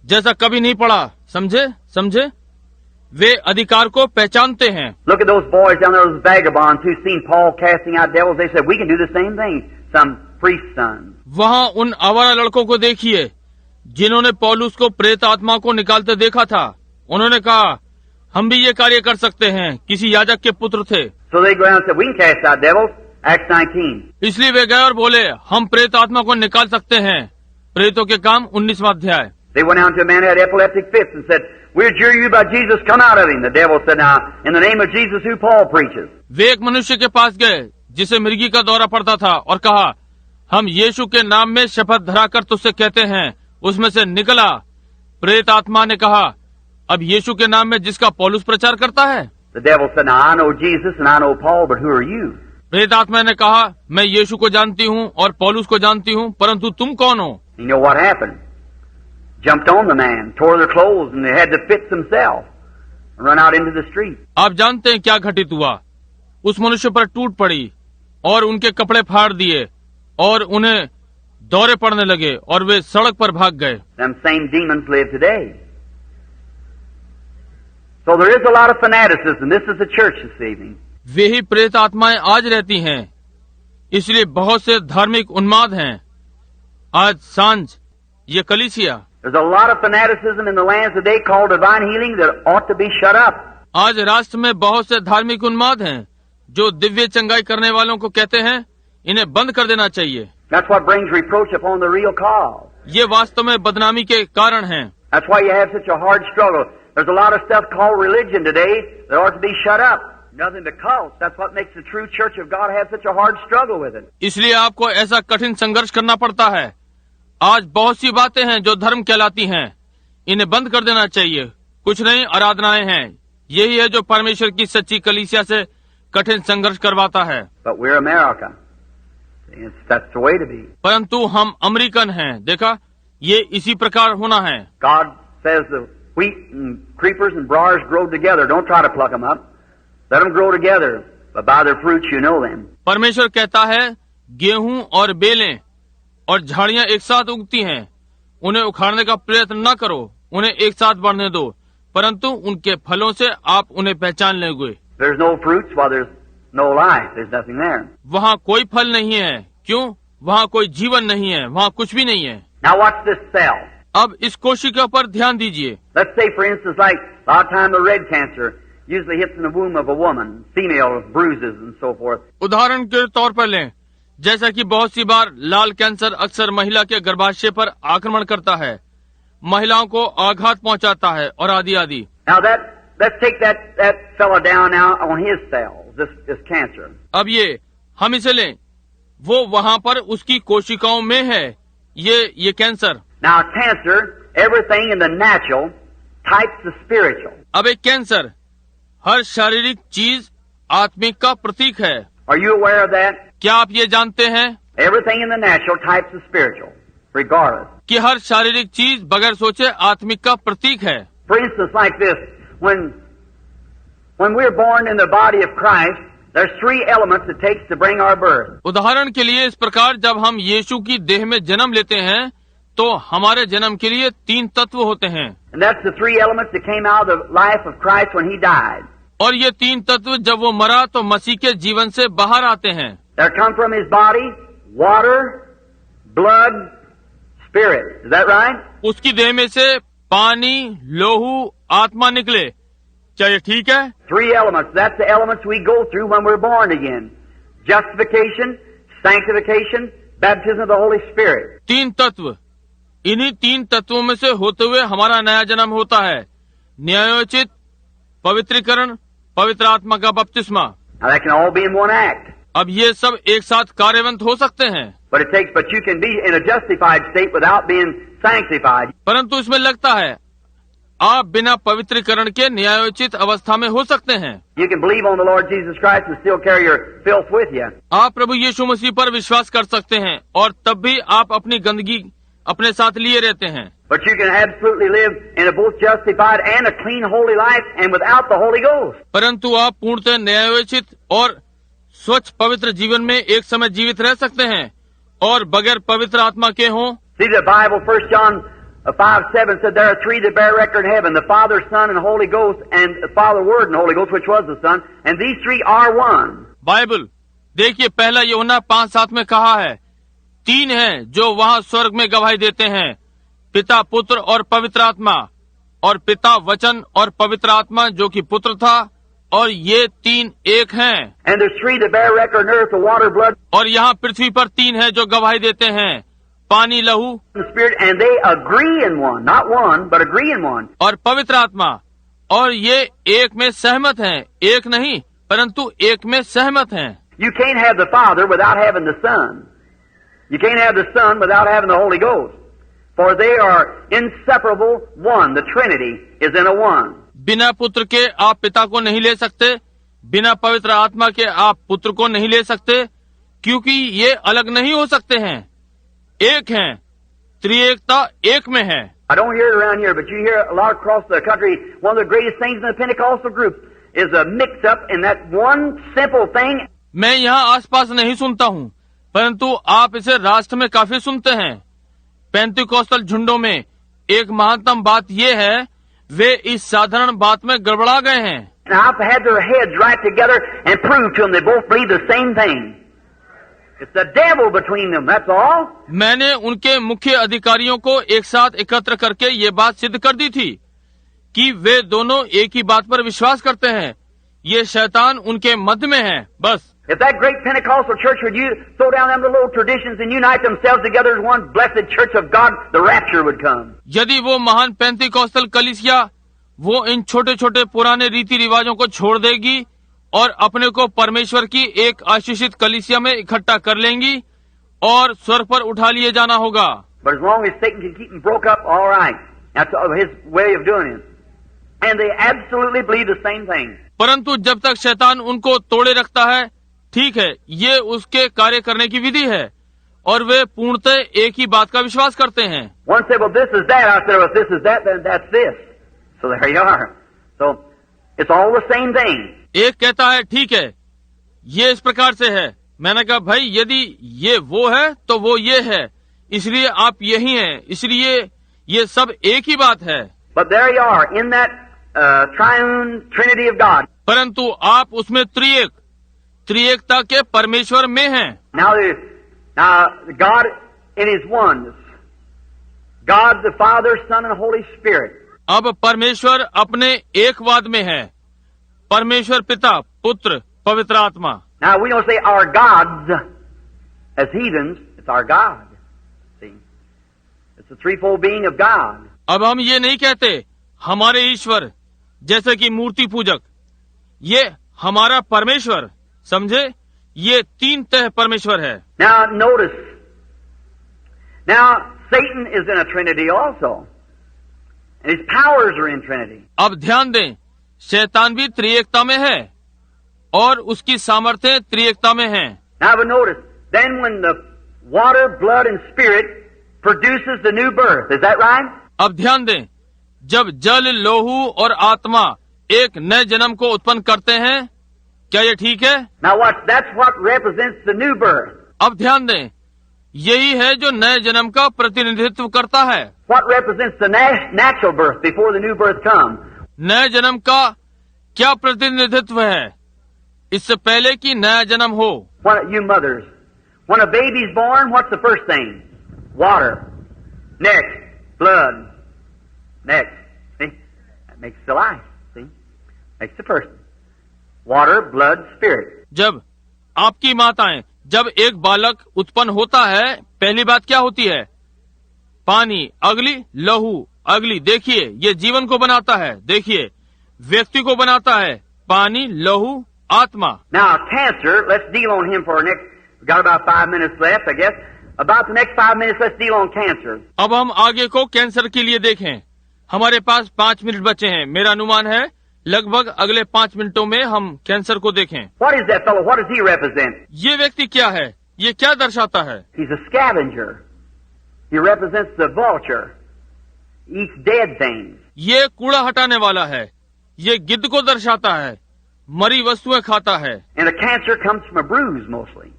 जैसा कभी नहीं पड़ा। समझे समझे? वे अधिकार को पहचानते हैं। Look at those boys down there, those vagabonds who seen Paul casting out devils. They said, "We can do the same thing." Some priest's sons. वहाँ उन आवारा लड़कों को देखिए जिन्होंने पौलुस को प्रेत आत्मा को निकालते देखा था। उन्होंने कहा, हम भी ये कार्य कर सकते हैं। किसी याजक के पुत्र थे। So they go around and said, "We can cast out devils." Acts 19. इसलिए वे गए और बोले, हम प्रेत आत्मा को निकाल सकते हैं। प्रेतों के काम 19वां अध्याय। They went out to a man who had epileptic fits and said, "We adjure you by Jesus, come out of him." The devil said, "Now, in the name of Jesus who Paul preaches." वे एक मनुष्य के पास गए जिसे मिर्गी का दौरा पड़ता था और कहा, हम यीशु के नाम में शपथ धराकर तुझसे कहते हैं, उसमें से निकला। प्रेत आत्मा ने कहा, अब यीशु के नाम में जिसका पौलुस प्रचार करता है। The devil said, "Now I know Jesus and I know Paul, but who are you?" प्रेत आत्मा ने कहा, मैं यीशु को जानती हूँ और पौलुस को जानती हूँ, परंतु तुम कौन हो? You know what happened? Jumped on the man, tore their clothes, and they had to fix themselves and run out into the street. आप जानते हैं क्या घटित हुआ? उस मनुष्य पर टूट पड़ी और उनके कपड़े फाड़ दिए और उन्हें दौरे पड़ने लगे और वे सड़क पर भाग गए। Them same demons live today. So there is a lot of fanaticism. This is the church this evening. वे ही प्रेत आत्माएं आज रहती हैं, इसलिए बहुत से धार्मिक उन्माद हैं। आज सांझ ये कलीसिया। There's a lot of fanaticism in the lands today called divine healing that ought to be shut up. आज राष्ट्र में बहुत से धार्मिक उन्माद हैं जो दिव्य चंगाई करने वालों को कहते हैं, इन्हें बंद कर देना चाहिए। That's what brings reproach upon the real cause. ये वास्तव में बदनामी के कारण हैं। That's why you have such a hard struggle. There's a lot of stuff called religion today that ought to be shut up. Nothing but cults. That's what makes the true church of God have such a hard struggle with it. इसलिए आपको ऐसा कठिन संघर्ष करना पड़ता है। आज बहुत सी बातें हैं जो धर्म कहलाती हैं, इन्हें बंद कर देना चाहिए। कुछ नई आराधनाएं हैं, यही है जो परमेश्वर की सच्ची कलीसिया से कठिन संघर्ष करवाता है। But we're America. That's the way to be. परंतु हम अमेरिकन हैं। देखा, ये इसी प्रकार होना है। God says the wheat and creepers and briars grow together. Don't try to pluck them up. Let them grow together. But by their fruits you know them. परमेश्वर कहता है, गेहूं और बेलें और झाड़ियां एक साथ उगती हैं, उन्हें उखाड़ने का प्रयत्न न करो, उन्हें एक साथ बढ़ने दो, परंतु उनके फलों से आप उन्हें पहचान लेंगे। There's no fruits while there's no life. There's nothing there. वहाँ कोई फल नहीं है। क्यों? वहाँ कोई जीवन नहीं है, वहाँ कुछ भी नहीं है। Now watch this cell. अब इस कोशिका पर ध्यान दीजिए। Let's say, for instance, like a lot of time the red cancer usually hits in the womb of a woman, female bruises and so forth. उदाहरण के तौर पर लें, जैसा कि बहुत सी बार लाल कैंसर अक्सर महिला के गर्भाशय पर आक्रमण करता है, महिलाओं को आघात पहुंचाता है और आदि आदि। Now let's take that fella down now on his cells, this cancer. अब ये हम इसे लें, वो वहाँ पर उसकी कोशिकाओं में है, ये cancer. Now cancer, everything in the natural types the spiritual. अब एक कैंसर हर शारीरिक चीज आत्मिक का प्रतीक है। Are you aware of that? क्या आप ये जानते हैं Everything in the natural types the spiritual, regardless. कि हर शारीरिक चीज बगैर सोचे आत्मिक का प्रतीक है। For instance, like this, when we're born in the body of Christ, there's three elements it takes to bring our birth. उदाहरण के लिए इस प्रकार जब हम यीशु की देह में जन्म लेते हैं तो हमारे जन्म के लिए 3 तत्व होते हैं। And that's the three elements that came out of the life of Christ when he died. और ये 3 तत्व जब वो मरा तो मसीह के जीवन से बाहर आते हैं। There come from his body water, blood, spirit. Is that right? उसकी देह में से पानी, लोहू, आत्मा निकले। क्या ये ठीक है? 3 elements. That's the elements we go through when we're born again. Justification, sanctification, baptism of the Holy Spirit. 3 तत्व, इन्हीं 3 तत्वों में से होते हुए हमारा नया जन्म होता है। न्यायोचित, पवित्रीकरण, पवित्र आत्मा का बपतिस्मा। Now that can all be in one act. अब ये सब एक साथ कार्यवंत हो सकते हैं, But you can be in a justified state without being sanctified. परंतु इसमें लगता है आप बिना पवित्रीकरण के न्यायोचित अवस्था में हो सकते हैं। You can believe on the Lord Jesus Christ and still carry your filth with you. आप प्रभु यीशु मसीह पर विश्वास कर सकते हैं और तब भी आप अपनी गंदगी अपने साथ लिए रहते हैं। But you can absolutely live in a both justified and a clean holy life and without the Holy Ghost. परंतु आप पूर्णतः न्यायोचित और स्वच्छ पवित्र जीवन में एक समय जीवित रह सकते हैं और बगैर पवित्र आत्मा के हों। See the Bible, 1 John 5:7 said there are 3 that bear record in heaven, the Father, Son, and Holy Ghost, and the Father, Word, and Holy Ghost, which was the Son, and these 3 are one. Bible देखिए, पहला यूहन्ना 5:7 में कहा है, 3 हैं जो वहाँ स्वर्ग में गवाही देते हैं, पिता, पुत्र और पवित्र आत्मा, और पिता, वचन और पवित्र आत्मा जो कि पुत्र था, और ये 3 एक हैं। And there's 3 that bear record on earth, the water, blood, और यहाँ पृथ्वी पर 3 हैं जो गवाही देते हैं, पानी, लहू and the Spirit, and they agree in one, not one, but agree in one. और पवित्र आत्मा, और ये एक में सहमत हैं, एक नहीं परंतु एक में सहमत हैं। You can't have the Father without having the Son. You can't have the Son without having the Holy Ghost. For they are inseparable one. The Trinity is in a one. बिना पुत्र के आप पिता को नहीं ले सकते, बिना पवित्र आत्मा के आप पुत्र को नहीं ले सकते, क्योंकि ये अलग नहीं हो सकते हैं, एक हैं, त्रिएकता एक में है। I don't hear it around here, but you hear a lot across the country. One of the greatest things in the Pentecostal group is a mix-up in that one simple thing. मैं यहाँ आसपास नहीं सुनता हूँ, परंतु आप इसे राष्ट्र में काफी सुनते हैं। पेंतिकोस्टल झुंडों में एक महत्तम बात यह है, वे इस साधारण बात में गड़बड़ा गए हैं। And I've had their heads right together and proved to them they both believe the same thing. It's the devil between them, that's all. मैंने उनके मुख्य अधिकारियों को एक साथ एकत्र करके ये बात सिद्ध कर दी थी कि वे दोनों एक ही बात पर विश्वास करते हैं। ये शैतान उनके मध्य में है, बस। If that great Pentecostal church would you throw down them little traditions and unite themselves together as one blessed church of God, the rapture would come. यदि वो महान पेंतिकोस्टल कलीसिया वो इन छोटे छोटे पुराने रीति रिवाजों को छोड़ देगी और अपने को परमेश्वर की एक आशीषित कलीसिया में इकट्ठा कर लेंगी और स्वर पर उठा लिए जाना होगा। But as long as Satan can keep them broke up, all right. That's his way of doing it. And they absolutely believe the same thing. परंतु जब तक शैतान उनको तोड़े रखता है, ठीक है, ये उसके कार्य करने की विधि है और वे पूर्णतः एक ही बात का विश्वास करते हैं। One said, well, this is that. I said, well, if this is that, then that's this. So there you are. So it's all the same thing. एक कहता है ठीक है, ये इस प्रकार से है। मैंने कहा भाई यदि ये वो है तो वो ये है, इसलिए आप यही हैं, इसलिए ये सब एक ही बात है। But there you are in that triune Trinity of God. परंतु आप उसमें त्रिएकता के परमेश्वर में हैं। Now God in His oneness, God the Father, Son, and Holy Spirit. अब परमेश्वर अपने एकवाद में है, परमेश्वर पिता, पुत्र, पवित्र आत्मा। Now we don't say our gods as heathens. It's our God. See, it's the threefold being of God. अब हम ये नहीं कहते हमारे ईश्वर जैसे कि मूर्ति पूजक, ये हमारा परमेश्वर, समझे, ये तीन तह परमेश्वर है। Now notice. Now Satan is in a Trinity also, and his powers are in Trinity. अब ध्यान दें, शैतान भी त्रिएकता में है और उसकी सामर्थ्य त्रिएकता में है। Now but notice, then when the water, blood, and spirit produces the new birth, is that right? अब ध्यान दें, जब जल, लोहू और आत्मा एक नए जन्म को उत्पन्न करते हैं, क्या ये ठीक है? Now watch, that's what represents the new birth. अब ध्यान दें, यही है जो नए जन्म का प्रतिनिधित्व करता है। What represents the natural birth before the new birth comes? नए जन्म का क्या प्रतिनिधित्व है इससे पहले कि नया जन्म हो? What you mothers, when a baby's born, what's the first thing? Water. Next, blood. Next, see, that makes the life. See, makes the person. Water, blood, spirit. जब आपकी माताएं, जब एक बालक उत्पन्न होता है, पहली बात क्या होती है? पानी, अगली लहू, अगली, देखिए ये जीवन को बनाता है, देखिए व्यक्ति को बनाता है, पानी, लहू, आत्मा। Now cancer, let's deal on him for next. We've got about 5 minutes left, I guess. About the next 5 minutes, let's deal on cancer. अब हम आगे को कैंसर के लिए देखें। हमारे पास 5 मिनट बचे हैं। मेरा अनुमान है लगभग अगले 5 मिनटों में हम कैंसर को देखें। What is that fellow? What does he represent? ये व्यक्ति क्या है? ये क्या दर्शाता है? He's a scavenger. He represents the vulture. Eats dead things. ये कूड़ा हटाने वाला है। ये गिद्ध को दर्शाता है, मरी वस्तुएं खाता है। And a cancer comes from a bruise mostly,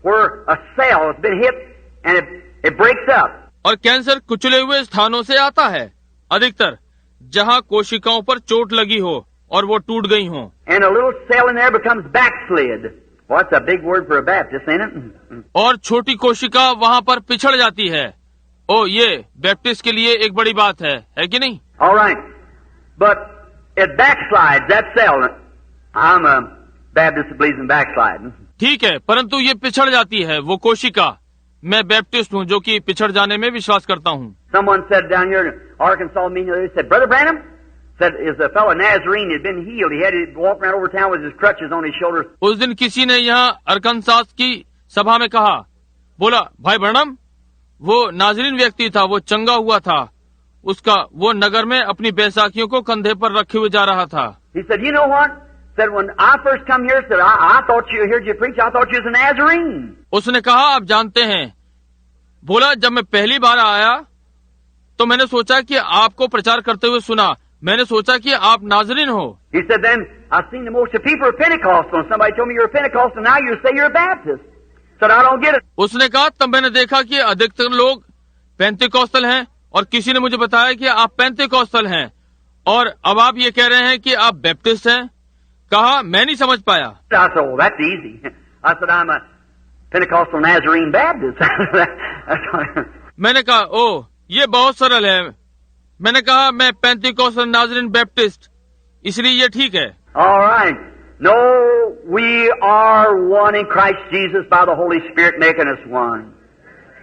where a cell has been hit and it breaks up. और कैंसर कुचले हुए स्थानों से आता है, अधिकतर जहाँ कोशिकाओं पर चोट लगी हो और वो टूट गई हो। And a little cell in there becomes backslid. Well, that's a big word for a Baptist, ain't it? और छोटी कोशिका वहाँ पर पिछड़ जाती है। ओ, ये बैप्टिस्ट के लिए एक बड़ी बात है कि नहीं? All right, but it backslides that cell. I'm a Baptist that believes in backsliding. ठीक है, परंतु ये पिछड़ जाती है वो कोशिका। मैं बैप्टिस्ट हूँ जो कि पिछड़ जाने में विश्वास करता हूँ। Someone said down here in Arkansas meeting, they said, Brother Branham, said is a fellow Nazarene had been healed. He had to walk around over town with his crutches on his shoulders. उस दिन किसी ने यहाँ Arkansas की सभा में कहा, बोला भाई ब्रैनम, वो नाजरीन व्यक्ति था, वो चंगा हुआ था, उसका वो नगर में अपनी बैसाखियों को कंधे पर रखे हुए जा रहा था। He said, you know what? Said when I first come here, said I thought you heard you preach. I thought you was a Nazarene. उसने कहा आप जानते हैं, बोला जब मैं पहली बार आया तो मैंने सोचा कि आपको प्रचार करते हुए सुना, मैंने सोचा कि आप नाजरीन हो। He said then I seen the most of people are Pentecostal, and somebody told me you're a Pentecostal. Now you say you're a Baptist. Said, I don't get it. उसने कहा तब मैंने देखा कि अधिकतर लोग पेंतिकोस्टल हैं और किसी ने मुझे बताया कि आप पेंतिकोस्टल हैं और अब आप ये कह रहे हैं कि आप बैप्टिस्ट हैं। कहा मैं नहीं समझ पाया। I said, oh, that's easy. I said, I'm a Pentecostal Nazarene Baptist. मैंने कहा ओह ये बहुत सरल है। मैंने कहा मैं पेंतिकोस्टल नाज़रीन बैप्टिस्ट, इसलिए ये ठीक है। All right. No, we are one in Christ Jesus by the Holy Spirit making us one.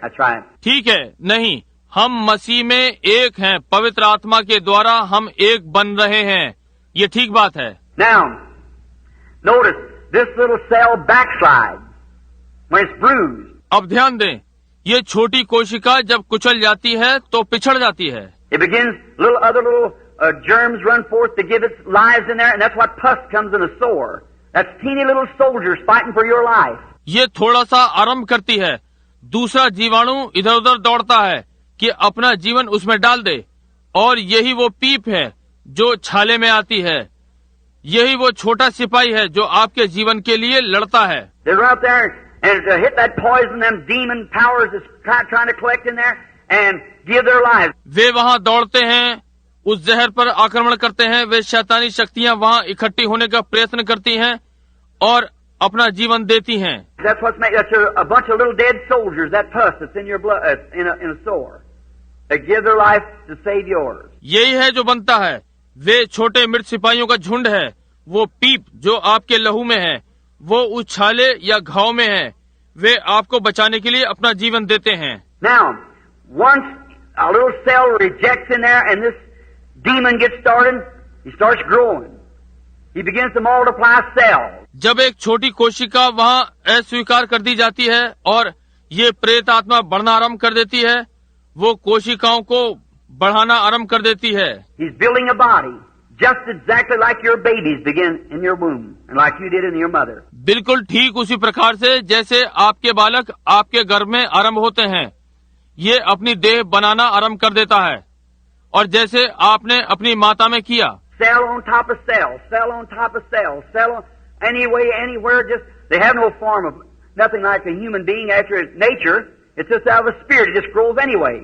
That's right. ठीक है, नहीं, हम मसीह में एक हैं, पवित्र आत्मा के द्वारा हम एक बन रहे हैं, ये ठीक बात है। Now, notice this little cell backslides when it's bruised. अब ध्यान दें, ये छोटी कोशिका जब कुचल जाती है तो पिछड़ जाती है। It begins, other little germs run forth to give its lives in there, and that's what pus comes in a sore. That's teeny little soldiers fighting for your life. ये थोड़ा सा आरंभ करती है, दूसरा जीवाणु इधर उधर दौड़ता है कि अपना जीवन उसमें डाल दे, और यही वो पीप है जो छाले में आती है, यही वो छोटा सिपाही है जो आपके जीवन के लिए लड़ता है। They're out there and to hit that poison, them demon powers that's trying to collect in there and give their lives. वे वहाँ दौड़ते हैं, उस जहर पर आक्रमण करते हैं, वे शैतानी शक्तियाँ वहाँ इकट्ठी होने का प्रयत्न करती हैं और अपना जीवन देती हैं। That's what's made. That's a bunch of little dead soldiers. That pus that's in your blood, in a sore. They give their life to save yours. यही है जो बनता है, वे छोटे मृत सिपाहियों का झुंड है, वो पीप जो आपके लहू में है, वो उस छाले या घाव में है, वे आपको बचाने के लिए अपना जीवन देते हैं। Now, once a little cell rejects in there and this demon gets started, he starts growing. He begins to multiply cells. जब एक छोटी कोशिका वहाँ अस्वीकार कर दी जाती है और ये प्रेत आत्मा बढ़ना आरंभ कर देती है, वो कोशिकाओं को बढ़ाना आरंभ कर देती है। He's building a body just exactly like your babies begin in your womb and like you did in your mother. बिल्कुल ठीक उसी प्रकार से जैसे आपके बालक आपके गर्भ में आरंभ होते हैं, ये अपनी देह बनाना आरंभ कर देता है और जैसे आपने अपनी माता में किया। Cell on top of cell, cell on top of cell, cell on anyway, anywhere, just they have no form of nothing like a human being after its nature. It's just out of a spirit. It just grows anyway.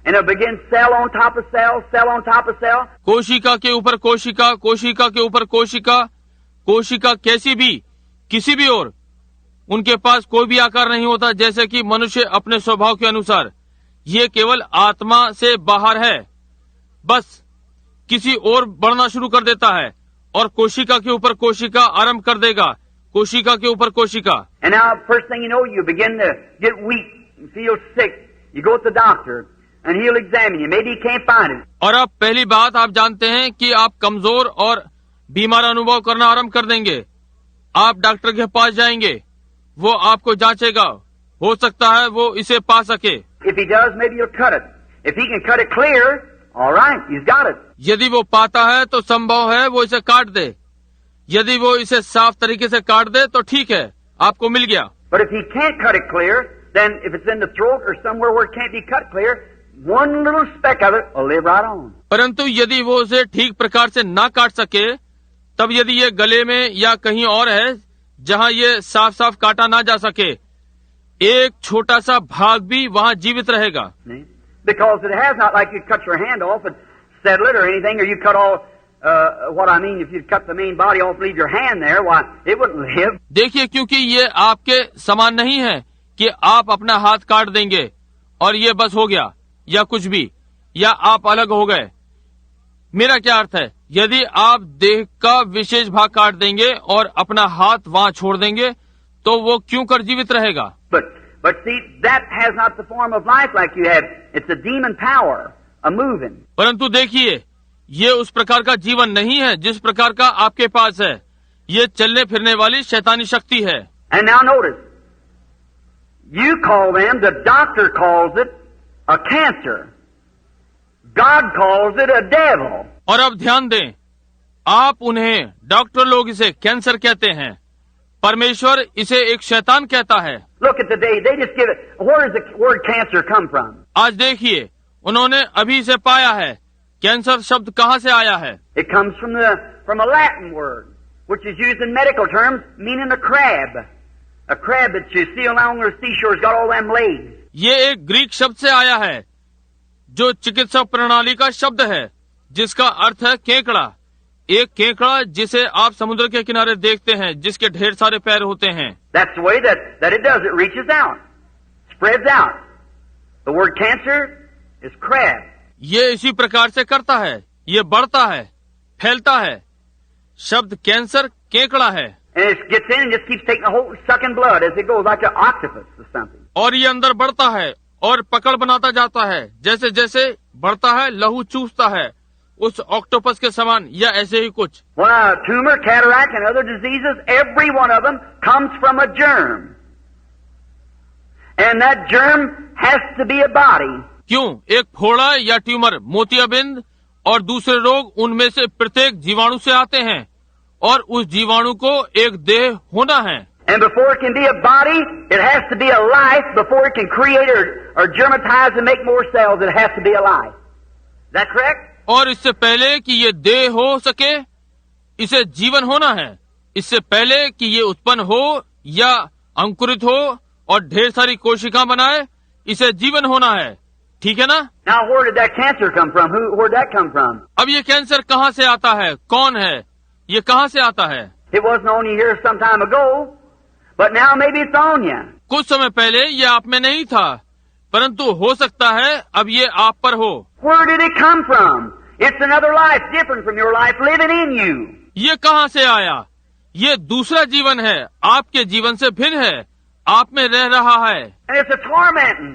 And it begins cell on top of cell, cell on top of cell. कोशिका के ऊपर कोशिका, कोशिका के ऊपर कोशिका, कोशिका कैसी भी, किसी भी और, उनके पास कोई भी आकार नहीं होता जैसे कि मनुष्य अपने स्वभाव के अनुसार। ये केवल आत्मा से बाहर है, बस किसी और बढ़ना शुरू कर देता है और कोशिका के ऊपर कोशिका आरंभ कर देगा, कोशिका के ऊपर कोशिका। And now, first thing you know, you begin to get weak, and feel sick. You go to the doctor, and he'll examine you. Maybe he can't find it. और अब पहली बात आप जानते हैं कि आप कमजोर और बीमार अनुभव करना आरंभ कर देंगे। आप डॉक्टर के पास जाएंगे, वो आपको जांचेगा, हो सकता है वो इसे पा सके। If he does, maybe he'll cut it. If he can cut it clear, all right, he's got it. यदि वो पाता है तो संभव है वो इसे काट दे, यदि वो इसे साफ तरीके से काट दे तो ठीक है, आपको मिल गया। But if he can't cut it clear, then if it's in the throat or somewhere where it can't be cut clear, one little speck of it will live right on. परंतु यदि वो उसे ठीक प्रकार से ना काट सके, तब यदि ये गले में या कहीं और है जहाँ ये साफ साफ काटा ना जा सके, एक छोटा सा भाग भी वहाँ जीवित रहेगा। Because it has not like you cut your hand off and settle it or anything, or you cut all, what I mean, if you cut the main body off, leave your hand there, why, it wouldn't live. देखिए, क्योंकि ये आपके समान नहीं है कि आप अपना हाथ काट देंगे और ये बस हो गया या कुछ भी, या आप अलग हो गए। मेरा क्या अर्थ है, यदि आप देह का विशेष भाग काट देंगे और अपना हाथ वहाँ छोड़ देंगे तो वो क्यों कर जीवित रहेगा। But see, that has not the form of life like you have. It's a demon power, a moving. परंतु देखिए, ये उस प्रकार का जीवन नहीं है जिस प्रकार का आपके पास है, ये चलने फिरने वाली शैतानी शक्ति है। And now notice, you call them, the doctor calls it a cancer. God calls it a devil. और अब ध्यान दें, आप उन्हें, डॉक्टर लोग इसे कैंसर कहते हैं, परमेश्वर इसे एक शैतान कहता है। Look at the day, they just give it, where does the word cancer come from? आज देखिए, उन्होंने अभी इसे पाया है, कैंसर शब्द कहाँ से आया है। It comes from a Latin word, which is used in medical terms, meaning a crab. A crab that you see along the seashore has got all them legs. ये एक ग्रीक शब्द से आया है जो चिकित्सा प्रणाली का शब्द है जिसका अर्थ है केकड़ा। एक केकड़ा जिसे आप समुद्र के किनारे देखते हैं जिसके ढेर सारे पैर होते हैं। That's the way that it does. It reaches out, spreads out. The word cancer is crab. ये इसी प्रकार से करता है, ये बढ़ता है, फैलता है। शब्द कैंसर केकड़ा है। And it gets in and just keeps taking a hold, sucking blood as it goes, like an octopus or something. और ये अंदर बढ़ता है और पकड़ बनाता जाता है, जैसे जैसे बढ़ता है लहू चूसता है उस ऑक्टोपस के समान या ऐसे ही कुछ। Well, a tumor, cataract, and other diseases, every one of them comes from a germ. And that germ has to be a body. क्यों? एक फोड़ा या ट्यूमर, मोतियाबिंद और दूसरे रोग उनमें से प्रत्येक जीवाणु से आते हैं और उस जीवाणु को एक देह होना है। And before it can be a body, it has to be a life. Before it can create or germatize and make more cells, it has to be a life. Is that correct? और इससे पहले कि ये देह हो सके, इसे जीवन होना है। इससे पहले कि ये उत्पन्न हो या अंकुरित हो और ढेर सारी कोशिकाएं बनाए, इसे जीवन होना है। ठीक है ना? Now, where did that cancer come from? Where'd that come from? अब ये कैंसर कहाँ से आता है? कौन है? ये कहाँ से आता है? It wasn't on you here some time ago, but now maybe it's on you. कुछ समय पहले ये आप में नहीं था, परंतु हो सकता है अब ये आप पर हो। Where did it come from? It's another life different from your life living in you. ये कहाँ से आया? ये दूसरा जीवन है, आपके जीवन से भिन्न है, आप में रह रहा है। And it's a tormenting,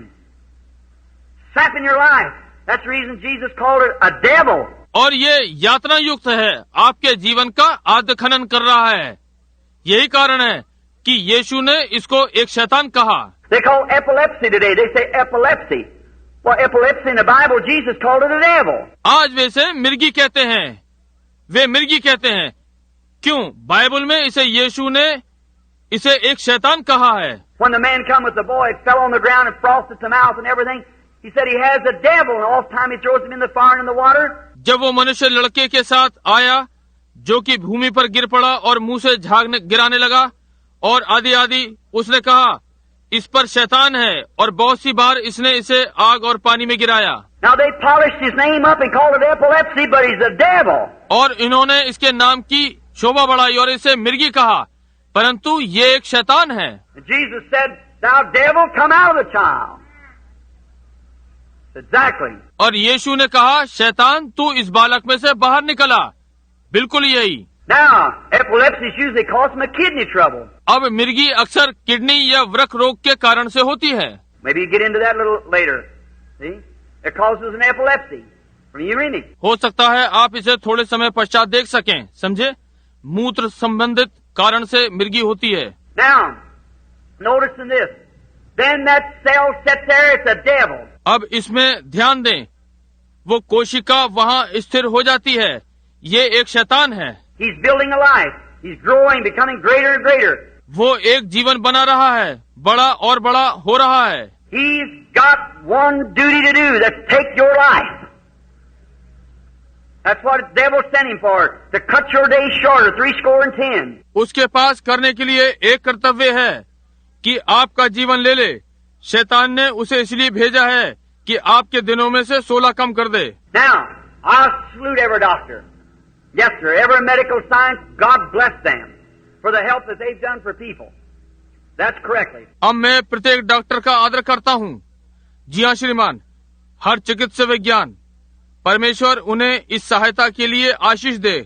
sapping your life. That's the reason Jesus called it a devil. और ये यातना युक्त है, आपके जीवन का आद्य खनन कर रहा है। यही कारण है कि यीशु ने इसको एक शैतान कहा। They call epilepsy today. They say epilepsy. Well, epilepsy in the Bible, Jesus called it a devil. आज वैसे मिर्गी कहते हैं, वे मिर्गी कहते हैं। क्यों? बाइबल में इसे यीशु ने इसे एक शैतान कहा है। When the man come with the boy, it fell on the ground and frosted some mouth and everything. He said he has a devil, and all the time he throws him in the fire and in the water. जब वो मनुष्य लड़के के साथ आया जो कि भूमि पर गिर पड़ा और मुंह से झाग गिराने लगा और आदि आदि, उसने कहा इस पर शैतान है और बहुत सी बार इसने इसे आग और पानी में गिराया। Now they polished his name up and called it epilepsy, but he's a devil. और इन्होंने इसके नाम की शोभा बढ़ाई और इसे मिर्गी कहा, परंतु ये एक शैतान है। And Jesus said, "Thou devil, come out of the child." Exactly. और यीशु ने कहा, शैतान तू इस बालक में से बाहर निकला। बिल्कुल यही। Now, epilepsy is usually caused from a kidney trouble. अब मिर्गी अक्सर किडनी या वृक्क रोग के कारण से होती है। Maybe you get into that a little later. See? It causes an epilepsy from urine. हो सकता है आप इसे थोड़े समय पश्चात देख सकें, समझे? मूत्र संबंधित कारण से मिर्गी होती है। Now, notice in this. Then that cell sits there, it's a devil. अब इसमें ध्यान दें, वो कोशिका वहाँ स्थिर हो जाती है, ये एक शैतान है। He's building a life. He's growing, becoming greater and greater. वो एक जीवन बना रहा है, बड़ा और बड़ा हो रहा है। He's got one duty to do, that's take your life. That's what the devil sent him for, to cut your days shorter, 70. उसके पास करने के लिए एक कर्तव्य है कि आपका जीवन ले ले। शैतान ने उसे इसलिए भेजा है कि आपके दिनों में से 16 कम कर दे। Now, I salute every doctor. Yes, sir. Every medical science, God bless them for the help that they've done for people. That's correctly. अब मैं प्रत्येक डॉक्टर का आदर करता हूँ। जी हाँ श्रीमान, हर चिकित्सा विज्ञान, परमेश्वर उन्हें इस सहायता के लिए आशीष दे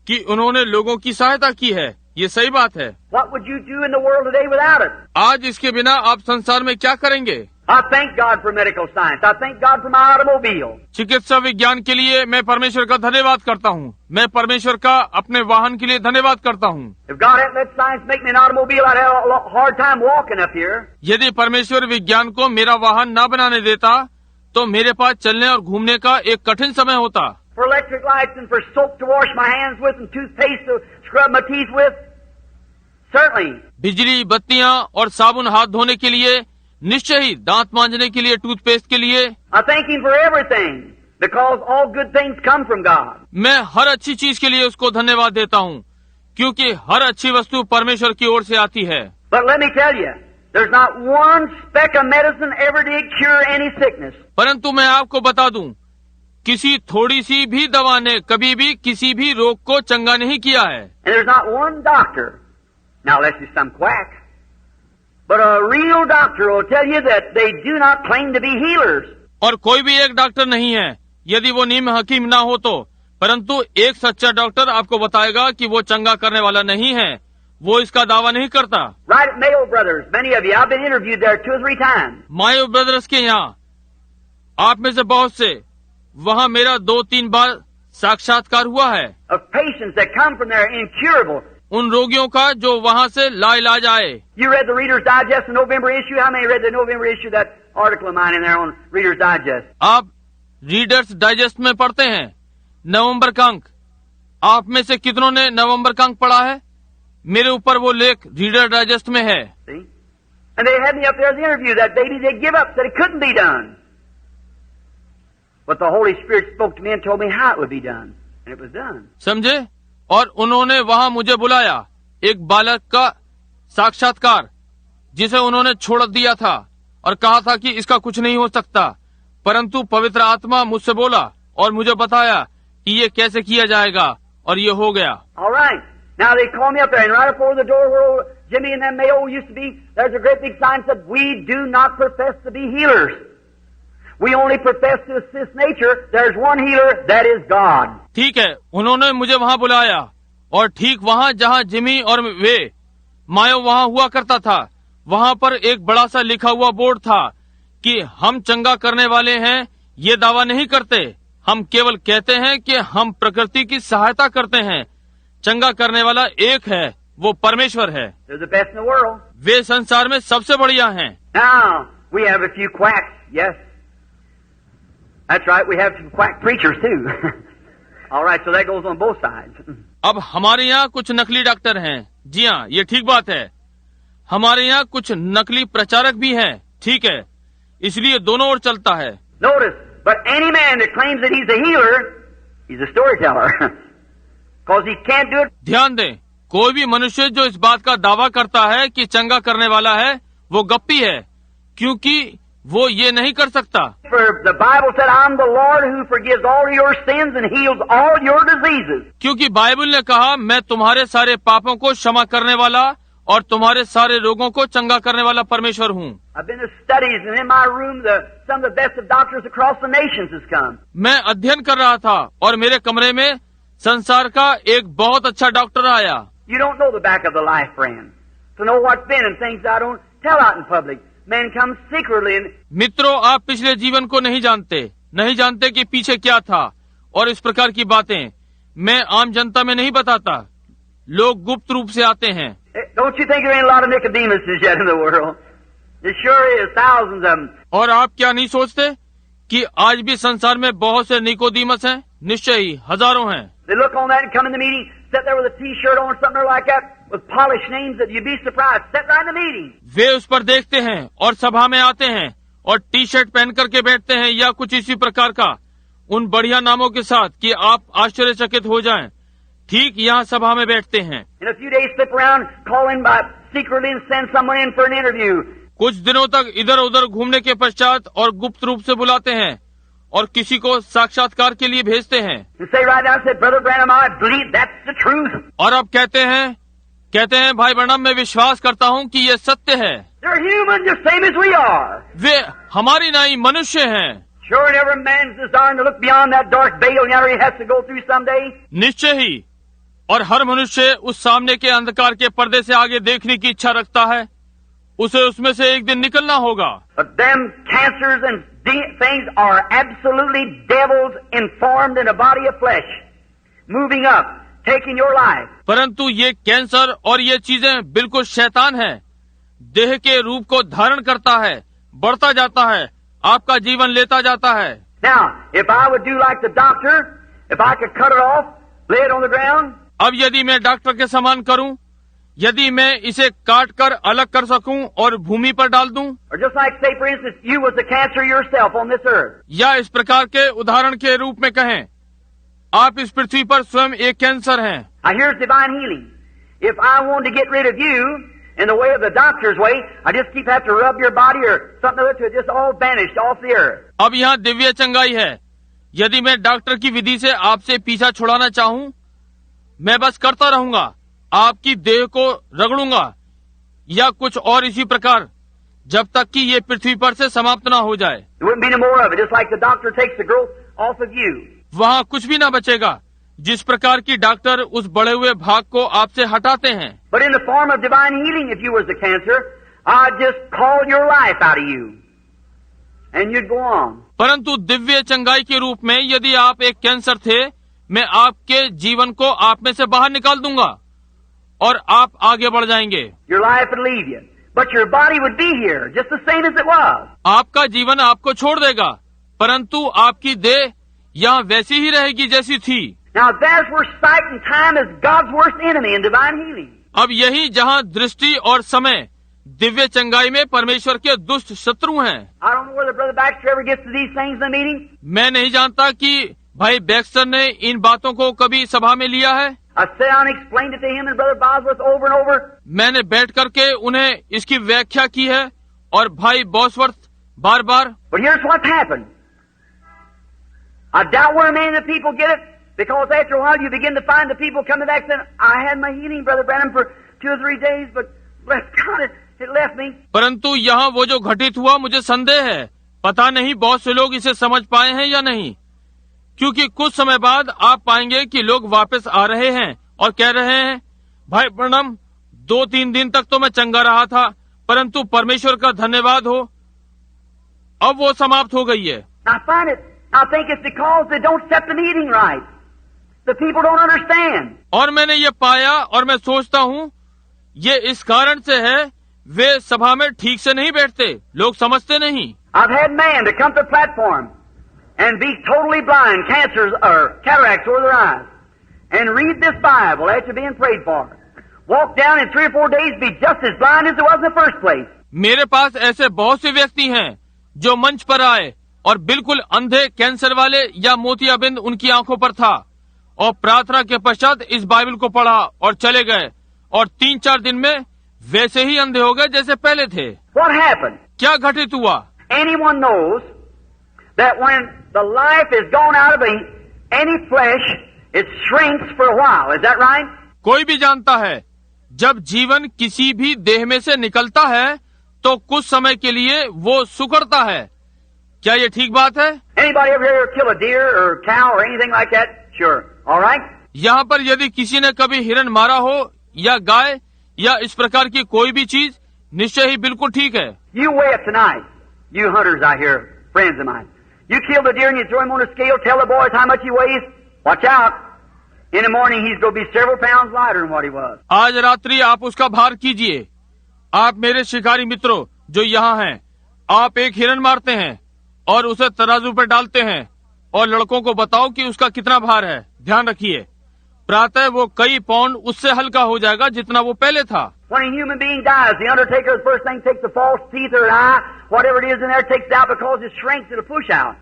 कि उन्होंने लोगों की सहायता की है। ये सही बात है। What would you do in the world today without it? आज इसके बिना आप संसार में क्या करेंगे? I thank God for medical science. I thank God for my automobile. चिकित्सा विज्ञान के लिए मैं परमेश्वर का धन्यवाद करता हूँ। मैं परमेश्वर का अपने वाहन के लिए धन्यवाद करता हूँ। If God hadn't let science make me an automobile, I'd have a hard time walking up here. यदि परमेश्वर विज्ञान को मेरा वाहन न बनाने देता तो मेरे पास चलने और घूमने का एक कठिन समय होता। For electric lights and for soap to wash my hands with and toothpaste to scrub my teeth with, certainly. बिजली, बत्तियाँ और साबुन हाथ धोने के लिए, निश्चय ही दांत मांजने के लिए, टूथपेस्ट के लिए। I thank Him for everything because all good things come from God. मैं हर अच्छी चीज के लिए उसको धन्यवाद देता हूँ क्योंकि हर अच्छी वस्तु परमेश्वर की ओर से आती है। But let me tell you, there's not one speck of medicine ever did cure any sickness. परंतु मैं आपको बता दूं, किसी थोड़ी सी भी दवा ने कभी भी किसी भी रोग को चंगा नहीं किया है। And there's not one doctor, now unless he's some quack, but a real doctor will tell you that they do not claim to be healers. और कोई भी एक डॉक्टर नहीं है, यदि वो नीम हकीम ना हो तो, परंतु एक सच्चा डॉक्टर आपको बताएगा कि वो चंगा करने वाला नहीं है, वो इसका दावा नहीं करता। Right at Mayo Brothers, many of you, I've been interviewed there 2 or 3 times. Mayo brothers के यहाँ आप में से बहुत से, वहाँ मेरा 2-3 बार साक्षात्कार हुआ है। Of patients that come from there incurable. उन रोगियों का जो वहाँ से लाइलाज आए। You read the Reader's Digest, the November issue? How many read the November issue, that article of mine in there on Reader's Digest? आप रीडर्स डाइजेस्ट में पढ़ते हैं नवंबर का अंक। आप में से कितनों ने नवंबर का अंक पढ़ा है? मेरे ऊपर वो लेख रीडर डाइजेस्ट में है। See? And they had me up there as an interview. That baby, they give up, said it couldn't be done. But the Holy Spirit spoke to me and told me how it would be done. And it was done. समझे? और उन्होंने वहाँ मुझे बुलाया, एक बालक का साक्षात्कार जिसे उन्होंने छोड़ दिया था और कहा था कि इसका कुछ नहीं हो सकता, परंतु पवित्र आत्मा मुझसे बोला और मुझे बताया कि ये कैसे किया जाएगा और ये हो गया। All right. Now they called me up there, and right before the door where Jimmy and them Mayo used to be, there's a great big sign that said, "We do not profess to be healers. We only profess to assist nature. There's one healer, that is God." ठीक है, उन्होंने मुझे वहाँ बुलाया और ठीक वहाँ जहाँ जिमी और वे मायो वहाँ हुआ करता था, वहाँ पर एक बड़ा सा लिखा हुआ बोर्ड था कि हम चंगा करने वाले हैं, ये दावा नहीं करते, हम केवल कहते हैं कि हम प्रकृति की सहायता करते हैं। चंगा करने वाला एक है, वो परमेश्वर है। They're the best in the world. वे संसार में सबसे बढ़िया हैं। Now we have a few quacks. Yes, that's right. We have some quack preachers too. All right, so that goes on both sides. अब हमारे यहाँ कुछ नकली डॉक्टर हैं। जी हाँ, ये ठीक बात है। हमारे यहाँ कुछ नकली प्रचारक भी हैं। ठीक है, इसलिए दोनों ओर चलता है। Notice, but any man that claims that he's a healer, he's a storyteller, because he can't do it. ध्यान दें, कोई भी मनुष्य जो इस बात का दावा करता है कि चंगा करने वाला है, वो गप्पी है, क्योंकि वो ये नहीं कर सकता। For the Bible said, "I'm the Lord who forgives all your sins and heals all your diseases." क्योंकि बाइबल ने कहा, मैं तुम्हारे सारे पापों को क्षमा करने वाला और तुम्हारे सारे रोगों को चंगा करने वाला परमेश्वर हूँ। I've been to studies, and in my room, some of the best of doctors across the nations has come. मैं अध्ययन कर रहा था और मेरे कमरे में संसार का एक बहुत अच्छा डॉक्टर आया। You don't know the back of the life, friend. To know what's been and things I don't tell out in public. Men come secretly and... मित्रों, आप पिछले जीवन को नहीं जानते कि पीछे क्या था, और इस प्रकार की बातें मैं आम जनता में नहीं बताता। लोग गुप्त रूप से आते हैं। Don't you think there ain't a lot of Nicodemuses yet in the world? There sure is, thousands of them. और आप क्या नहीं सोचते कि आज भी संसार में बहुत से निकोदीमस हैं? निश्चय ही हजारों हैं। They look on that and come in the meeting, sit there with a T-shirt on or something like that, with polished names that you'd be surprised. Sit right in the meeting. वे उस पर देखते हैं और सभा में आते हैं और टी शर्ट पहन करके बैठते हैं या कुछ इसी प्रकार का, उन बढ़िया नामों के साथ कि आप आश्चर्यचकित हो जाएं। ठीक यहाँ सभा में बैठते हैं। In a few days, slip around, call in by secretly and send someone in for an interview. कुछ दिनों तक इधर उधर घूमने के पश्चात और गुप्त रूप से बुलाते हैं और किसी को साक्षात्कार के लिए भेजते हैं। And say right now, say, "Brother Branham, I believe that's the truth." और अब कहते हैं भाई ब्रैनम, मैं विश्वास करता हूँ कि ये सत्य है। They're human, just same as we are. वे हमारी नाई मनुष्य हैं। Sure, and every man's desiring to look beyond that dark veil he has to go through someday. निश्चय ही, और हर मनुष्य उस सामने के अंधकार के पर्दे से आगे देखने की इच्छा रखता है। उसे उसमें से एक दिन निकलना होगा। But them cancers and things are absolutely devils informed in a body of flesh, moving up, taking your life. परंतु ये कैंसर और ये चीजें बिल्कुल शैतान हैं, देह के रूप को धारण करता है, बढ़ता जाता है, आपका जीवन लेता जाता है। Now, if I would do like the doctor, if I could cut it off, lay it on the ground. अब यदि मैं डॉक्टर के समान करूं, यदि मैं इसे काट कर अलग कर सकूं और भूमि पर डाल दूं, Or just like, say, for instance, you was a cancer yourself on this earth. या इस प्रकार के उदाहरण के रूप में कहें, आप इस पृथ्वी पर स्वयं एक कैंसर हैं। Now, here's divine healing. If I wanted to get rid of you in the way of the doctor's way, I just keep have to rub your body or something like that till it just all vanished off the earth. अब यहाँ दिव्य चंगाई है। यदि मैं doctor की विधि से आपसे पीछा छुड़ाना चाहूँ, मैं बस करता रहूंगा, आपकी देह को रगड़ूंगा या कुछ और इसी प्रकार, जब तक कि ये पृथ्वी पर से समाप्त ना हो जाए। There wouldn't be no more of it, just like the doctor takes the growth off of you. वहाँ कुछ भी ना बचेगा, जिस प्रकार की डॉक्टर उस बढ़े हुए भाग को आपसे हटाते हैं। But in the form of divine healing, if you was the cancer, I'd just call your life out of you, and you'd go on. परंतु दिव्य चंगाई के रूप में यदि आप एक कैंसर थे, मैं आपके जीवन को आप में से बाहर निकाल दूंगा और आप आगे बढ़ जाएंगे। Your life would leave you, but your body would be here, just the same as it was. आपका जीवन आपको छोड़ देगा, परंतु आपकी देह यहाँ वैसी ही रहेगी जैसी थी। Now that's where sight and time is God's worst enemy in divine healing. अब यही जहाँ दृष्टि और समय दिव्य चंगाई में परमेश्वर के दुष्ट शत्रु हैं। I don't know whether Brother Baxter ever gets to these things in the meeting. मैं नहीं जानता कि भाई बैक्स्टर ने इन बातों को कभी सभा में लिया है। I sat down and explained it to him and Brother Bosworth over and over. मैंने बैठ करके उन्हें इसकी व्याख्या की है और भाई Bosworth bar bar. But here's what's happened. I doubt where many of the people get it, because after a while you begin to find the people coming back saying, I had my healing, Brother Branham, for 2 or 3 days, but bless God, it left me. परंतु यहाँ वो जो घटित हुआ मुझे संदेह है, पता नहीं बहुत से लोग इसे समझ पाए हैं या नहीं, क्योंकि कुछ समय बाद आप पाएंगे कि लोग वापस आ रहे हैं और कह रहे हैं, भाई ब्रैनम 2-3 दिन तक तो मैं चंगा रहा था, परंतु परमेश्वर का धन्यवाद हो, अब वो समाप्त हो गई है। I think it's because they don't set the meeting right. The people don't understand. और मैंने ये पाया और मैं सोचता हूँ ये इस कारण से है, वे सभा में ठीक से नहीं बैठते, लोग समझते नहीं। I've had men to come to the platform and be totally blind, cancers or cataracts over their eyes, and read this Bible after being prayed for. Walk down in 3 or 4 days, be just as blind as it was in the first place. मेरे पास ऐसे बहुत से व्यक्ति हैं जो मंच पर आए और बिल्कुल अंधे, कैंसर वाले या मोतियाबिंद उनकी आंखों पर था, और प्रार्थना के पश्चात इस बाइबल को पढ़ा और चले गए, और 3-4 दिन में वैसे ही अंधे हो गए जैसे पहले थे। What happened? क्या घटित हुआ? Anyone knows that when the life is gone out of any flesh, it shrinks for a while. Is that right? कोई भी जानता है, जब जीवन किसी भी देह में से निकलता है तो कुछ समय के लिए वो सुकड़ता है। क्या ये ठीक बात है? Anybody ever here kill a deer or a cow or anything like that? Sure. All right. यहाँ पर यदि किसी ने कभी हिरन मारा हो या गाय या इस प्रकार की कोई भी चीज, निश्चय ही बिल्कुल ठीक है। You weigh up tonight, you hunters out here, friends of mine. You kill the deer and you throw him on a scale. Tell the boys how much he weighs. Watch out. In the morning he's going to be several pounds lighter than what he was. आज रात्रि आप उसका भार कीजिए। आप मेरे शिकारी मित्रों जो यहाँ हैं, आप एक हिरन मारते हैं और उसे तराजू पर डालते हैं और लड़कों को बताओ कि उसका कितना भार है। ध्यान रखिए, प्रातः वो कई पाउंड उससे हल्का हो जाएगा जितना वो पहले था। When a human being dies, the undertaker the first thing takes the false teeth or an eye, whatever it is in there, takes it out because it shrinks, it'll push out.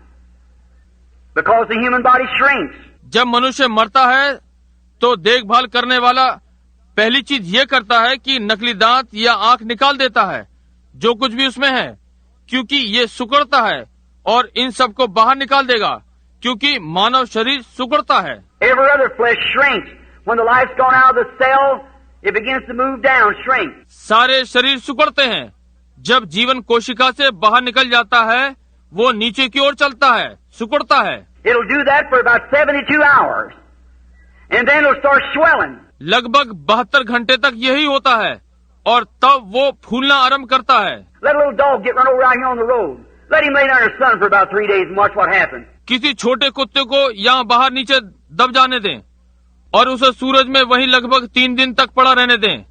Because the human body shrinks. जब मनुष्य मरता है तो देखभाल करने वाला पहली चीज ये करता है कि नकली दांत या आंख निकाल देता है, जो कुछ भी उसमें है, क्योंकि ये सुकड़ता है, और इन सब को बाहर निकाल देगा, क्योंकि मानव शरीर सुकड़ता है। Every other flesh shrinks. When the life's gone out of the cell, it begins to move down, shrink. सारे शरीर सुकड़ते हैं। जब जीवन कोशिका से बाहर निकल जाता है, वो नीचे की ओर चलता है, सुकड़ता है। It'll do that for about 72 hours. And then it'll start swelling. लगभग 72 घंटे तक यही होता है, और तब वो फूलना आरंभ करता है। Let a little dog get run over out here on the road. Let him lay down in the sun for about 3 days and watch what happens. किसी छोटे कुत्ते को यहाँ बाहर नीचे दब जाने दें और उसे सूरज में वहीं लगभग 3 दिन तक पड़ा रहने दें,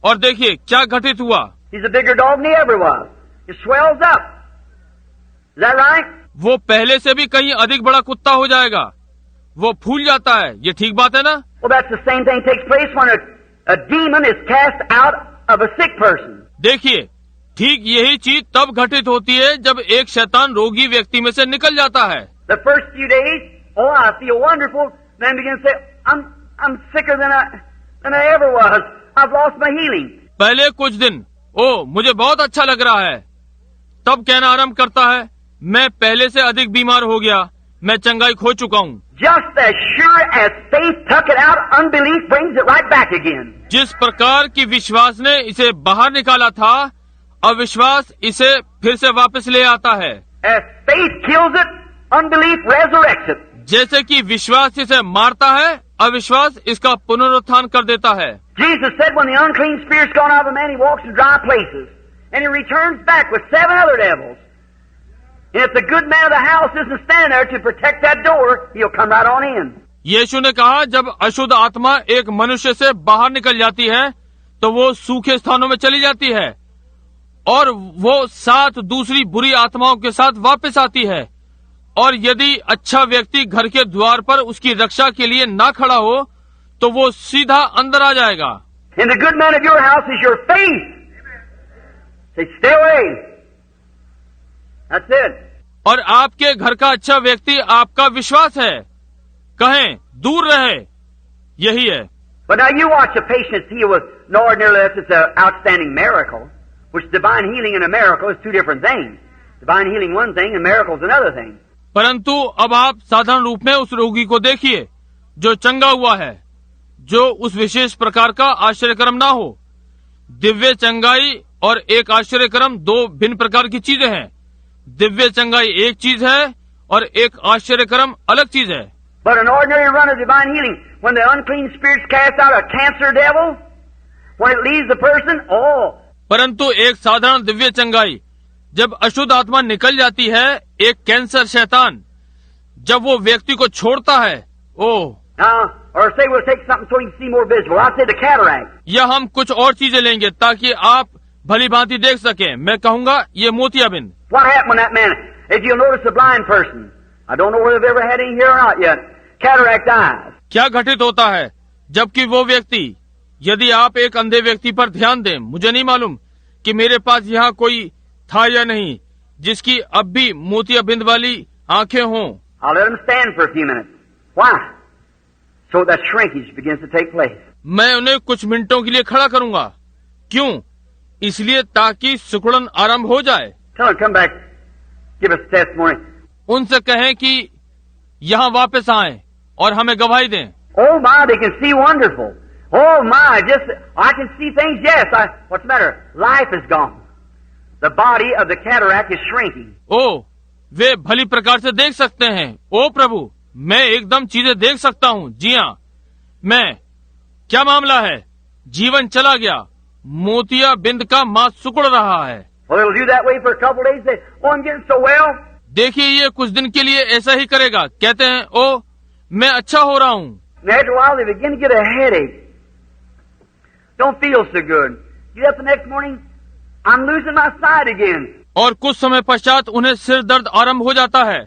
और देखिए क्या घटित हुआ। He's a bigger dog than he ever was. It swells up. Is that right? वो पहले से भी कहीं अधिक बड़ा कुत्ता हो जाएगा, वो फूल जाता है। ये ठीक बात है ना? Well, that's the same thing takes place when a demon is cast out of a sick person. देखिए, ठीक यही चीज तब घटित होती है जब एक शैतान रोगी व्यक्ति में से निकल जाता है। The first few days, oh, I feel wonderful. Then begin to say, I'm sicker than I ever was. I've lost my healing. पहले कुछ दिन मुझे बहुत अच्छा लग रहा है, तब कहना आरंभ करता है मैं पहले से अधिक बीमार हो गया, मैं चंगाई खो चुका हूँ। Just as sure as faith took it out, unbelief brings it right back again. जिस प्रकार की विश्वास ने इसे बाहर निकाला था, अविश्वास इसे फिर से वापस ले आता है। As faith kills it, unbelief resurrects it. जैसे कि विश्वास इसे मारता है, अविश्वास इसका पुनरुत्थान कर देता है। Jesus said when the unclean spirit's gone out of a man, he walks in dry places, and he returns back with 7 other devils. And if the good man of the house isn't standing there to protect that door, he'll come right on in. यीशु ने कहा जब अशुद्ध आत्मा एक मनुष्य से बाहर निकल जाती है तो वो सूखे स्थानों में चली जाती है और वो 7 दूसरी बुरी आत्माओं के साथ वापस आती है, और यदि अच्छा व्यक्ति घर के द्वार पर उसकी रक्षा के लिए ना खड़ा हो तो वो सीधा अंदर आ जाएगा। And the good man of your house is your faith. Say, stay away. That's it. और आपके घर का अच्छा व्यक्ति आपका विश्वास है, कहें दूर रहे, यही है। But now you watch a patient heal with no ordinary less, it's an outstanding miracle, which divine healing and a miracle is 2 different things. Divine healing one thing and miracles another thing. परंतु अब आप साधारण रूप में उस रोगी को देखिए जो चंगा हुआ है, जो उस विशेष प्रकार का आश्चर्यक्रम ना हो। दिव्य चंगाई और एक आश्चर्यक्रम 2 भिन्न प्रकार की चीजें हैं। दिव्य चंगाई एक चीज है और एक आश्चर्यक्रम अलग चीज है। But an ordinary run of divine healing, when the unclean spirits cast out a cancer devil, when it leaves the person, परंतु एक साधारण दिव्य चंगाई, जब अशुद्ध आत्मा निकल जाती है, एक कैंसर शैतान जब वो व्यक्ति को छोड़ता है, or say we'll take something so you can see more visible. I'll say the cataract. या हम कुछ और चीजें लेंगे ताकि आप भली भांति देख सकें। मैं कहूँगा ये मोतियाबिंद। What happened when that man, if you'll notice the blind person, I don't know whether they've ever had any here or not yet, cataract eyes. क्या घटित होता है जबकि वो व्यक्ति, यदि आप एक अंधे व्यक्ति पर ध्यान दें, मुझे नहीं मालूम कि मेरे पास यहाँ कोई था या नहीं जिसकी अब भी मोतियाबिंद वाली आंखें हों। I'll let him stand for a few minutes. Why? So that shrinkage begins to take place. मैं उन्हें कुछ मिनटों के लिए खड़ा करूंगा। क्यों? इसलिए ताकि सिकुड़न आरंभ हो जाए। Tell him come back, give us testimony. उनसे कहें कि यहाँ वापस आएं और हमें गवाही दें। Oh my, they can see wonderful. Oh my, just I can see things. Yes, what's the matter? Life is gone. The body of the cataract is shrinking. वे भली प्रकार से देख सकते हैं। ओ प्रभु, मैं एकदम चीजें देख सकता हूँ। जी हाँ, मैं, क्या मामला है? जीवन चला गया, मोतिया बिंद का मांस सिकुड़ रहा है। Well, it'll do that way for a couple days. Say, I'm getting so well. देखिए ये कुछ दिन के लिए ऐसा ही करेगा। कहते हैं मैं अच्छा हो रहा हूँ। After a while, they begin to get a headache. Don't feel so good. Get up the next morning, I'm losing my sight again. और कुछ समय पश्चात उन्हें सिर दर्द आरंभ हो जाता है।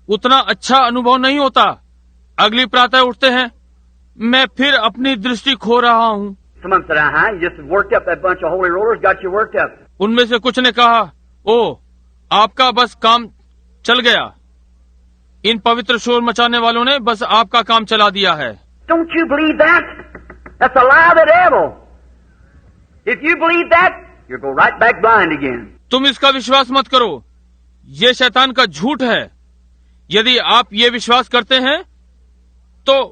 उतना अच्छा अनुभव नहीं होता। अगली प्रातः उठते हैं, मैं फिर अपनी दृष्टि खो रहा हूँ। Someone said, you just worked up that bunch of holy rollers, got you worked up. उनमें से कुछ ने कहा, आपका बस काम चल गया। इन पवित्र शोर मचाने वालों ने बस आपका काम चला दिया है। Don't you believe that? That's a lie of the devil. If you believe that, you'll go right back blind again. तुम इसका विश्वास मत करो, ये शैतान का झूठ है। यदि आप ये विश्वास करते हैं तो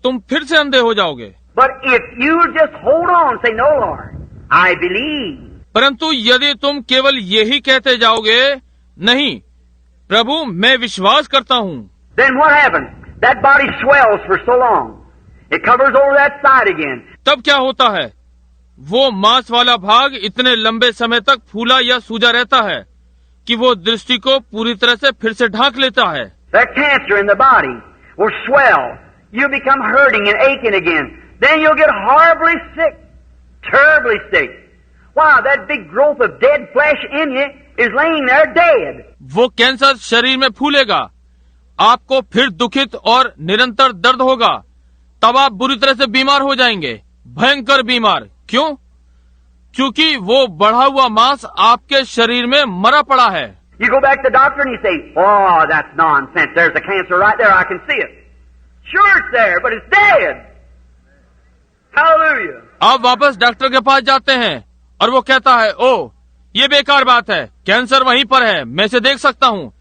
तुम फिर से अंधे हो जाओगे। But if you just hold on, say, no, Lord, I believe. परंतु यदि तुम केवल यही कहते जाओगे, नहीं प्रभु मैं विश्वास करता हूँ, then what happens? That body swells for so long. It covers over that side again. तब क्या होता है? वो मांस वाला भाग इतने लंबे समय तक फूला या सूजा रहता है कि वो दृष्टि को पूरी तरह से फिर से ढांक लेता है। That cancer in the body will swell. You become hurting and aching again. Then you'll get horribly sick, terribly sick. Wow, that big growth of dead flesh in you is laying there dead. वो cancer शरीर में फूलेगा, आपको फिर दुखित और निरंतर दर्द होगा, तब आप बुरी तरह से बीमार हो जाएंगे, भयंकर बीमार। क्यों? क्योंकि वो बढ़ा हुआ मांस आपके शरीर में मरा पड़ा है। You go back to the doctor and you say, oh, that's nonsense. There's a cancer right there. I can see it. Sure it's there, but it's dead. Hallelujah. आप वापस डॉक्टर के पास जाते हैं और वो कहता है, ओ ये बेकार बात है, कैंसर वहीं पर है, मैं इसे देख सकता हूँ।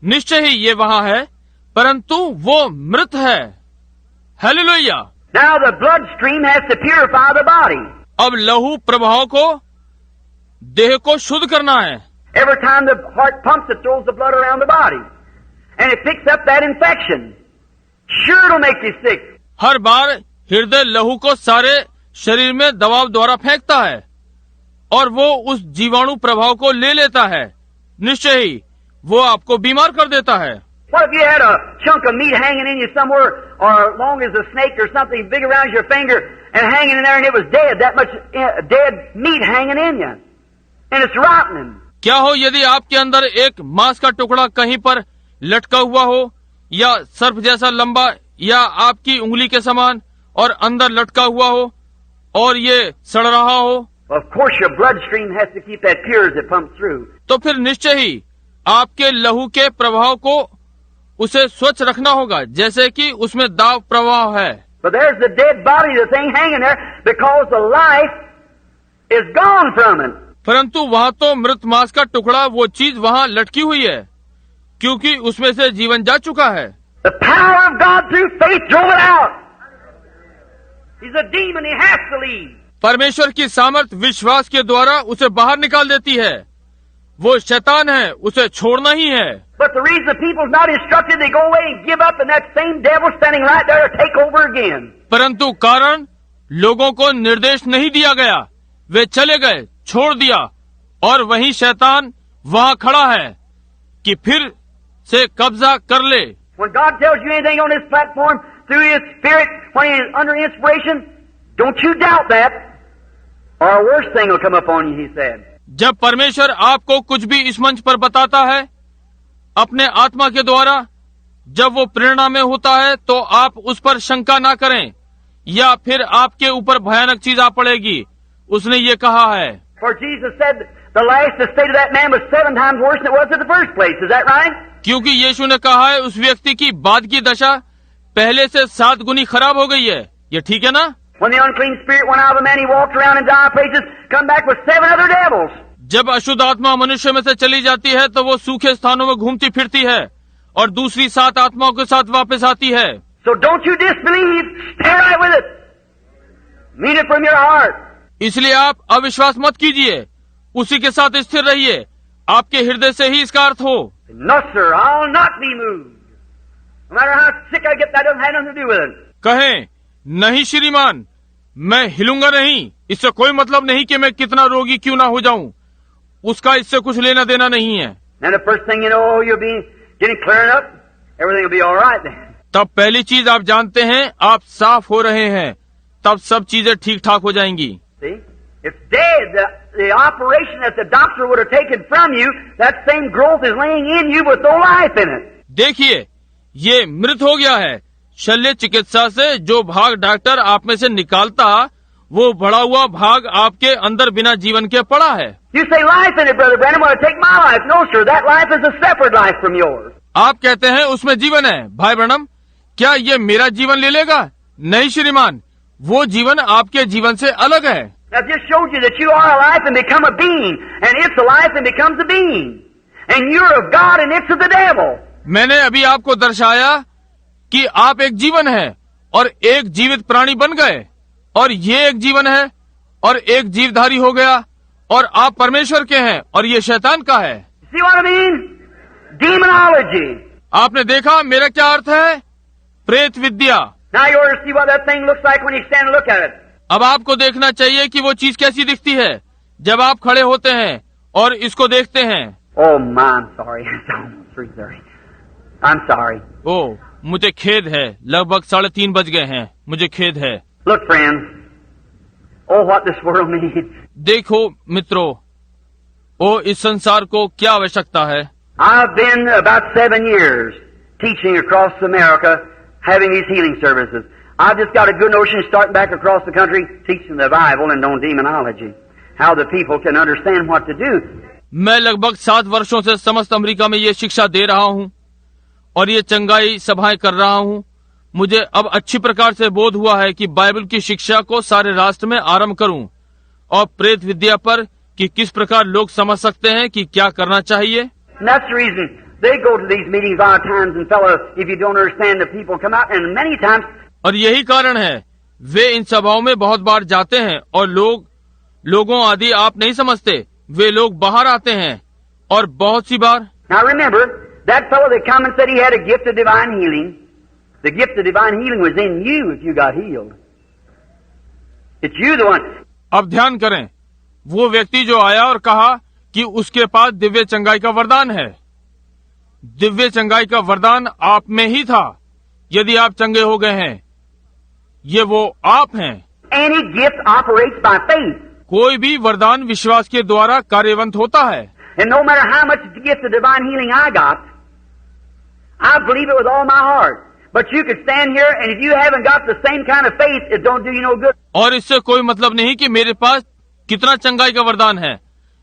निश्चय ही ये वहाँ है, परंतु वो मृत है। Hallelujah. Now the bloodstream has to purify the body. अब लहू प्रभाव को, देह को शुद्ध करना है। Every time the heart pumps, it throws the blood around the body. And it picks up that infection. Sure it'll make you sick. हर बार हृदय लहू को सारे शरीर में दबाव द्वारा फेंकता है और वो उस जीवाणु प्रभाव को ले लेता है। निश्चय ही वो आपको बीमार कर देता है। What if you had a chunk of meat hanging in you somewhere, or long as a snake or something big around your finger, and hanging in there, and it was dead, that much dead meat hanging in you, and it's rotting. क्या हो यदि आपके अंदर एक मांस का टुकड़ा कहीं पर लटका हुआ हो, या सर्प जैसा लंबा, या आपकी उंगली के समान, और अंदर लटका हुआ हो और ये सड़ रहा हो। Well, of course your bloodstream has to keep that pure as it pumps through. तो फिर निश्चय ही आपके लहू के प्रभाव को उसे स्वच्छ रखना होगा, जैसे कि उसमें दाब प्रवाह है। But there's the dead body, the thing hanging there, because the life is gone from it. परंतु वहाँ तो मृत मांस का टुकड़ा, वो चीज वहाँ लटकी हुई है, क्योंकि उसमें से जीवन जा चुका है। The power of God through faith drove it out. He's a demon, he has to leave. परमेश्वर की सामर्थ विश्वास के द्वारा उसे बाहर निकाल देती है। वो शैतान है, उसे छोड़ना ही है। But the reason the people's not instructed, they go away and give up, and that same devil standing right there to take over again. परंतु कारण लोगों को निर्देश नहीं दिया गया, वे चले गए, छोड़ दिया, और वही शैतान वहाँ खड़ा है कि फिर से कब्जा कर ले। When God tells you anything on this platform through His Spirit, when He is under inspiration, don't you doubt that, or a worse thing will come upon you, He said. जब परमेश्वर आपको कुछ भी इस मंच पर बताता है अपने आत्मा के द्वारा, जब वो प्रेरणा में होता है, तो आप उस पर शंका ना करें, या फिर आपके ऊपर भयानक चीज आ पड़ेगी। उसने ये कहा है, For Jesus said the last state of that man was 7 times worse than it was in the first place. Is that right? क्योंकि यीशु ने कहा है उस व्यक्ति की बाद की दशा पहले से 7 गुनी खराब हो गई है। ये ठीक है ना? When the unclean spirit went out of the man, he walked around in dire places, come back with 7 other devils. जब अशुद्ध आत्मा मनुष्य में से चली जाती है तो वो सूखे स्थानों में घूमती फिरती है और दूसरी 7 आत्माओं के साथ वापस आती है। So don't you disbelieve, stay right with it. Mean it from your heart. इसलिए आप अविश्वास मत कीजिए, उसी के साथ स्थिर रहिए, आपके हृदय से ही इसका अर्थ हो। No sir, I'll not be moved. No matter how sick I get, that doesn't have nothing to do with it. कहें, नहीं श्रीमान, मैं हिलूंगा नहीं, इससे कोई मतलब नहीं कि मैं कितना रोगी क्यों ना हो जाऊं, उसका इससे कुछ लेना देना नहीं है। And the first thing you know, you'll be getting cleared up. Everything will be all right then. तब पहली चीज आप जानते हैं, आप साफ हो रहे हैं, तब सब चीजें ठीक ठाक हो जाएंगी। See, it's dead. The operation that the doctor would have taken from you, that same growth is laying in you with no life in it. देखिए, ये मृत हो गया है। शल्य चिकित्सा से जो भाग डॉक्टर आप में से निकालता, वो बढ़ा हुआ भाग आपके अंदर बिना जीवन के पड़ा है। You say life in it, Brother Branham, want to take my life. No, sir, that life is a separate life from yours. आप कहते हैं उसमें जीवन है। भाई ब्रैनम, क्या ये मेरा जीवन ले लेगा? नहीं श्रीमान, वो जीवन आपके जीवन से अलग है। I just showed you that you are alive and become a being, and it's alive and becomes a being. And you're of God and it's of the devil. मैंने अभी आपको दर्शाया कि आप एक जीवन है और एक जीवित प्राणी बन गए, और ये एक जीवन है और एक जीवधारी हो गया, और आप परमेश्वर के हैं और ये शैतान का है। See what I mean? Demonology. आपने देखा मेरा क्या अर्थ है? प्रेत विद्या। Now you ought to see what that thing looks like when you stand and look at it. अब आपको देखना चाहिए कि वो चीज कैसी दिखती है जब आप खड़े होते हैं और इसको देखते हैं। Oh my, I'm sorry. It's almost 3:30. I'm sorry. ओह, मुझे खेद है, लगभग 3:30 बज गए हैं, मुझे खेद है। Look, friends. Oh, what this world needs. देखो मित्रों, ओ इस संसार को क्या आवश्यकता है। I've been about 7 years teaching across America, having these healing services. I've just got a good notion starting back across the country, teaching the Bible and on demonology, how the people can understand what to do. मैं लगभग 7 वर्षों से समस्त America में ये शिक्षा दे रहा हूँ और ये चंगाई सभाएं कर रहा हूँ। मुझे अब अच्छी प्रकार से बोध हुआ है कि बाइबल की शिक्षा को सारे राष्ट्र में आरंभ करूं और प्रेत विद्या पर कि किस प्रकार लोग समझ सकते हैं कि क्या करना चाहिए। And that's the reason they go to these meetings a lot of times, and fellow, if you don't understand, the people come out, and many times. और यही कारण है वे इन सभाओं में बहुत बार जाते हैं और लोगों आदि आप नहीं समझते, वे लोग बाहर आते हैं और बहुत सी बार। Now remember, that fellow that come and said he had a gift of divine healing, the gift of divine healing was in you if you got healed. It's you the one. अब ध्यान करें, वो व्यक्ति जो आया और कहा कि उसके पास दिव्य चंगाई का वरदान है, दिव्य चंगाई का वरदान आप में ही था यदि आप चंगे हो गए हैं। ये वो आप हैं। Any gift operates by faith. कोई भी वरदान विश्वास के द्वारा कार्यवंत होता है। And no matter how much gift of divine healing I got, I believe it with all my heart. But you could stand here, and if you haven't got the same kind of faith, it don't do you no good. और इससे कोई मतलब नहीं कि मेरे पास कितना चंगाई का वरदान है।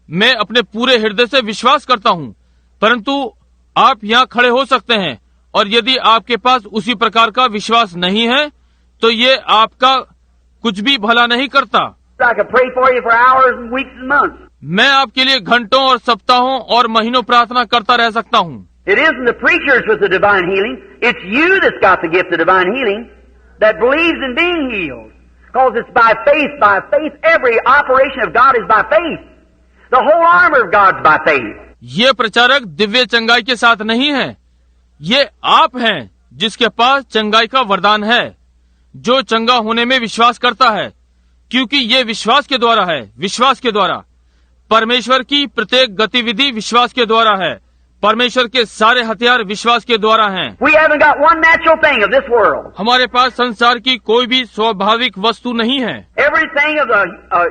मैं अपने पूरे हृदय से विश्वास करता हूँ, परंतु आप यहाँ खड़े हो सकते हैं और यदि आपके पास उसी प्रकार का विश्वास नहीं है तो ये आपका कुछ भी भला नहीं करता। I could pray for you for hours and weeks and months. मैं आपके लिए घंटों और सप्ताहों और महीनों प्रार्थना करता रह सकता हूँ। It isn't the preachers with the divine healing. It's you that's got the gift of divine healing that believes in being healed. Because it's by faith, by faith. Every operation of God is by faith. The whole armor of God's by faith. ये प्रचारक दिव्य चंगाई के साथ नहीं है, ये आप हैं जिसके पास चंगाई का वरदान है, जो चंगा होने में विश्वास करता है, क्योंकि ये विश्वास के द्वारा है। विश्वास के द्वारा परमेश्वर की प्रत्येक गतिविधि विश्वास के द्वारा है। परमेश्वर के सारे हथियार विश्वास के द्वारा हैं। We haven't got one natural thing of this world. हमारे पास संसार की कोई भी स्वाभाविक वस्तु नहीं है। Everything of the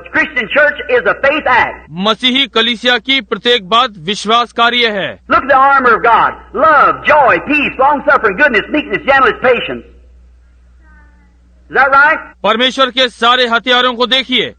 Christian church is a faith act. मसीही कलीसिया की प्रत्येक बात विश्वास कार्य है। Look at the armor of God. Love, joy, peace, long-suffering, goodness, meekness, gentleness, patience. Is that right? परमेश्वर के सारे हथियारों को देखिए।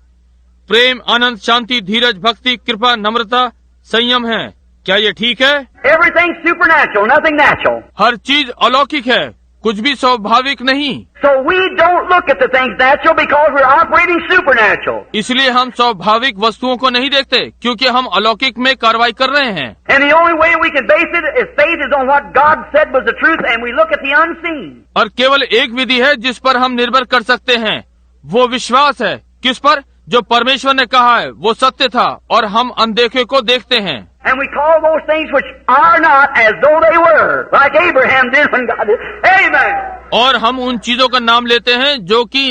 प्रेम, आनंद, शांति, धीरज, भक्ति, कृपा, नम्रता, संयम है। क्या ये ठीक है? Everything's supernatural, nothing natural. हर चीज अलौकिक है, कुछ भी स्वाभाविक नहीं। So we don't look at the things natural because we're operating supernatural. इसलिए हम स्वाभाविक वस्तुओं को नहीं देखते क्योंकि हम अलौकिक में कार्रवाई कर रहे हैं। And the only way we can base it is faith is on what God said was the truth, and we look at the unseen. और केवल एक विधि है जिस पर हम निर्भर कर सकते हैं, वो विश्वास है। किस पर? जो परमेश्वर ने कहा है वो सत्य था और हम अनदेखे को देखते हैं। And we call those things which are not as though they were, like Abraham did when God did. Amen. और हम उन चीजों का नाम लेते हैं जो कि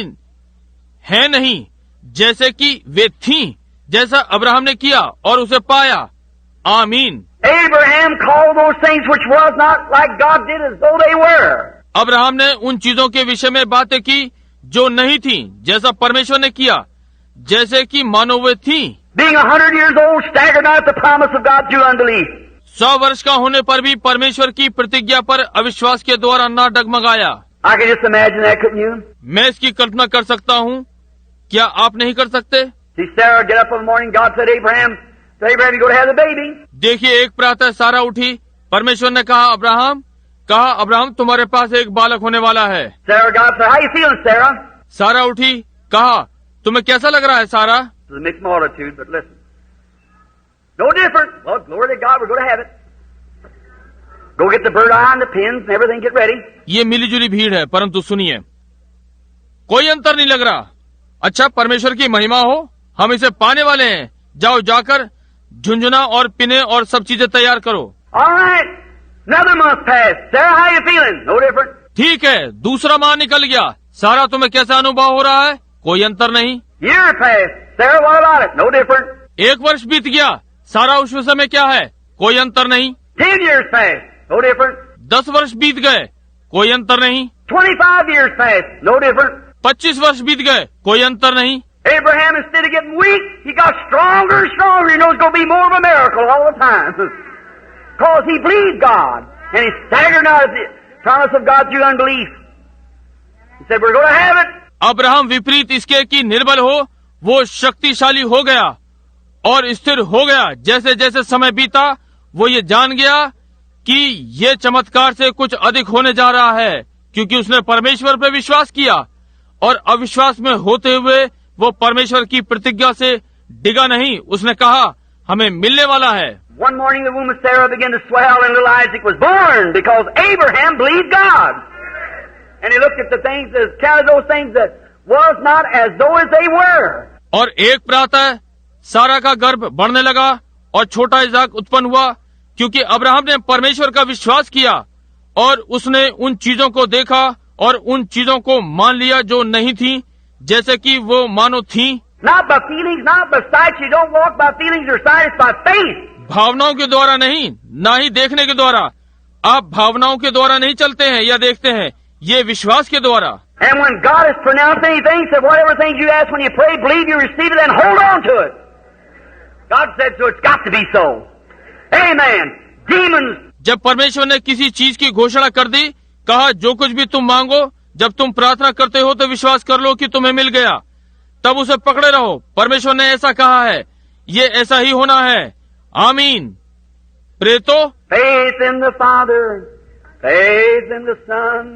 है नहीं जैसे कि वे थीं, जैसा अब्राहम ने किया और उसे पाया। आमीन। Abraham called those things which was not like God did as though they were. Abraham ने उन चीजों के विषय में बातें की जो नहीं थी, जैसा परमेश्वर ने किया, जैसे कि मानो वे थी। Being 100 years old, staggered not at the promise of God through unbelief. 100 वर्ष का होने पर भी परमेश्वर की प्रतिज्ञा पर अविश्वास के द्वारा न डगमगाया। I can just imagine that, couldn't you? मैं इसकी कल्पना कर सकता हूँ, क्या आप नहीं कर सकते? See Sarah get up in the morning, God said, Abraham, you go to have the baby. देखिए, एक प्रातः सारा उठी, परमेश्वर ने कहा अब्राहम तुम्हारे पास एक बालक होने वाला है। Sarah, God said, how you feeling, Sarah? सारा उठी, कहा तुम्हें कैसा लग रहा है सारा? It's a mixed multitude, but listen. No different. Well, glory to God, we're going to have it. Go get the bird eye and the pins and everything, get ready. ये मिलीजुली भीड़ है, परंतु सुनिए, कोई अंतर नहीं लग रहा। अच्छा, परमेश्वर की महिमा हो, हम इसे पाने वाले हैं। जाओ, जाकर झुंझुना और पिने और सब चीजें तैयार करो। All right. Another month passed. Sarah, how you feeling? No different. ठीक है, दूसरा माह निकल गया। सारा तुम्हें कैसा अनुभव हो रहा है? कोई अंतर नहीं। Year passed. Sarah, what about it? No different. 1 वर्ष बीत गया, सारा उस विषय में क्या है? कोई अंतर नहीं। 10 years passed. No different. 10 वर्ष बीत गए, कोई अंतर नहीं। 25 years passed. No different. 25 वर्ष बीत गए, कोई अंतर नहीं। Abraham, instead of getting weak, he got stronger and stronger. He knows it's going to be more of a miracle all the time. Because he believed God. And he staggered not at the promise of God through unbelief. He said, we're going to have it. Abraham विपरीत इसके कि निर्बल हो, वो शक्तिशाली हो गया और स्थिर हो गया। जैसे जैसे समय बीता, वो ये जान गया कि ये चमत्कार से कुछ अधिक होने जा रहा है, क्योंकि उसने परमेश्वर पर विश्वास किया और अविश्वास में होते हुए वो परमेश्वर की प्रतिज्ञा से डिगा नहीं। उसने कहा हमें मिलने वाला है। One morning the womb of Sarah began to swell and little Isaac was born because Abraham believed God. And he looked at the things as counted those things that was not as though as they were. और एक प्रातः सारा का गर्भ बढ़ने लगा और छोटा इसाक उत्पन्न हुआ क्योंकि अब्राहम ने परमेश्वर का विश्वास किया और उसने उन चीजों को देखा और उन चीजों को मान लिया जो नहीं थी जैसे कि वो मानो थी। Not by feelings, not by sight. You don't walk by feelings or sight. It's by faith. भावनाओं के द्वारा नहीं, ना ही देखने के द्वारा। आप भावनाओं के द्वारा नहीं चलते हैं या देखते हैं, ये विश्वास के द्वारा। And when God has pronounced anything, said whatever things you ask when you pray, believe you receive it and hold on to it. God said so. It's got to be so. Amen. Demons. जब परमेश्वर ने किसी चीज की घोषणा कर दी, कहा जो कुछ भी तुम मांगो, जब तुम प्रार्थना करते हो तो विश्वास कर लो कि तुम्हें मिल गया, तब उसे पकड़े रहो। परमेश्वर ने ऐसा कहा है, ये ऐसा ही होना है। आमीन। प्रेतो Faith in the Father, faith in the Son,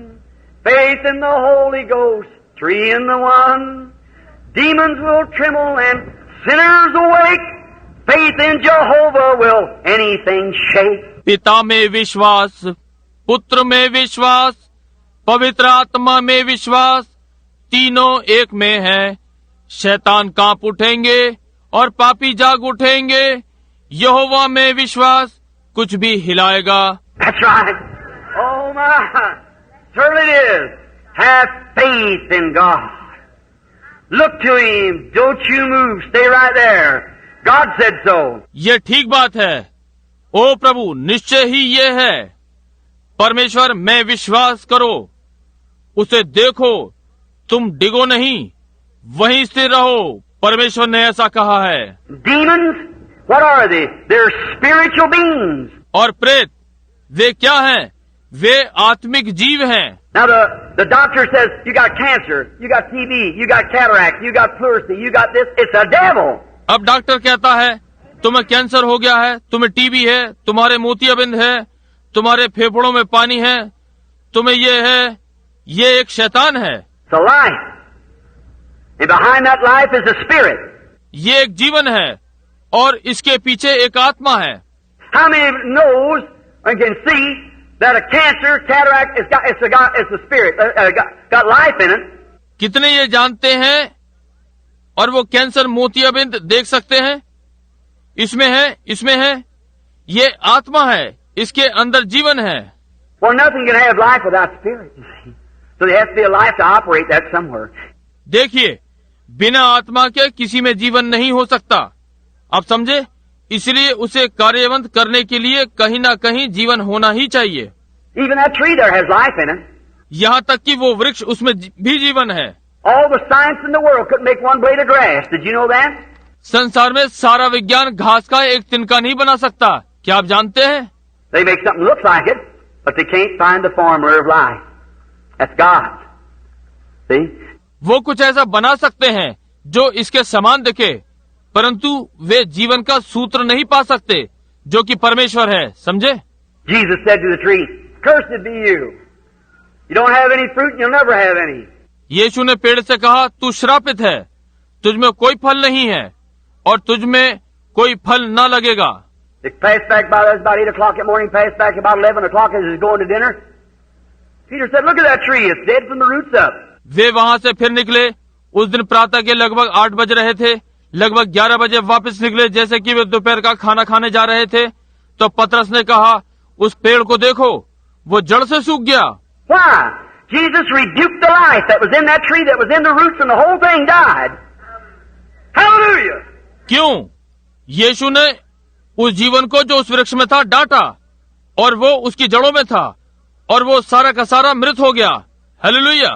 faith in the Holy Ghost, three in the one. Demons will tremble and sinners awake. Faith in Jehovah will anything shake. पिता में विश्वास, पुत्र में विश्वास, पवित्र आत्मा में विश्वास, तीनों एक में है। शैतान कांप उठेंगे और पापी जाग उठेंगे। यहोवा में विश्वास कुछ भी हिलाएगा। That's right. Oh my. Certainly it is. Have faith in God. Look to Him. Don't you move. Stay right there. God said so. ये ठीक बात है। ओ प्रभु, निश्चय ही ये है। परमेश्वर में विश्वास करो, उसे देखो, तुम डिगो नहीं, वहीं स्थिर रहो। परमेश्वर ने ऐसा कहा है। Demons, what are they? They're spiritual beings. और प्रेत वे क्या हैं? वे आत्मिक जीव हैं। Now the doctor says you got cancer, you got TB, you got cataract, you got pleurisy, you got this. It's a devil. अब डॉक्टर कहता है तुम्हें कैंसर हो गया है, तुम्हें टीबी है, तुम्हारे मोतियाबिंद है, तुम्हारे फेफड़ों में पानी है, तुम्हें ये है, ये एक शैतान है। It's a life. And behind that life is a spirit. ये एक जीवन है और इसके पीछे एक आत्मा है। How many knows and can see that a cancer, cataract, it's a spirit, got life in it? कितने ये जानते हैं और वो कैंसर मोतियाबिंद देख सकते हैं? इसमें है, ये आत्मा है, इसके अंदर जीवन है। Well, nothing can have life without spirit, you see. So there has to be a life to operate that somewhere. देखिए, बिना आत्मा के किसी में जीवन नहीं हो सकता। आप समझे? इसलिए उसे कार्यवंत करने के लिए कहीं ना कहीं जीवन होना ही चाहिए। Even that tree there has life in it. यहाँ तक कि वो वृक्ष, उसमें भी जीवन है। All the science in the world couldn't make one blade of grass. Did you know that? संसार में सारा विज्ञान घास का एक तिनका नहीं बना सकता। क्या आप जानते हैं? They make something look like it, but they can't find the formula of life. That's God. See? वो कुछ ऐसा बना सकते हैं जो इसके समान दिखे, परंतु वे जीवन का सूत्र नहीं पा सकते जो कि परमेश्वर है। समझे? Jesus said to the tree, "Cursed be you. You don't have any fruit and you'll never have any." यीशु ने पेड़ से कहा, तू श्रापित है, तुझमें कोई फल नहीं है और तुझमें कोई फल न लगेगा। They passed back by us about 8 o'clock in the morning, passed back about 11 o'clock as he was going to dinner. Peter said, "Look at that tree. It's dead from the roots up." वे वहां से फिर निकले। उस दिन प्रातः के लगभग 8 बज रहे थे। लगभग 11 बजे वापस निकले जैसे कि वे दोपहर का खाना खाने जा रहे थे। तो पतरस ने कहा, उस पेड़ को देखो, वो जड़ से सूख गया। Why? Jesus rebuked the life that was in that tree, that was in the roots, and the whole thing died. Hallelujah! क्यों? यीशु ने उस जीवन को जो उस वृक्ष में था डांटा और वो उसकी जड़ों में था और वो सारा का सारा मृत हो गया। Hallelujah!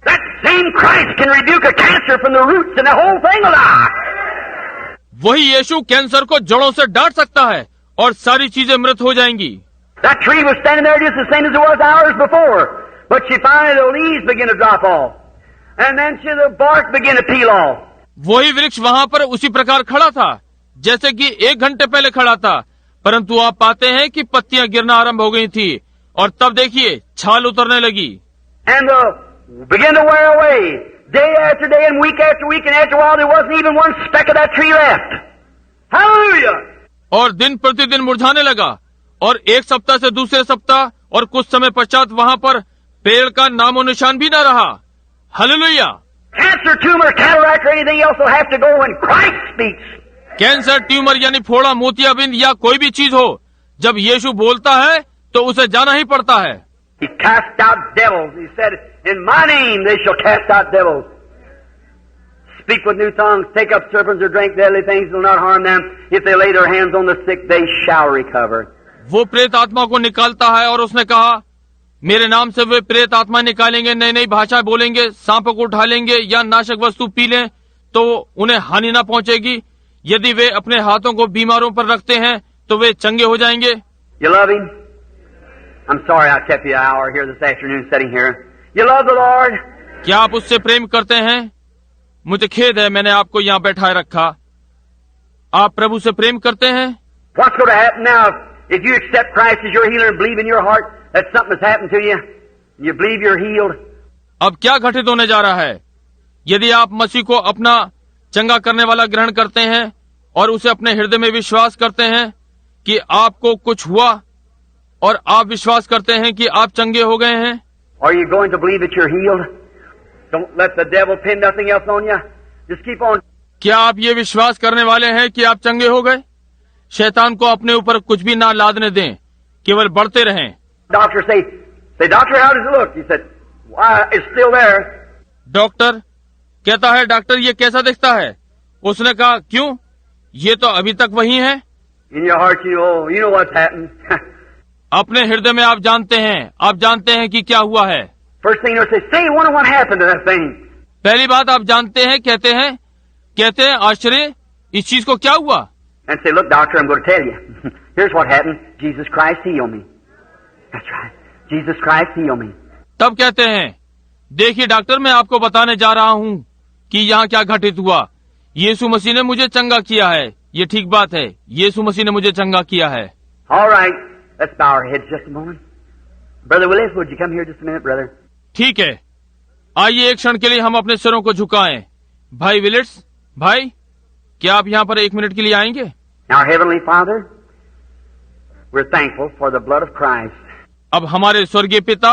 That same Christ can rebuke a cancer from the roots, and the whole thing will die. वही यीशु कैंसर को जड़ों से डांट सकता है और सारी चीजें मृत हो जाएंगी। That tree was standing there just the same as it was hours before, but she finally the leaves began to drop off, and then the bark began to peel off. वही वृक्ष वहां पर उसी प्रकार खड़ा था जैसे कि 1 घंटे पहले खड़ा था, परंतु आप पाते हैं कि पत्तियां गिरना आरंभ हो गई थी और तब देखिए छाल उतरने लगी। and began to wear away. Day after day and week after week, and after a while there wasn't even one speck of that tree left. Hallelujah! और दिन प्रतिदिन मुरझाने लगा और एक सप्ताह से दूसरे सप्ताह और कुछ समय पश्चात वहाँ पर पेड़ का नामो निशान भी न रहा। Hallelujah! Cancer, tumor, cataract, or anything else will have to go when Christ speaks. Cancer, tumour यानी फोड़ा, मोतियाबिंद या कोई भी चीज हो, जब यीशु बोलता है तो उसे जाना ही पड़ता है। He cast out devils. He said, "In my name they shall cast out devils. Speak with new tongues, take up serpents or drink deadly things, will not harm them. If they lay their hands on the sick, they shall recover." वो प्रेत आत्मा को निकालता है और उसने कहा, मेरे नाम से वे प्रेत आत्मा निकालेंगे, नई नई भाषाएं बोलेंगे, सांपों को उठा लेंगे या नाशक वस्तु पी लें तो उन्हें हानि न पहुंचेगी। यदि वे अपने हाथों को बीमारों पर रखते हैं तो वे चंगे हो जाएंगे। You love Him? I'm sorry I kept you an hour here this afternoon sitting here. You love the Lord? क्या आप उससे प्रेम करते हैं? मुझे खेद है मैंने आपको यहाँ बैठाए रखा। आप प्रभु से प्रेम करते हैं? What's going to happen now if you accept Christ as your healer and believe in your heart that something has happened to you? You believe you're healed? अब क्या घटित होने जा रहा है यदि आप मसीह को अपना चंगा करने वाला ग्रहण करते हैं और उसे अपने हृदय में विश्वास करते हैं कि आपको कुछ हुआ और आप विश्वास करते हैं कि आप चंगे हो गए हैं? Are you going to believe that you're healed? Don't let the devil pin nothing else on you. Just keep on. क्या आप ये विश्वास करने वाले हैं कि आप चंगे हो गए? शैतान को अपने ऊपर कुछ भी ना लादने दें, केवल बढ़ते रहें। Doctor say, doctor, how does it look? He said, why, it's still there. Doctor कहता है, डॉक्टर ये कैसा दिखता है? उसने कहा, क्यों? ये तो अभी तक वही है। In your heart you know what's happened. अपने हृदय में आप जानते हैं कि क्या हुआ है। First thing you say, wonder what happened to that thing. पहली बात आप जानते हैं, कहते हैं आश्चर्य, इस चीज को क्या हुआ? And say, look, doctor, I'm going to tell you. Here's what happened. Jesus Christ healed me. That's right. Jesus Christ healed me. तब कहते हैं, देखिए डॉक्टर, मैं आपको बताने जा रहा हूँ कि यहाँ क्या घटित हुआ। यीशु मसीह ने मुझे चंगा किया है। ये ठीक बात है, यीशु मसीह ने मुझे चंगा किया है। All right. Let's bow our heads just a moment. Brother Willis, would you come here just a minute, brother? ठीक है, आइए एक क्षण के लिए हम अपने सिरों को झुकाएं। भाई विलिट्स, भाई, क्या आप यहाँ पर एक मिनट के लिए आएंगे? Now, Heavenly Father, we're thankful for the blood of Christ. अब हमारे स्वर्गीय पिता,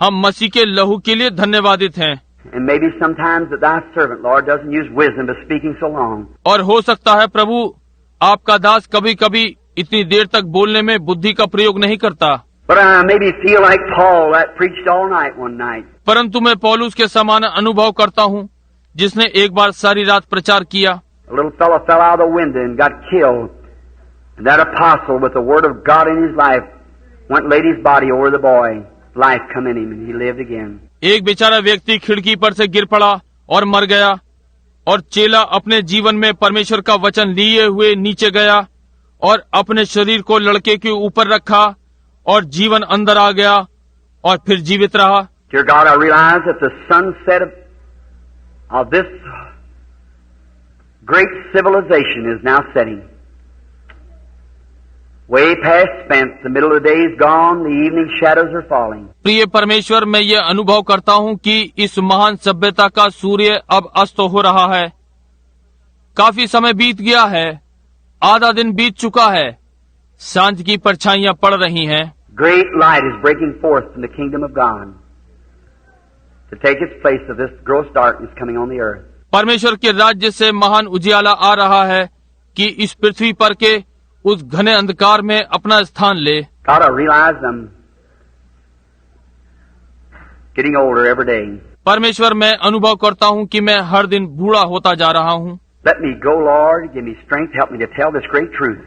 हम मसीह के लहू के लिए धन्यवादित हैं। And maybe sometimes that thy servant, Lord, doesn't use wisdom by speaking so long. और हो सकता है प्रभु, आपका दास कभी कभी इतनी देर तक बोलने में बुद्धि का प्रयोग नहीं करता। But I maybe feel like Paul that preached all night one night. परंतु मैं पौलुस के समान अनुभव करता हूँ, जिसने एक बार सारी रात प्रचार किया। A little fellow fell out of the window and got killed. And that apostle with the word of God in his life went and laid his body over the boy. Life come in him and he lived again. एक बेचारा व्यक्ति खिड़की पर से गिर पड़ा और मर गया, और चेला अपने जीवन में परमेश्वर का वचन लिए हुए नीचे गया और अपने शरीर को लड़के के ऊपर रखा और जीवन अंदर आ गया और फिर जीवित रहा। Dear God, I realize that the sunset of this great civilization is now setting. Way past spent, the middle of the day is gone, the evening shadows are falling. प्रिय परमेश्वर, मैं ये अनुभव करता हूँ कि इस महान सभ्यता का सूर्य अब अस्त हो रहा है। काफी समय बीत गया है, आधा दिन बीत चुका है, सांझ की परछाइयां पड़ रही हैं। Great light is breaking forth from the kingdom of God to take its place of this gross darkness coming on the earth. परमेश्वर के राज्य से महान उजियाला आ रहा है कि इस पृथ्वी पर के उस घने अंधकार में अपना स्थान ले। God, I realize I'm getting older every day. परमेश्वर, मैं अनुभव करता हूँ कि मैं हर दिन बूढ़ा होता जा रहा हूँ। Let me go, Lord. Give me strength. Help me to tell this great truth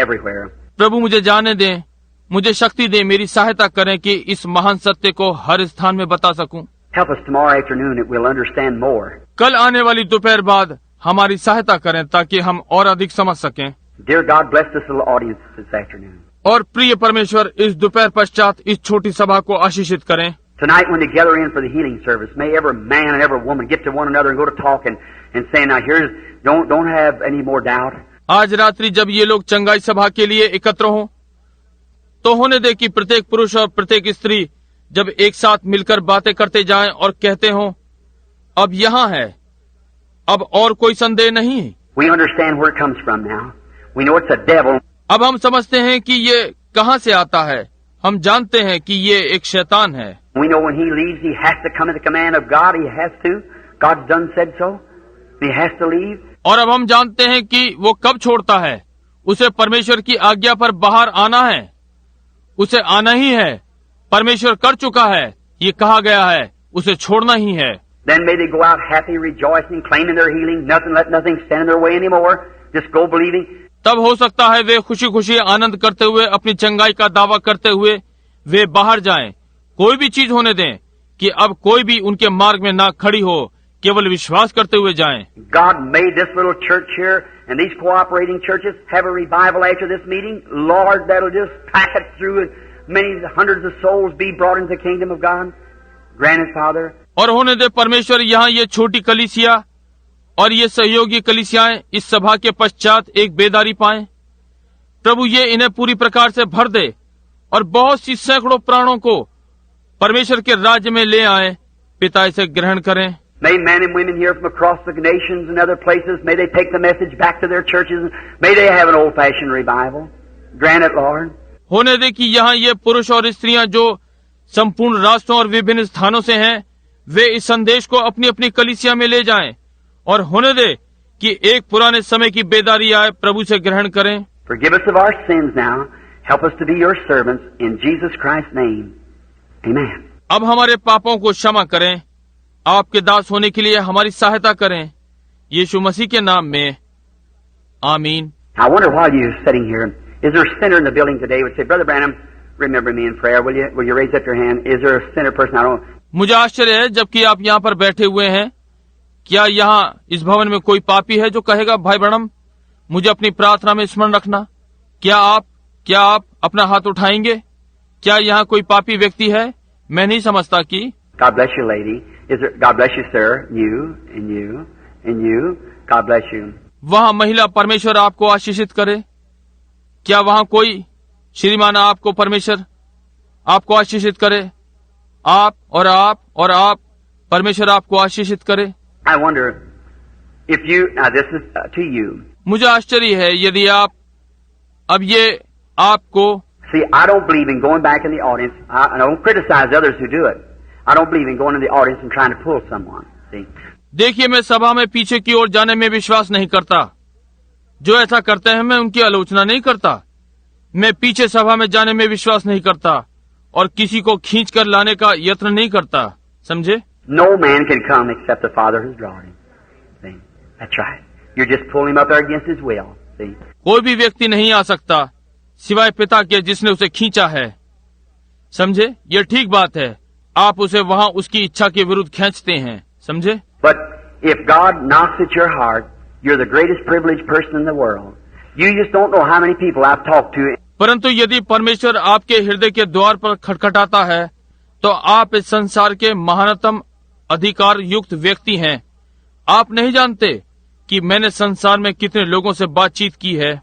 everywhere. प्रभु, मुझे जाने दें, मुझे शक्ति दे, मेरी सहायता करें कि इस महान सत्य को हर स्थान में बता सकूं। Help us tomorrow afternoon that we'll understand more. कल आने वाली दोपहर बाद हमारी सहायता करें ताकि हम और अधिक समझ सकें। Dear God, bless this little audience this afternoon. और प्रिय परमेश्वर, इस दोपहर पश्चात इस छोटी सभा को आशीषित करें। Tonight when they gather in for the healing service, may every man and every woman get to one another and go to talk and say, now here's, don't have any more doubt. आज रात्रि जब ये लोग चंगाई सभा के लिए एकत्र हों, तो होने दे कि प्रत्येक पुरुष और प्रत्येक स्त्री जब एक साथ मिलकर बातें करते जाएं और कहते हों, अब यहाँ है, अब और कोई संदेह नहीं। We understand where it comes from now. We know it's a devil. अब हम समझते हैं कि ये कहाँ से आता है। हम जानते हैं कि ये एक शैतान है। We know when he leaves, he has to come at the command of God. He has to. God's done said so. He has to leave. और अब हम जानते हैं कि वो कब छोड़ता है। उसे परमेश्वर की आज्ञा पर बाहर आना है। उसे आना ही है। परमेश्वर कर चुका है। ये कहा गया है, उसे छोड़ना ही है। Then may they go out happy, rejoicing, claiming their healing. Let nothing stand in their way anymore. Just go believing. तब हो सकता है वे खुशी खुशी आनंद करते हुए, अपनी चंगाई का दावा करते हुए वे बाहर जाएं। कोई भी चीज होने दें कि अब कोई भी उनके मार्ग में ना खड़ी हो, केवल विश्वास करते हुए जाएं। God made this little church here and these cooperating churches have a revival after this meeting. Lord, that'll just pack it through and many hundreds of souls be brought into the kingdom of God. Grant it, Father. और होने दे परमेश्वर यहाँ ये छोटी कलीसिया और ये सहयोगी कलीसियाएं इस सभा के पश्चात एक बेदारी पाएं। प्रभु ये इन्हें पूरी प्रकार से भर दे और बहुत सी सैकड़ों प्राणों को परमेश्वर के राज्य में ले आए। पिता इसे ग्रहण करें। May men and women here from across the nations and other places, may they take the message back to their churches. May they have an old-fashioned revival. Grant it, Lord. होने दे कि यहाँ ये पुरुष और स्त्रियां जो संपूर्ण राष्ट्रों और विभिन्न स्थानों से हैं, वे इस संदेश को अपनी अपनी कलीसिया में ले जाएं और होने दे कि एक पुराने समय की बेदारी आए। प्रभु से ग्रहण करें। Forgive us of our sins now. Help us to be your servants in Jesus Christ's name. Amen. अब हमारे पापों को क्षमा करें, आपके दास होने के लिए हमारी सहायता करें, यीशु मसीह के नाम में, आमीन। I wonder while you're sitting here, is there a sinner in the building today who would say, Brother Branham, remember me in prayer? Will you raise up your hand? Is there a sinner person? I don't. मुझे आश्चर्य है, जबकि आप यहाँ पर बैठे हुए हैं, क्या यहाँ इस भवन में कोई पापी है जो कहेगा, भाई ब्रैनम, मुझे अपनी प्रार्थना में स्मरण रखना? क्या आप अपना हाथ उठाएंगे? क्या यहाँ कोई पापी व्यक्ति है? मैं नहीं समझता कि। God bless you, lady. God bless you, sir. You and you and you. God bless you. वहाँ महिला, परमेश्वर आपको आशीषित करे। क्या वहाँ कोई श्रीमान, आपको परमेश्वर आपको आशीषित करे। आप और आप, परमेश्वर आपको आशीषित करे। I wonder if you. Now this is to you. मुझे आश्चर्य है यदि आप, अब ये आपको। See, I don't believe in going back in the audience. I don't criticize others who do it. I don't believe in going in the audience and trying to pull someone. See. देखिए, मैं सभा में पीछे की ओर जाने में विश्वास नहीं करता। जो ऐसा करते हैं, मैं उनकी आलोचना नहीं करता। मैं पीछे सभा में जाने में विश्वास नहीं करता और किसी को खींच कर लाने का यत्न नहीं करता। समझे? No man can come except the Father who's drawn him. See. That's right. You're just pulling him up there against his will. See. कोई भी व्यक्ति नहीं आ सकता सिवाय पिता के जिसने उसे खींचा है। समझे? ये ठीक बात है। आप उसे वहाँ उसकी इच्छा के विरुद्ध खींचते हैं। समझे? But if God knocks at your heart, you're the greatest privileged person in the world. You just don't know how many people I've talked to. परंतु यदि परमेश्वर आपके हृदय के द्वार पर खटखटाता है, तो आप इस संसार के महानतम अधिकार युक्त व्यक्ति हैं। आप नहीं जानते कि मैंने संसार में कितने लोगों से बातचीत की है।